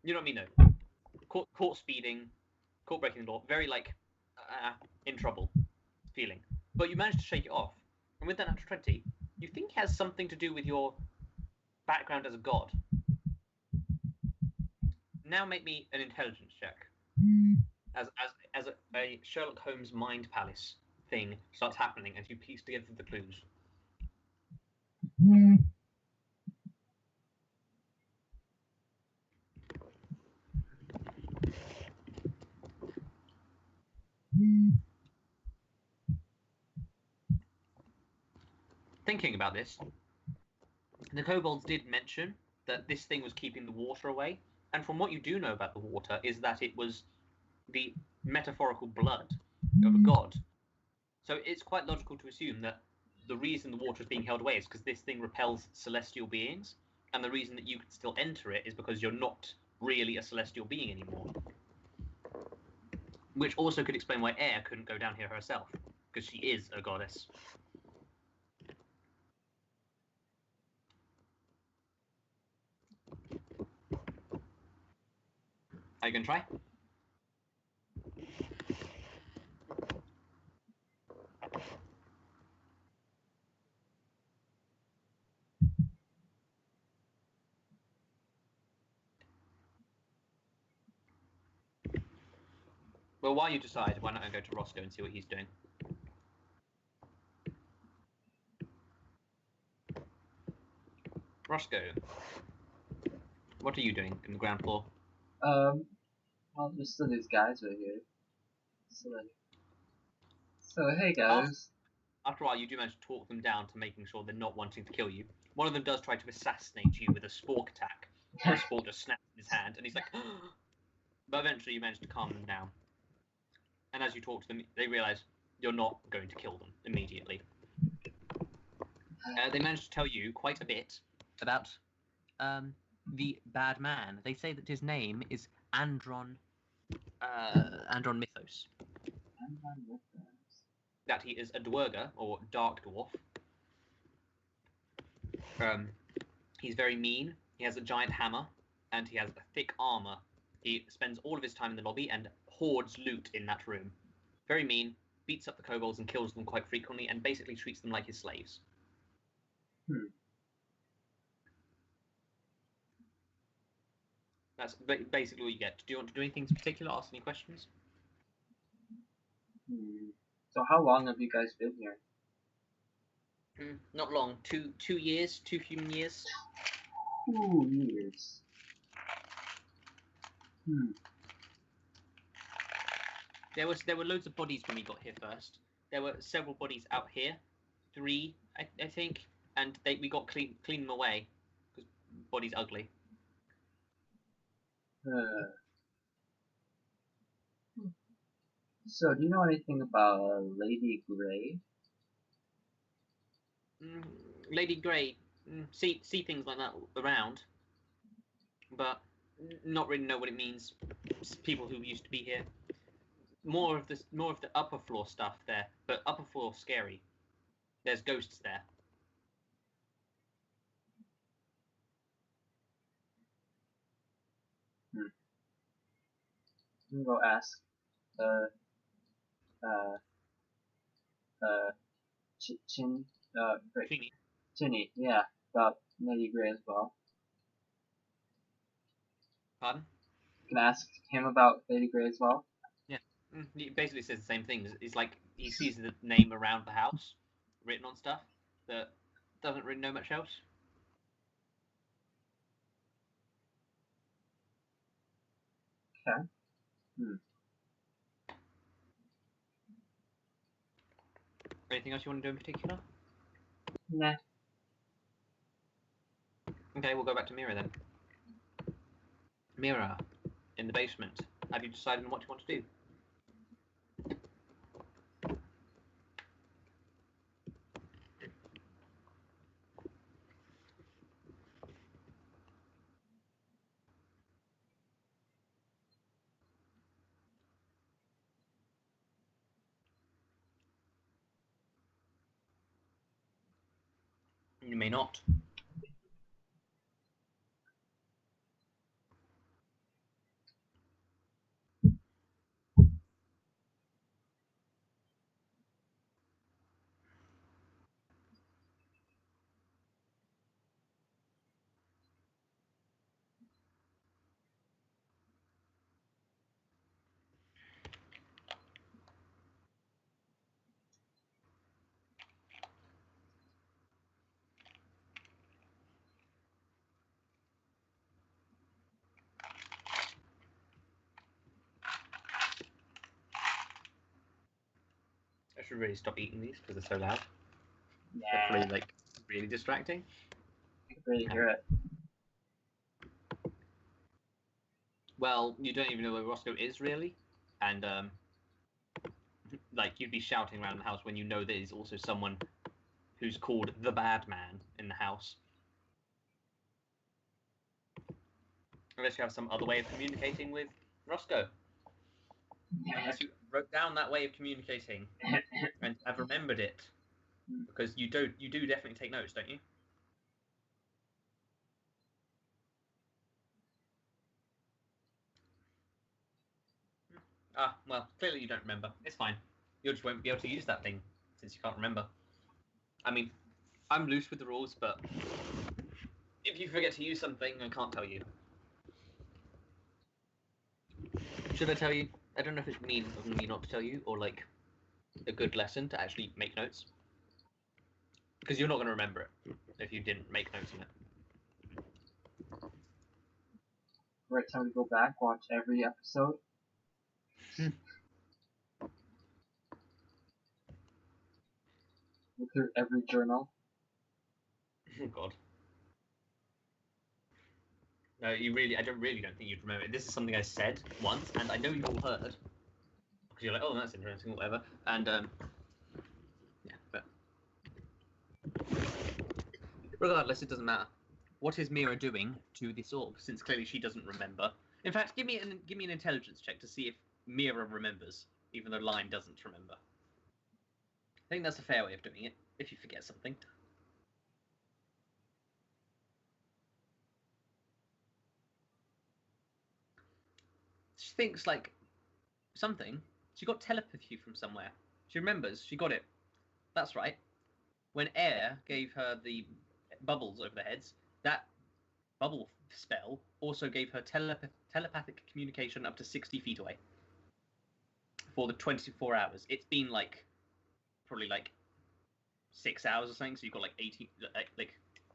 you know what I mean, though. Caught speeding, caught breaking the law. Very, like, in trouble feeling. But you managed to shake it off. And with that natural 20, you think it has something to do with your background as a god. Now make me an intelligence check. As a Sherlock Holmes mind palace thing starts happening as you piece together the clues. Thinking about this, the kobolds did mention that this thing was keeping the water away, and from what you do know about the water is that it was the metaphorical blood of a god. So it's quite logical to assume that the reason the water is being held away is because this thing repels celestial beings, and the reason that you can still enter it is because you're not really a celestial being anymore. Which also could explain why Air couldn't go down here herself, because she is a goddess. Are you going to try? Well, while you decide, why not I go to Roscoe and see what he's doing? Roscoe, what are you doing in the ground floor? Well, there's still these guys right here. So hey guys. After a while, you do manage to talk them down to making sure they're not wanting to kill you. One of them does try to assassinate you with a spork attack. The spork just snaps in his hand, and he's like, but eventually you manage to calm them down. And as you talk to them, they realize you're not going to kill them immediately. They managed to tell you quite a bit about the bad man. They say that his name is Andron Mythos. That he is a dwerger, or dark dwarf. He's very mean. He has a giant hammer, and he has a thick armor. He spends all of his time in the lobby and hoards loot in that room. Very mean, beats up the kobolds and kills them quite frequently, and basically treats them like his slaves. That's basically what you get. Do you want to do anything in particular? Ask any questions? So how long have you guys been here? Not long. 2 years, 2 human years. 2 years. There were loads of bodies when we got here first. There were several bodies out here, 3 I think, and we got clean them away because bodies ugly. So do you know anything about Lady Grey? Lady Grey, see things like that around, but not really know what it means. It's people who used to be here. More of the upper floor stuff there, but upper floor scary. There's ghosts there. I'm gonna go ask Chinny, yeah, about Lady Grey as well. Pardon? Can I ask him about Lady Grey as well? Yeah, he basically says the same thing. It's like he sees the name around the house written on stuff that doesn't really know much else. Okay. Anything else you want to do in particular? Nah. Okay, we'll go back to Mera then. Mera, in the basement. Have you decided on what you want to do? You may not. I should really stop eating these because they're so loud. Yeah. They're really, really distracting. I can really hear it. Well, you don't even know where Roscoe is really, and you'd be shouting around the house when you know there's also someone who's called the Bad Man in the house. Unless you have some other way of communicating with Roscoe. Unless you wrote down that way of communicating and have remembered it, because you do definitely take notes, don't you? Well, clearly you don't remember. It's fine. You just won't be able to use that thing since you can't remember. I mean, I'm loose with the rules, but if you forget to use something, I can't tell you. Should I tell you? I don't know if it's mean of me not to tell you, or like a good lesson to actually make notes. Because you're not going to remember it if you didn't make notes on it. Right, time to go back, watch every episode. Look through every journal. Oh God. No, I really don't think you'd remember it. This is something I said once, and I know you've all heard. Because you're like, oh, that's interesting, whatever. And Regardless, it doesn't matter. What is Mera doing to this orb? Since clearly she doesn't remember. In fact, give me an intelligence check to see if Mera remembers, even though Line doesn't remember. I think that's a fair way of doing it. If you forget something. She thinks like something. She got telepathy from somewhere. She remembers. She got it. That's right. When Air gave her the bubbles over their heads, that bubble spell also gave her telepathic communication up to 60 feet away for the 24 hours. It's been like probably like 6 hours or something, so you've got like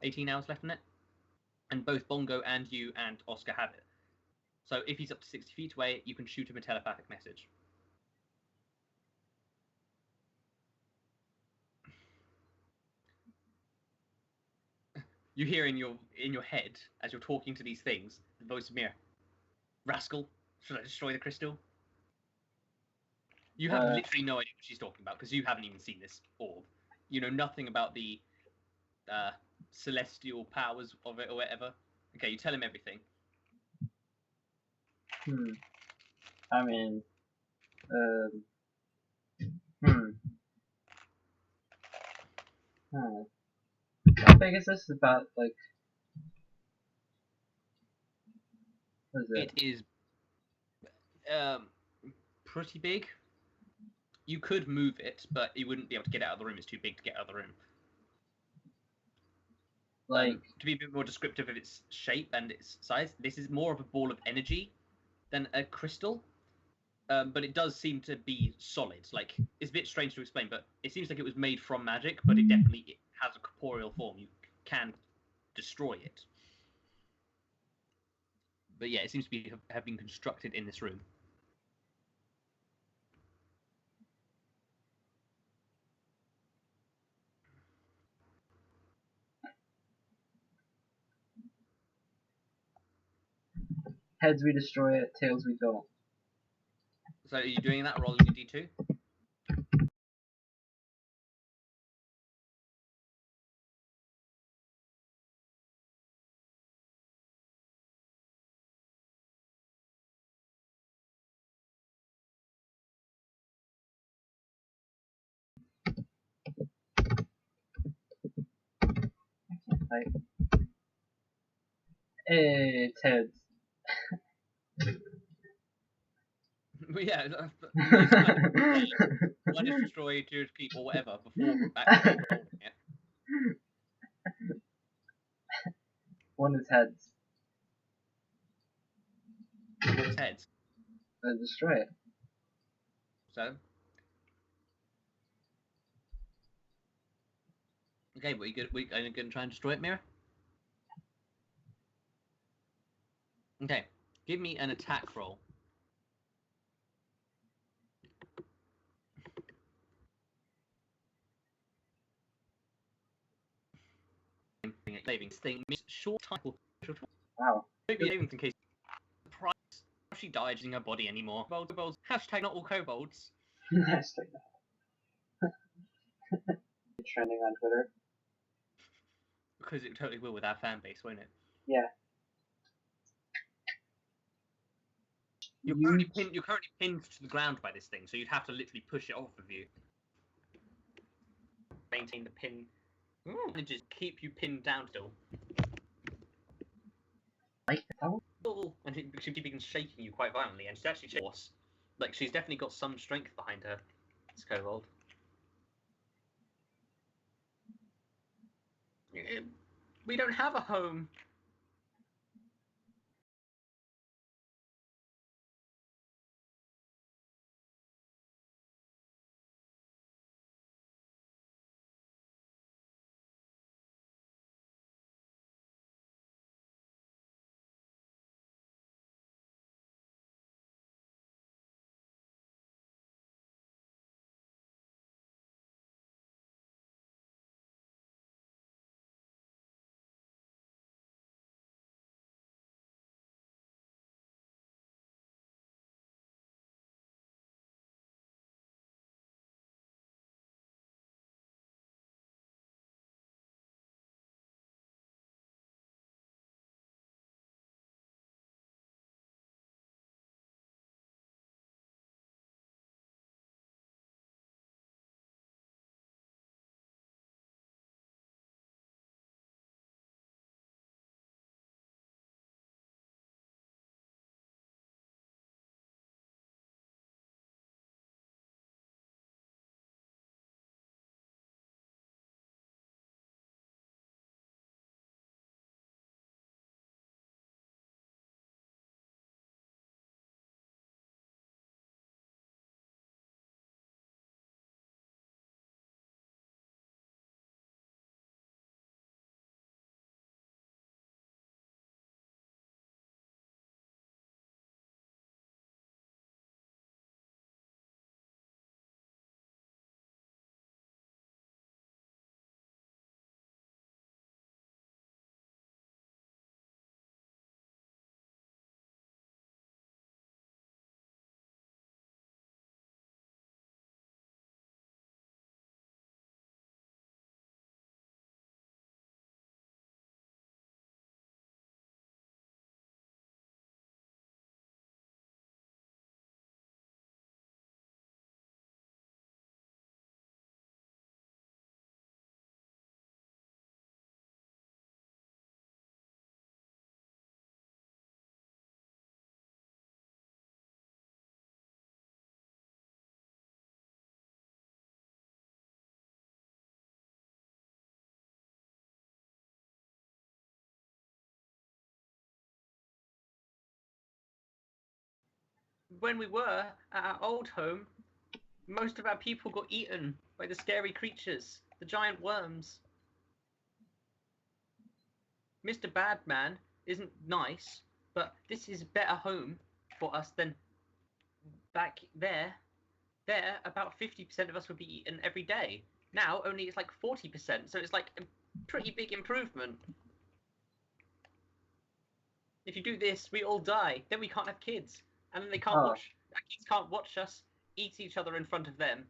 18 hours left in it. And both Bongo and you and Oskar have it. So if he's up to 60 feet away, you can shoot him a telepathic message. You hear in your head as you're talking to these things the voice of Mera. Rascal, should I destroy the crystal? You have literally no idea what she's talking about because you haven't even seen this orb. You know nothing about the celestial powers of it or whatever. Okay, you tell him everything. I mean, How big is this? About like, what is it? It is pretty big. You could move it, but you wouldn't be able to get it out of the room. It's too big to get out of the room. Like, to be a bit more descriptive of its shape and its size, this is more of a ball of energy than a crystal. But it does seem to be solid. Like, it's a bit strange to explain, but it seems like it was made from magic, but it definitely has a corporeal form. You can destroy it. But yeah, it seems to have been constructed in this room. heads we destroy it, tails we don't. So are you doing that, rolling a d2? I can't type. Hey, it's heads. But yeah, one is destroy, two is keep, or whatever, before actually rolling it. One is heads. What's heads? Destroy it. So? Okay, are you going to try and destroy it, Mera? Okay, give me an attack roll. Saving thing means short time. Wow. Maybe savings in case surprise she died using her body anymore. Kobolds. Hashtag not all kobolds. Hashtag that. Trending on Twitter. Because it totally will with our fan base, won't it? Yeah. You're currently pinned to the ground by this thing, so you'd have to literally push it off of you. Maintain the pin. And just keep you pinned down still. Like that? And she begins shaking you quite violently, and she's actually force. Like, she's definitely got some strength behind her. This kobold. We don't have a home. when we were at our old home, most of our people got eaten by the scary creatures, the giant worms. Mr. Badman isn't nice, but this is a better home for us than back there. There, about 50% of us would be eaten every day. Now, only it's like 40%, so it's like a pretty big improvement. If you do this, we all die. Then we can't have kids, and then they can't our kids can't watch us eat each other in front of them.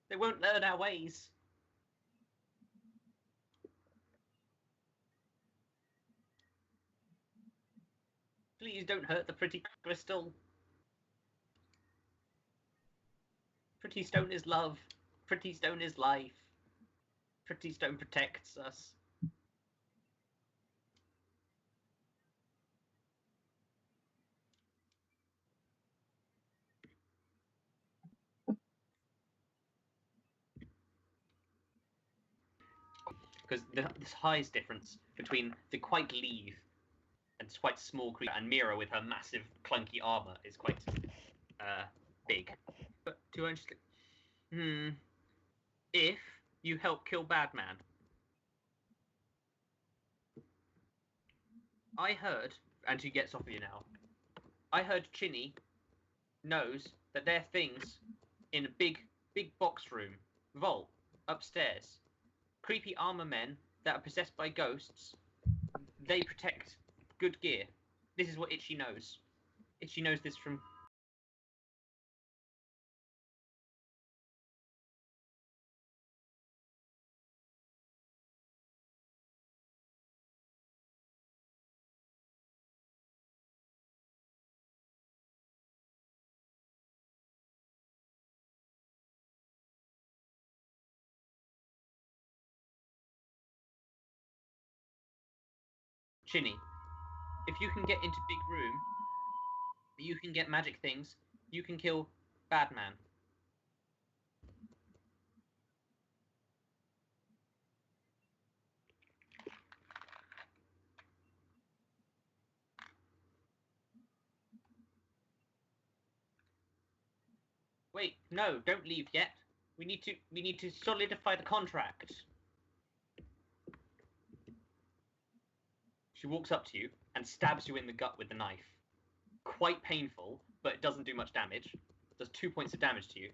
They won't learn our ways. Please don't hurt the pretty crystal. Pretty stone is love. Pretty stone is life. Pretty stone protects us. Because the size difference between the quite leave and quite small creature and Mera with her massive clunky armor is quite big. But to actually, if you help kill Badman, I heard, and she gets off of you now. I heard Chinny knows that there are things in a big box room, vault, upstairs. Creepy armor men that are possessed by ghosts. They protect good gear. This is what Itchy knows. Itchy knows this from... Chinny, if you can get into big room, you can get magic things, you can kill Badman. Wait, no, don't leave yet. We need to solidify the contract. She walks up to you and stabs you in the gut with the knife. Quite painful, but it doesn't do much damage. Does 2 points of damage to you.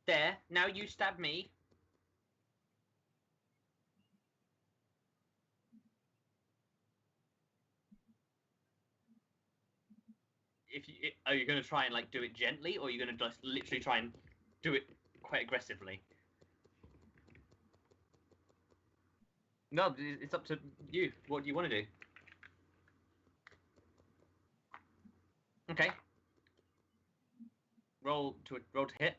There, now you stab me. Are you going to try and like do it gently, or are you going to just literally try and do it quite aggressively? No, it's up to you. What do you want to do? Okay. Roll to hit.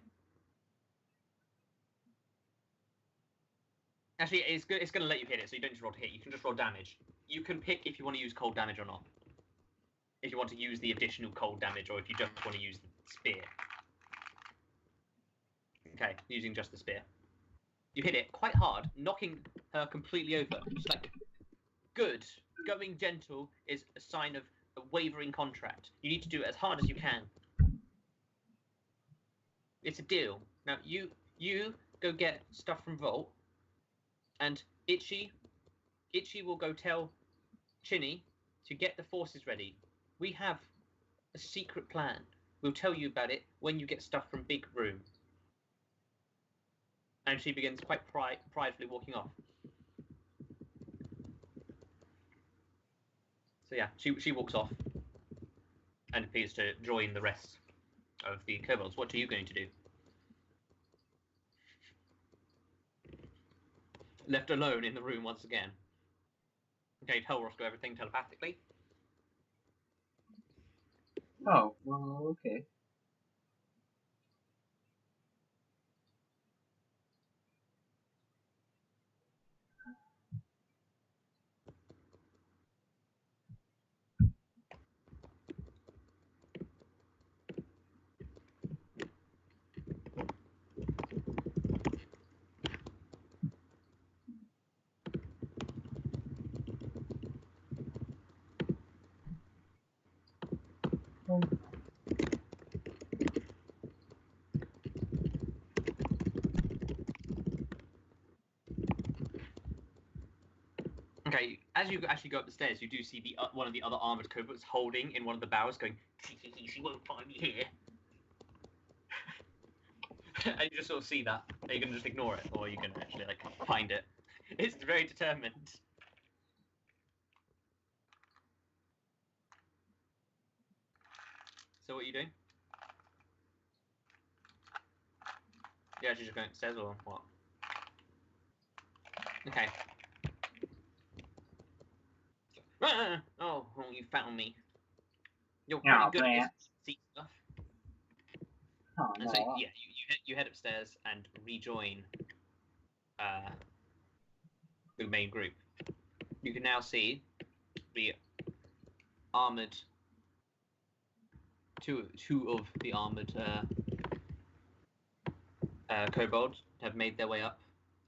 Actually, it's going to let you hit it, so you don't just roll to hit. You can just roll damage. You can pick if you want to use cold damage or not. If you want to use the additional cold damage, or if you just want to use the spear. Okay, using just the spear. You hit it quite hard, knocking her completely over. Just like, good. Going gentle is a sign of a wavering contract. You need to do it as hard as you can. It's a deal. Now, you go get stuff from Vault, and Itchy will go tell Chinny to get the forces ready. We have a secret plan. We'll tell you about it when you get stuff from Big Room. And she begins quite pridefully walking off. So yeah, she walks off and appears to join the rest of the kobolds. What are you going to do? Left alone in the room once again. Okay, tell Roscoe everything telepathically. Oh, well, okay. Okay, as you actually go up the stairs, you do see the one of the other armored kobolds holding in one of the bowers, going, "She won't find me here." And you just sort of see that. Are you gonna just ignore it, or are you gonna actually like find it? It's very determined. So what are you doing? Yeah, she's just going upstairs or what? Okay. Oh, you found me. You're pretty Oh, good at man. this seat stuff. Oh, And no. so yeah, you head upstairs and rejoin the main group. You can now see the armored two of the armored kobolds have made their way up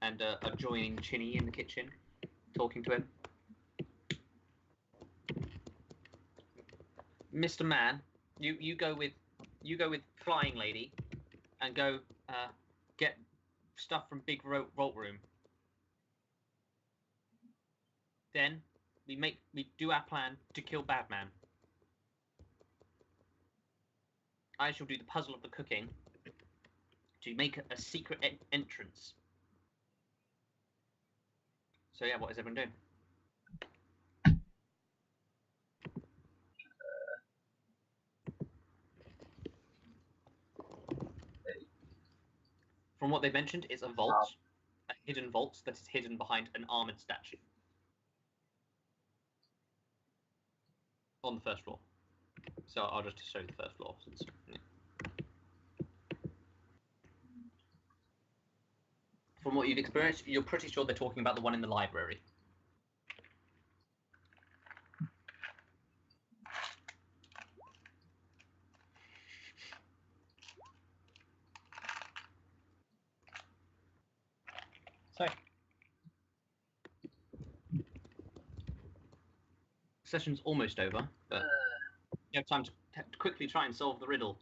and are joining Chinny in the kitchen, talking to him. Mr. Man, you go with Flying Lady, and go get stuff from Big Vault Room. Then we do our plan to kill Badman. I shall do the puzzle of the cooking to make a secret entrance. So yeah, what is everyone doing? From what they mentioned, it's a vault, a hidden vault that is hidden behind an armored statue on the first floor. So I'll just show you the first floor. Since, yeah. From what you've experienced, you're pretty sure they're talking about the one in the library. So, session's almost over, but you have time to quickly try and solve the riddle.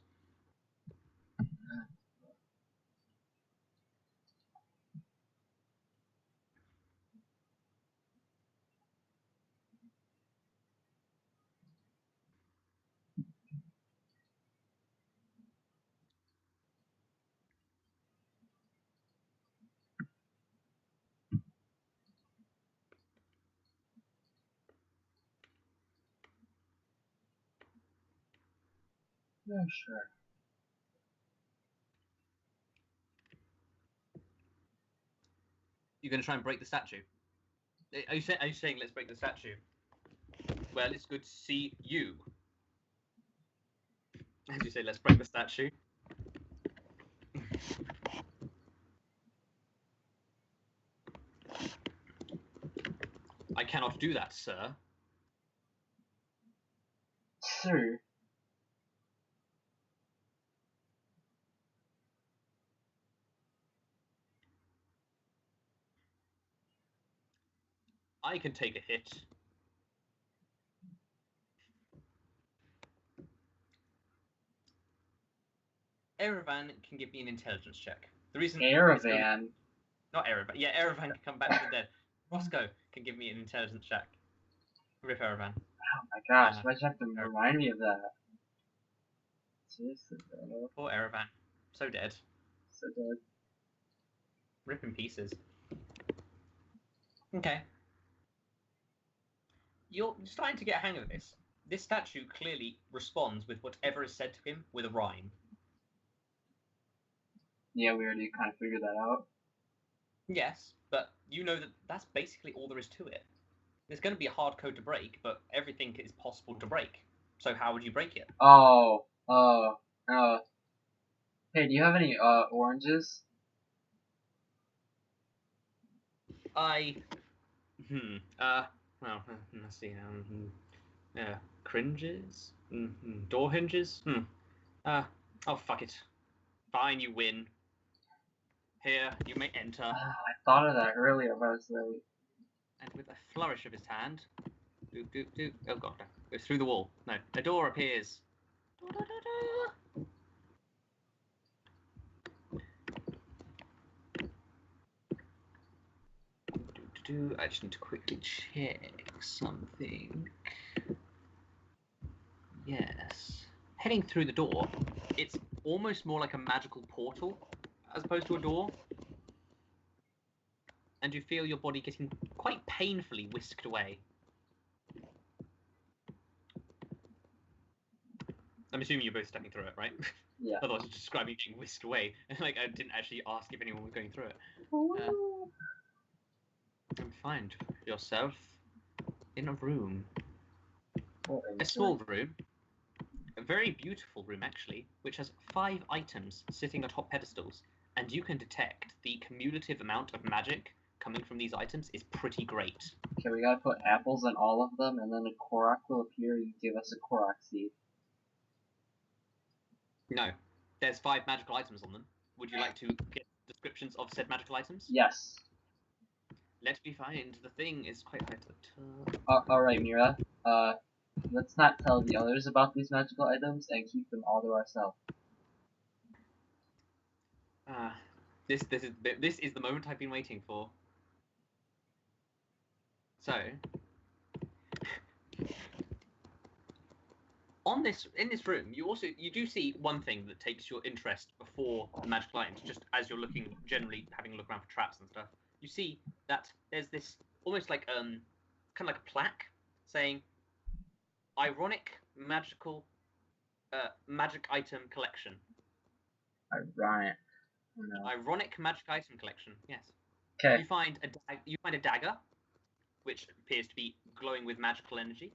Yeah, sure. You're going to try and break the statue. Are you saying let's break the statue? Well, it's good to see you. As you say, let's break the statue. I cannot do that, sir. Sir. I can take a hit. Erevan can give me an intelligence check. The reason Caravan. not Erevan. Yeah, Erevan can come back from the dead. Roscoe can give me an intelligence check. Rip Erevan. Oh my gosh, why'd you have to remind me of that? Seriously, bro. Poor Erevan. So dead. So dead. Rip in pieces. Okay. You're starting to get a hang of this. This statue clearly responds with whatever is said to him with a rhyme. Yeah, we already kind of figured that out. Yes, but you know that that's basically all there is to it. It's going to be a hard code to break, but everything is possible to break. So how would you break it? Hey, do you have any, oranges? Well, let's see. Cringes? Door hinges? Oh, fuck it. Fine, you win. Here, you may enter. I thought of that earlier, but I was late. And with a flourish of his hand, oh god, no. Goes through the wall. No, a door appears. I just need to quickly check something. Yes. Heading through the door, it's almost more like a magical portal as opposed to a door. And you feel your body getting quite painfully whisked away. I'm assuming you're both stepping through it, right? Yeah. Otherwise, it's describing being whisked away. And like, I didn't actually ask if anyone was going through it. And find yourself in a room. A small room. A very beautiful room, actually, which has 5 items sitting atop pedestals. And you can detect the cumulative amount of magic coming from these items is pretty great. Okay, we gotta put apples on all of them, and then a Korok will appear and give us a Korok seed. No. There's 5 magical items on them. Would you like to get descriptions of said magical items? Yes. Let me find. The thing is quite high to the top. Alright, Mera. Let's not tell the others about these magical items and keep them all to ourselves. This is the moment I've been waiting for. So, in this room, you do see one thing that takes your interest before the magical items. Just as you're looking, generally having a look around for traps and stuff, you see that there's this almost like kind of like a plaque saying "Ironic magical magic item collection." Ironic. Oh, no. Ironic magic item collection. Yes. Okay. You find a dagger, which appears to be glowing with magical energy.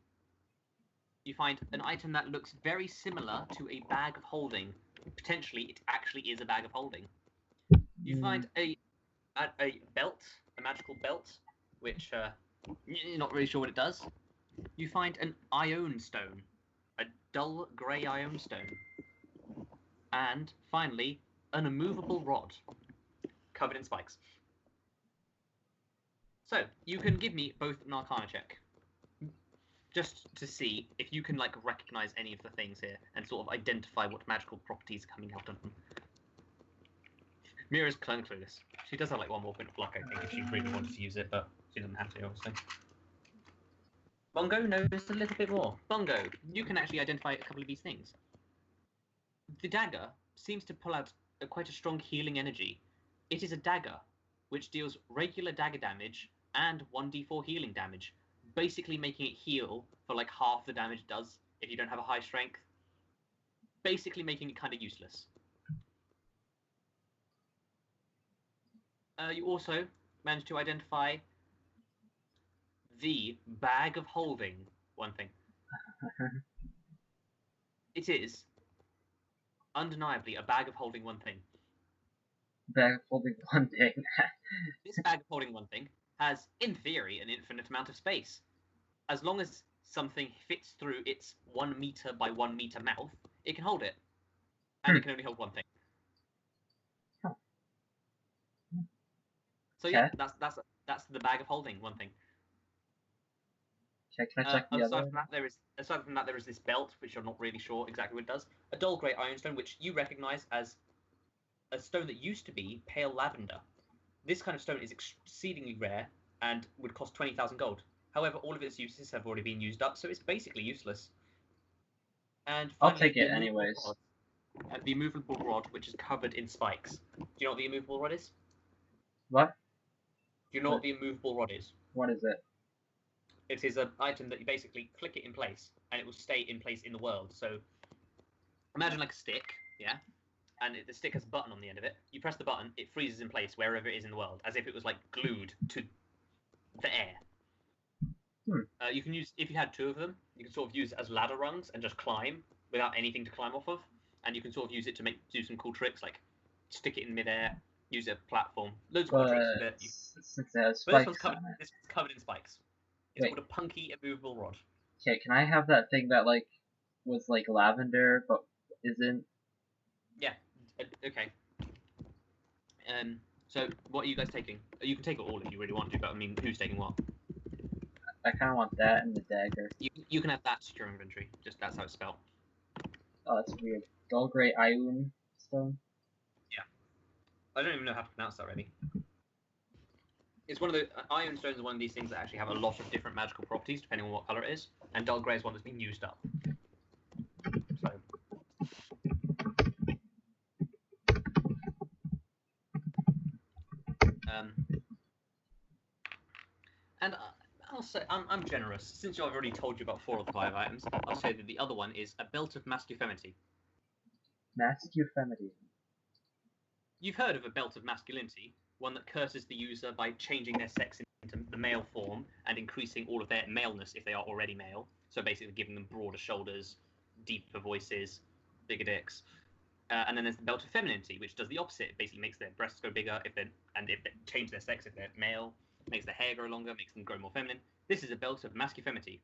You find an item that looks very similar to a bag of holding. Potentially, it actually is a bag of holding. You find a belt, a magical belt, which you're not really sure what it does. You find an ion stone, a dull grey ion stone. And finally, an immovable rod, covered in spikes. So, you can give me both an Arcana check. Just to see if you can like recognize any of the things here and sort of identify what magical properties are coming out of them. Mera's clueless. She does have like 1 more point of luck, I think, if she really wanted to use it, but she doesn't have to, obviously. Bongo knows a little bit more. Bongo, you can actually identify a couple of these things. The dagger seems to pull out quite a strong healing energy. It is a dagger, which deals regular dagger damage and 1d4 healing damage, basically making it heal for like half the damage it does if you don't have a high strength. Basically making it kind of useless. You also managed to identify the bag of holding one thing. It is undeniably a bag of holding one thing. Bag of holding one thing. This bag of holding one thing has, in theory, an infinite amount of space. As long as something fits through its 1 meter by 1 meter mouth, it can hold it. And it can only hold one thing. So yeah, that's the bag of holding one thing. Okay, can I check the aside other? Aside from that, there is this belt, which you're not really sure exactly what it does. A dull grey ironstone, which you recognise as a stone that used to be pale lavender. This kind of stone is exceedingly rare and would cost 20,000 gold. However, all of its uses have already been used up, so it's basically useless. And I'll finally, take it anyways. The immovable rod, which is covered in spikes. Do you know what the immovable rod is? What? Do you know what the immovable rod is? What is it? It is an item that you basically click it in place, and it will stay in place in the world. So, imagine like a stick, yeah? And the stick has a button on the end of it. You press the button, it freezes in place wherever it is in the world, as if it was like glued to the air. You can use, if you had 2 of them, you can sort of use it as ladder rungs and just climb without anything to climb off of. And you can sort of use it to do some cool tricks, like stick it in midair, use it as a platform. Loads of cool tricks with it. Since it has But spikes on it. this one's covered in spikes. It's called a punky immovable rod. Okay, can I have that thing that like was like lavender but isn't? Yeah. Okay. So what are you guys taking? You can take it all if you really want to, but I mean, who's taking what? I kind of want that and the dagger. You can have that to your inventory. Just that's how it's spelled. Oh, that's weird. Dull grey iron stone. Yeah. I don't even know how to pronounce that really. It's one of the iron stones are one of these things that actually have a lot of different magical properties depending on what color it is, and dull grey is one that's been used up. So. And I'll say I'm generous. Since I've already told you about 4 of the 5 items, I'll say that the other one is a belt of masculinity. Masculinity. You've heard of a belt of masculinity, one that curses the user by changing their sex into the male form and increasing all of their maleness if they are already male. So basically giving them broader shoulders, deeper voices, bigger dicks. And then there's the belt of femininity, which does the opposite. It basically makes their breasts go bigger if they change their sex if they're male, makes their hair grow longer, makes them grow more feminine. This is a belt of masculinity.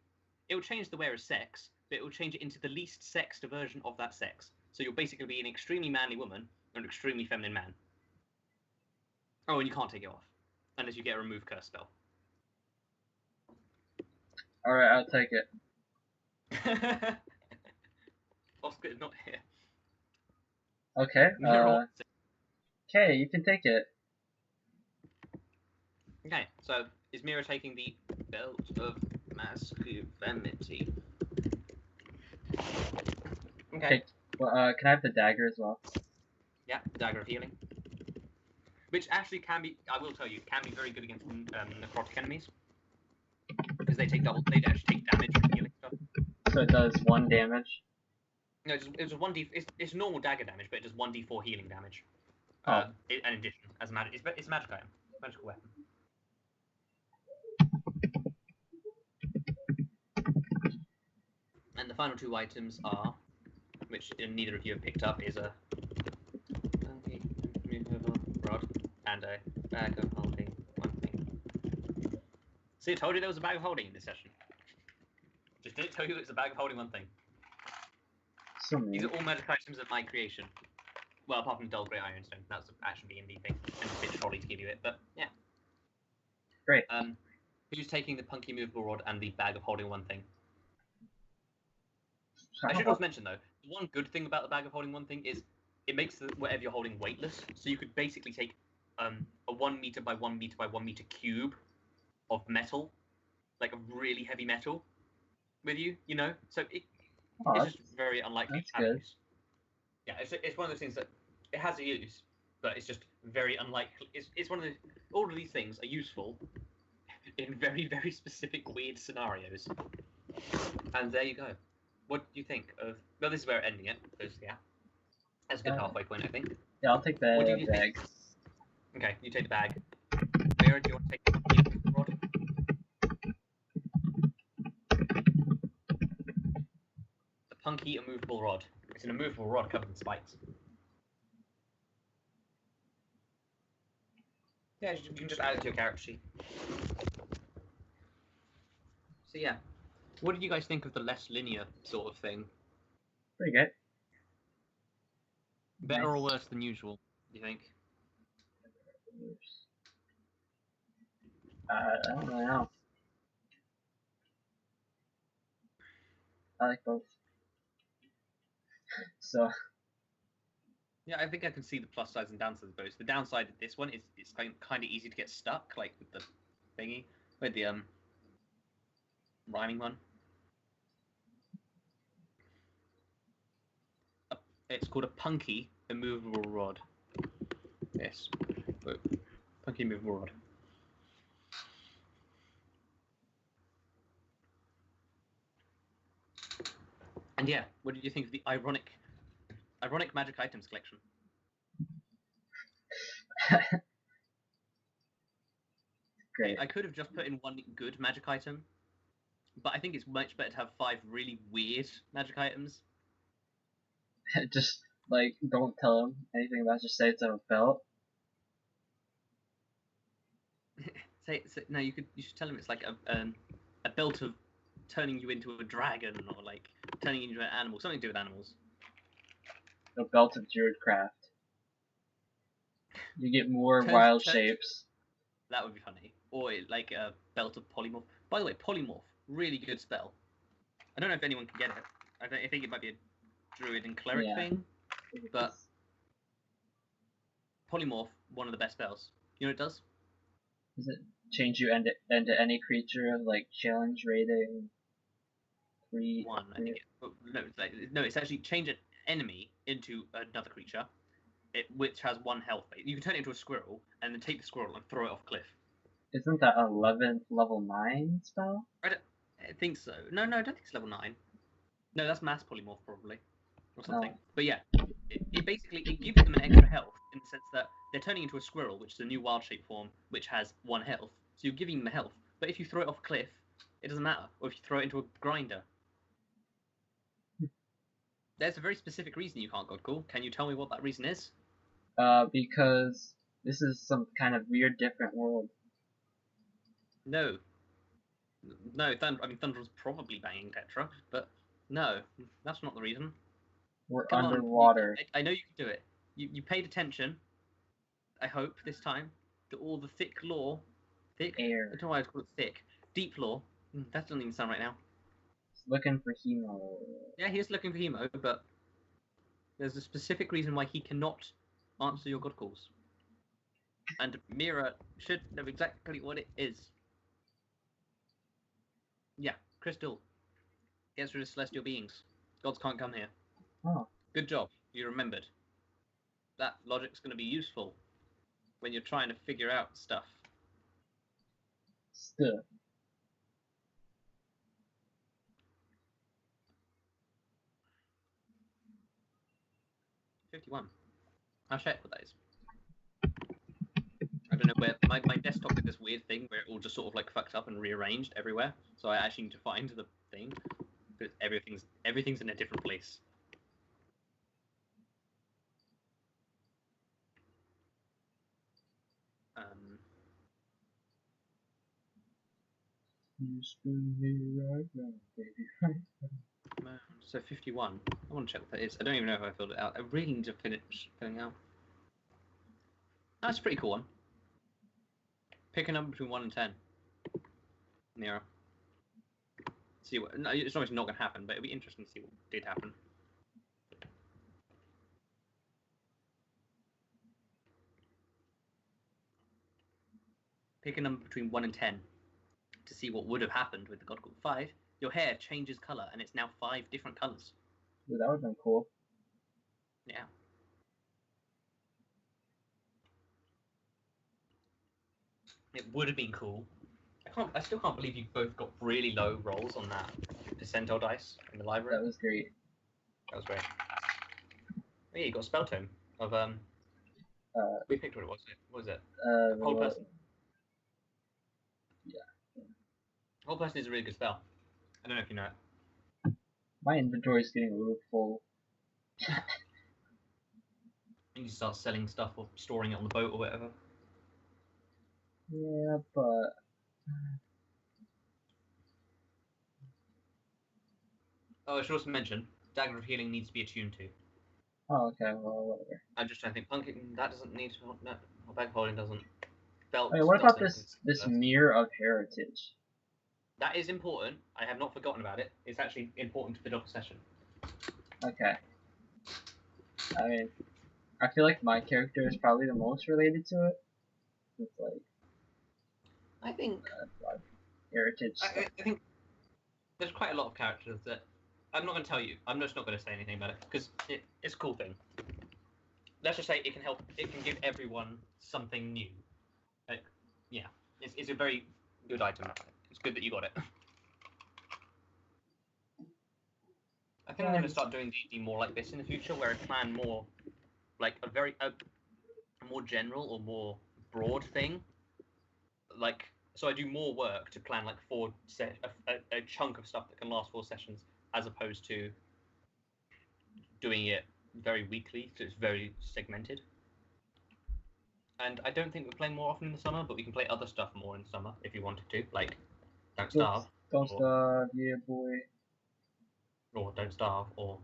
It will change the wearer's sex, but it will change it into the least sexed version of that sex. So you'll basically be an extremely manly woman or an extremely feminine man. Oh, and you can't take it off unless you get a remove curse spell. Alright, I'll take it. Oskar is not here. Okay. Mera Okay, you can take it. Okay, so is Mera taking the belt of masculinity? Okay. Well, can I have the dagger as well? Yeah, the dagger of healing. Which actually can be, I will tell you, can be very good against necrotic enemies. Because they actually take damage from healing stuff. So it does 1 damage. No, it's 1d. It's normal dagger damage, but it does 1d4 healing damage. Oh. In addition, as a magic, it's a magic item, magical weapon. And the final 2 items are, which neither of you have picked up, is a rod and a bag of holding 1 thing. See, I told you there was a bag of holding in this session. Just didn't tell you it's a bag of holding 1 thing. So mean. These are all magic items of my creation. Well, apart from Dull Grey Ironstone, that's actually the D&D thing, and a bit trolley to give you it, but yeah. Great. Who's taking the punky movable rod and the bag of holding 1 thing? So I should also mention though, the one good thing about the bag of holding 1 thing is it makes whatever you're holding weightless. So you could basically take a 1 meter by 1 meter by 1 meter cube of metal, like a really heavy metal, with you. You know, so it's just very unlikely to have use. Yeah, it's one of those things that it has a use, but it's just very unlikely. It's one of the all of these things are useful in very very specific weird scenarios. And there you go. What do you think of? Well, this is where we're ending it. Because, yeah, that's a good halfway point, I think. Yeah, I'll take the What do you bag. think? Okay, you take the bag. Mera, do you want to take the rod? The punky immovable rod. It's an immovable rod covered in spikes. Yeah, you can just add it to your character sheet. So yeah, what did you guys think of the less linear sort of thing? Pretty good. Better or worse than usual, do you think? I don't really know. I like both. So. Yeah, I think I can see the plus sides and downsides of both. The downside of this one is it's kind of easy to get stuck, like with the thingy, with the rhyming one. It's called a punky immovable rod. Yes, punky immovable rod. And yeah, what did you think of the ironic magic items collection? Great. I could have just put in 1 good magic item, but I think it's much better to have 5 really weird magic items. Just like don't tell him anything about it, just say it's a belt. No, you should tell him it's like a belt of turning you into a dragon or like turning you into an animal, something to do with animals. A belt of Druidcraft. You get more wild shapes. That would be funny. Or like a belt of polymorph. By the way, polymorph, really good spell. I don't know if anyone can get it. I think it might be a druid and cleric thing, but polymorph, one of the best spells. You know what it does? Does it change you into any creature like challenge rating? 3. One, I think. It's actually change an enemy into another creature, which has 1 health. You can turn it into a squirrel and then take the squirrel and throw it off a cliff. Isn't that a level 9 spell? I think so. No, I don't think it's level 9. No, that's mass polymorph probably, or something. Oh. But yeah, it basically gives them an extra health in the sense that they're turning into a squirrel, which is a new wild shape form, which has 1 health. So you're giving them a health. But if you throw it off a cliff, it doesn't matter. Or if you throw it into a grinder. There's a very specific reason you can't God Call. Can you tell me what that reason is? Because this is some kind of weird different world. No. No, Thunder's probably banging Tetra, but no, that's not the reason. We're Come underwater. on, I know you can do it. You paid attention, I hope, this time, to all the thick lore. Thick? Air. I don't know why I call it thick. Deep lore. That doesn't even sound right now. He's looking for Hemo. Yeah, he is looking for Hemo, but there's a specific reason why he cannot answer your God calls. And Mera should know exactly what it is. Yeah, Crystal. Gets rid of celestial beings. Gods can't come here. Oh. Good job, you remembered. That logic's going to be useful when you're trying to figure out stuff. Stuff. $51. I'll check what that is. I don't know where my desktop did this weird thing where it all just sort of like fucked up and rearranged everywhere. So I actually need to find the thing because everything's in a different place. You spin me right round, baby. So 51. I want to check what that is. I don't even know if I filled it out. I really need to finish filling out. That's a pretty cool one. Pick a number between 1 and 10. Mera. See what? No, it's obviously not going to happen, but it'll be interesting to see what did happen. Pick a number between 1 and 10 to see what would have happened with the God Call. 5. Your hair changes color, and it's now 5 different colors. Ooh, that would have been cool. Yeah. It would have been cool. I still can't believe you both got really low rolls on that percentile dice in the library. That was great. That was great. Oh, yeah, you got a spell tome of we picked what it was. What was it? Whole person. Yeah. Whole person is a really good spell. I don't know if you know it. My inventory's getting a little full. You start selling stuff or storing it on the boat or whatever. Yeah, but Oh, I should also mention, Dagger of Healing needs to be attuned to. oh, okay, well, whatever. I'm just trying to think. Pumpkin, that doesn't need to. No, Bag of Holding doesn't. Belt. Wait, what about doesn't. this Mirror of Heritage? That is important. I have not forgotten about it. It's actually important to the Docker session. Okay. I mean, I feel like my character is probably the most related to it. It's like I think. Heritage stuff. I think there's quite a lot of characters that I'm not going to tell you. I'm just not going to say anything about it because it's a cool thing. Let's just say it can help. It can give everyone something new. Like, yeah, it's a very good item. It's good that you got it. I think I'm going to start doing D&D more like this in the future, where I plan more like a more general or more broad thing. Like, so I do more work to plan like a chunk of stuff that can last 4 sessions, as opposed to doing it very weekly, so it's very segmented. And I don't think we're playing more often in the summer, but we can play other stuff more in the summer if you wanted to, like Don't Starve. Don't Starve, yeah boy. Or Don't Starve, or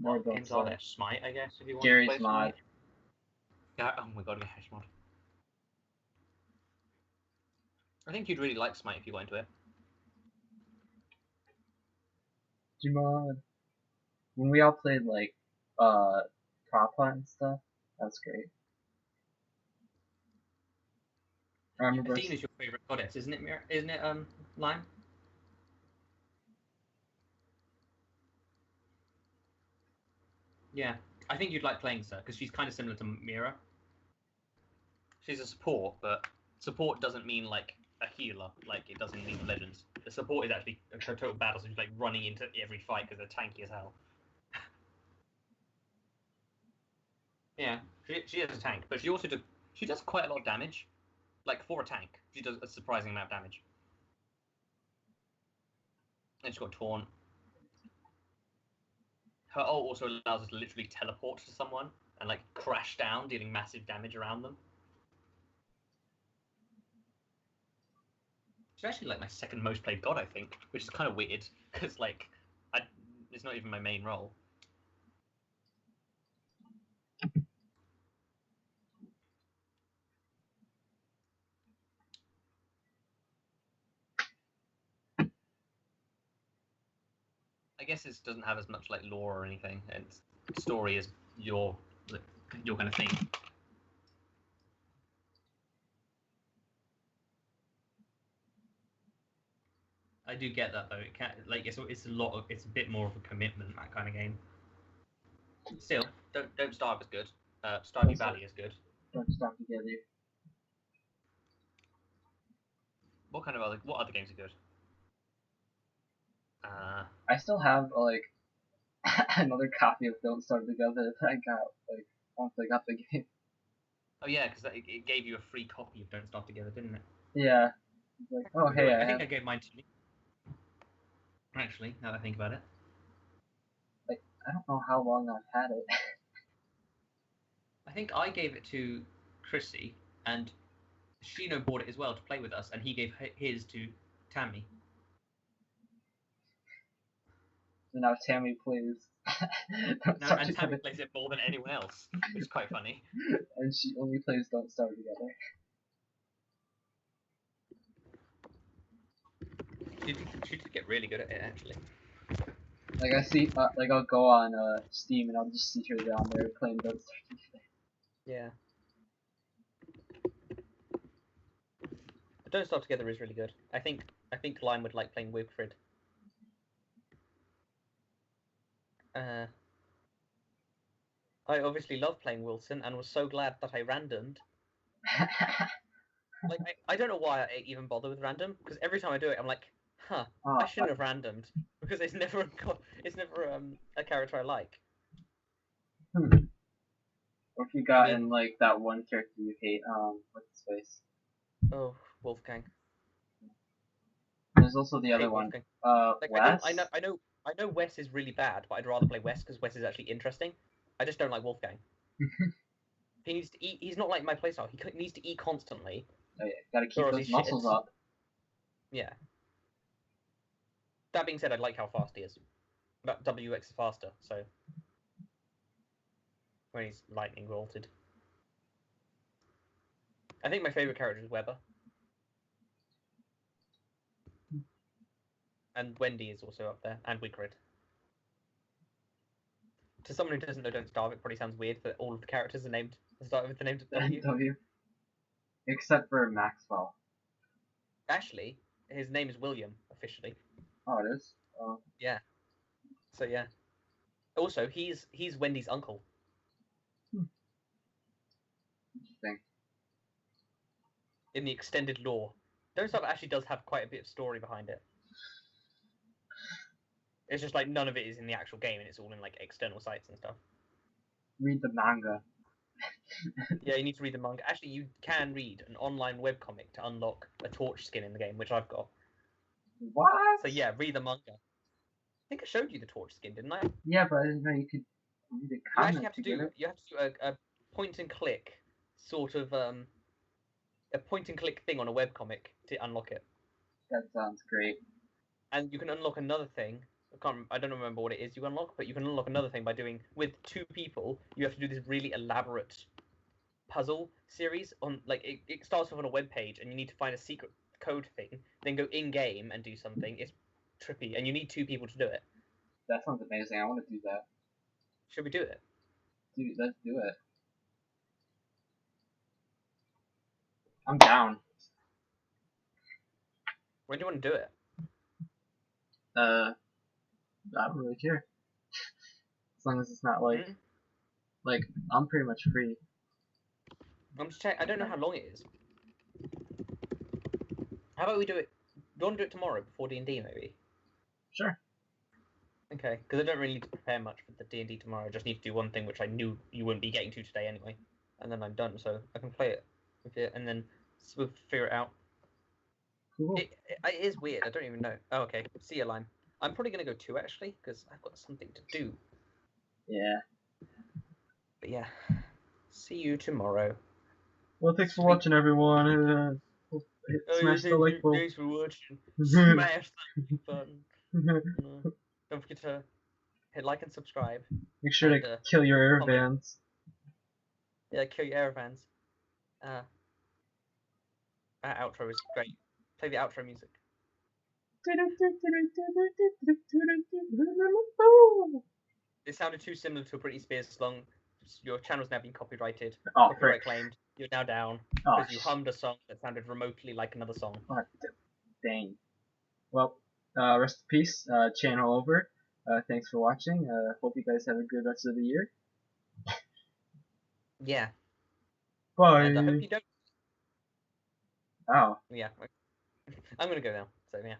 More what Don't games Starve. are there? Smite, I guess, if you want Gary's to play Mod. Smite. Yeah, oh my god, Gary's Mod. I think you'd really like Smite if you got into it. Gmod. When we all played like prop hunt and stuff, that was great. I remember. Athena's your favorite goddess, isn't it? Isn't it? Lime. Yeah, I think you'd like playing her because she's kind of similar to Mera. She's a support, but support doesn't mean like a healer, like it does in League of Legends. The support is actually a total battle, so she's like running into every fight because they're tanky as hell. Yeah, she is a tank, but she does quite a lot of damage. Like for a tank, she does a surprising amount of damage. And she's got taunt. Her ult also allows us to literally teleport to someone and like crash down, dealing massive damage around them. She's actually like my second most played god, I think, which is kind of weird because like it's not even my main role. I guess it doesn't have as much like lore or anything, and story is your kind of thing. I do get that though. It can't like it's a bit more of a commitment, that kind of game. Still, don't Starve is good. Stardew Valley is good. Don't Starve Together. What other games are good? I still have like another copy of Don't Starve Together that I got like once I got the game. Oh yeah, because it gave you a free copy of Don't Starve Together, didn't it? Yeah. It's like, oh hey, I think I gave mine to you. Actually, now that I think about it. Like, I don't know how long I've had it. I think I gave it to Chrissy, and Shino bought it as well to play with us, and he gave his to Tammy. So now Tammy plays. And Tammy plays it more than anyone else, which is quite funny. And she only plays Don't Starve Together. She did get really good at it, actually. Like I see, like I'll go on Steam and I'll just see her down there playing Don't Starve Together. Yeah. But Don't Starve Together is really good. I think Lime would like playing Wilfred. I obviously love playing Wilson and was so glad that I randomed. Like I don't know why I even bother with random, because every time I do it I'm like, huh, I shouldn't have randomed, because it's never a character I like. Or if you got in like that one character you hate, what's his face? Oh, Wolfgang. There's also the other one. Like, Wes? I know Wes is really bad, but I'd rather play Wes because Wes is actually interesting. I just don't like Wolfgang. He needs to eat. He's not like my playstyle. He needs to eat constantly. Oh, yeah. Gotta keep those muscles up. Yeah. That being said, I like how fast he is. But WX is faster, so when he's lightning bolted. I think my favorite character is Weber. And Wendy is also up there, and Wigrid. To someone who doesn't know Don't Starve, it probably sounds weird that all of the characters are named start with the name W. W. Except for Maxwell. Actually, his name is William officially. Oh, it is. Oh. Yeah. So yeah. Also, he's Wendy's uncle. Interesting. In the extended lore, Don't Starve actually does have quite a bit of story behind it. It's just like none of it is in the actual game, and it's all in like external sites and stuff. Read the manga. Yeah, you need to read the manga. Actually, you can read an online webcomic to unlock a torch skin in the game, which I've got. What? So yeah, read the manga. I think I showed you the torch skin, didn't I? Yeah, but I didn't know you could read the comic. You have to do a point and click sort of a point and click thing on a webcomic to unlock it. That sounds great. And you can unlock another thing. I don't remember what it is you unlock, but you can unlock another thing by doing with 2 people. You have to do this really elaborate puzzle series on like it starts off on a web page, and you need to find a secret code thing, then go in game and do something. It's trippy, and you need 2 people to do it. That sounds amazing. I want to do that. Should we do it? Dude, let's do it. I'm down. When do you want to do it? I don't really care. As long as it's not like, Hmm? like, I'm pretty much free. I'm just checking. I don't know how long it is. How about we do it? Do you want to do it tomorrow before D&D maybe? Sure. Okay, because I don't really need to prepare much for the D&D tomorrow. I just need to do one thing which I knew you wouldn't be getting to today anyway, and then I'm done. So I can play it with it, and then we'll figure it out. Cool. It is weird. I don't even know. Oh, okay. See you, Lime. I'm probably gonna go too actually, because I've got something to do. Yeah. But yeah, see you tomorrow. Well, thanks for Sweet. watching, everyone. Smash the like button. Thanks for watching. Smash that button. Don't forget to hit like and subscribe. Make sure And, to kill your air comment. vans. Yeah, kill your Aerovans. That outro is great. Play the outro music. It sounded too similar to a Britney Spears song. Your channel's now been copyrighted. Oh, Copyright frick. claimed. You're now down Oh, because you hummed a song that sounded remotely like another song. oh, dang. Well, rest in peace. Channel over. Thanks for watching. Hope you guys have a good rest of the year. Yeah. Bye. And I hope you don't. Oh. Yeah. I'm gonna go now. So yeah.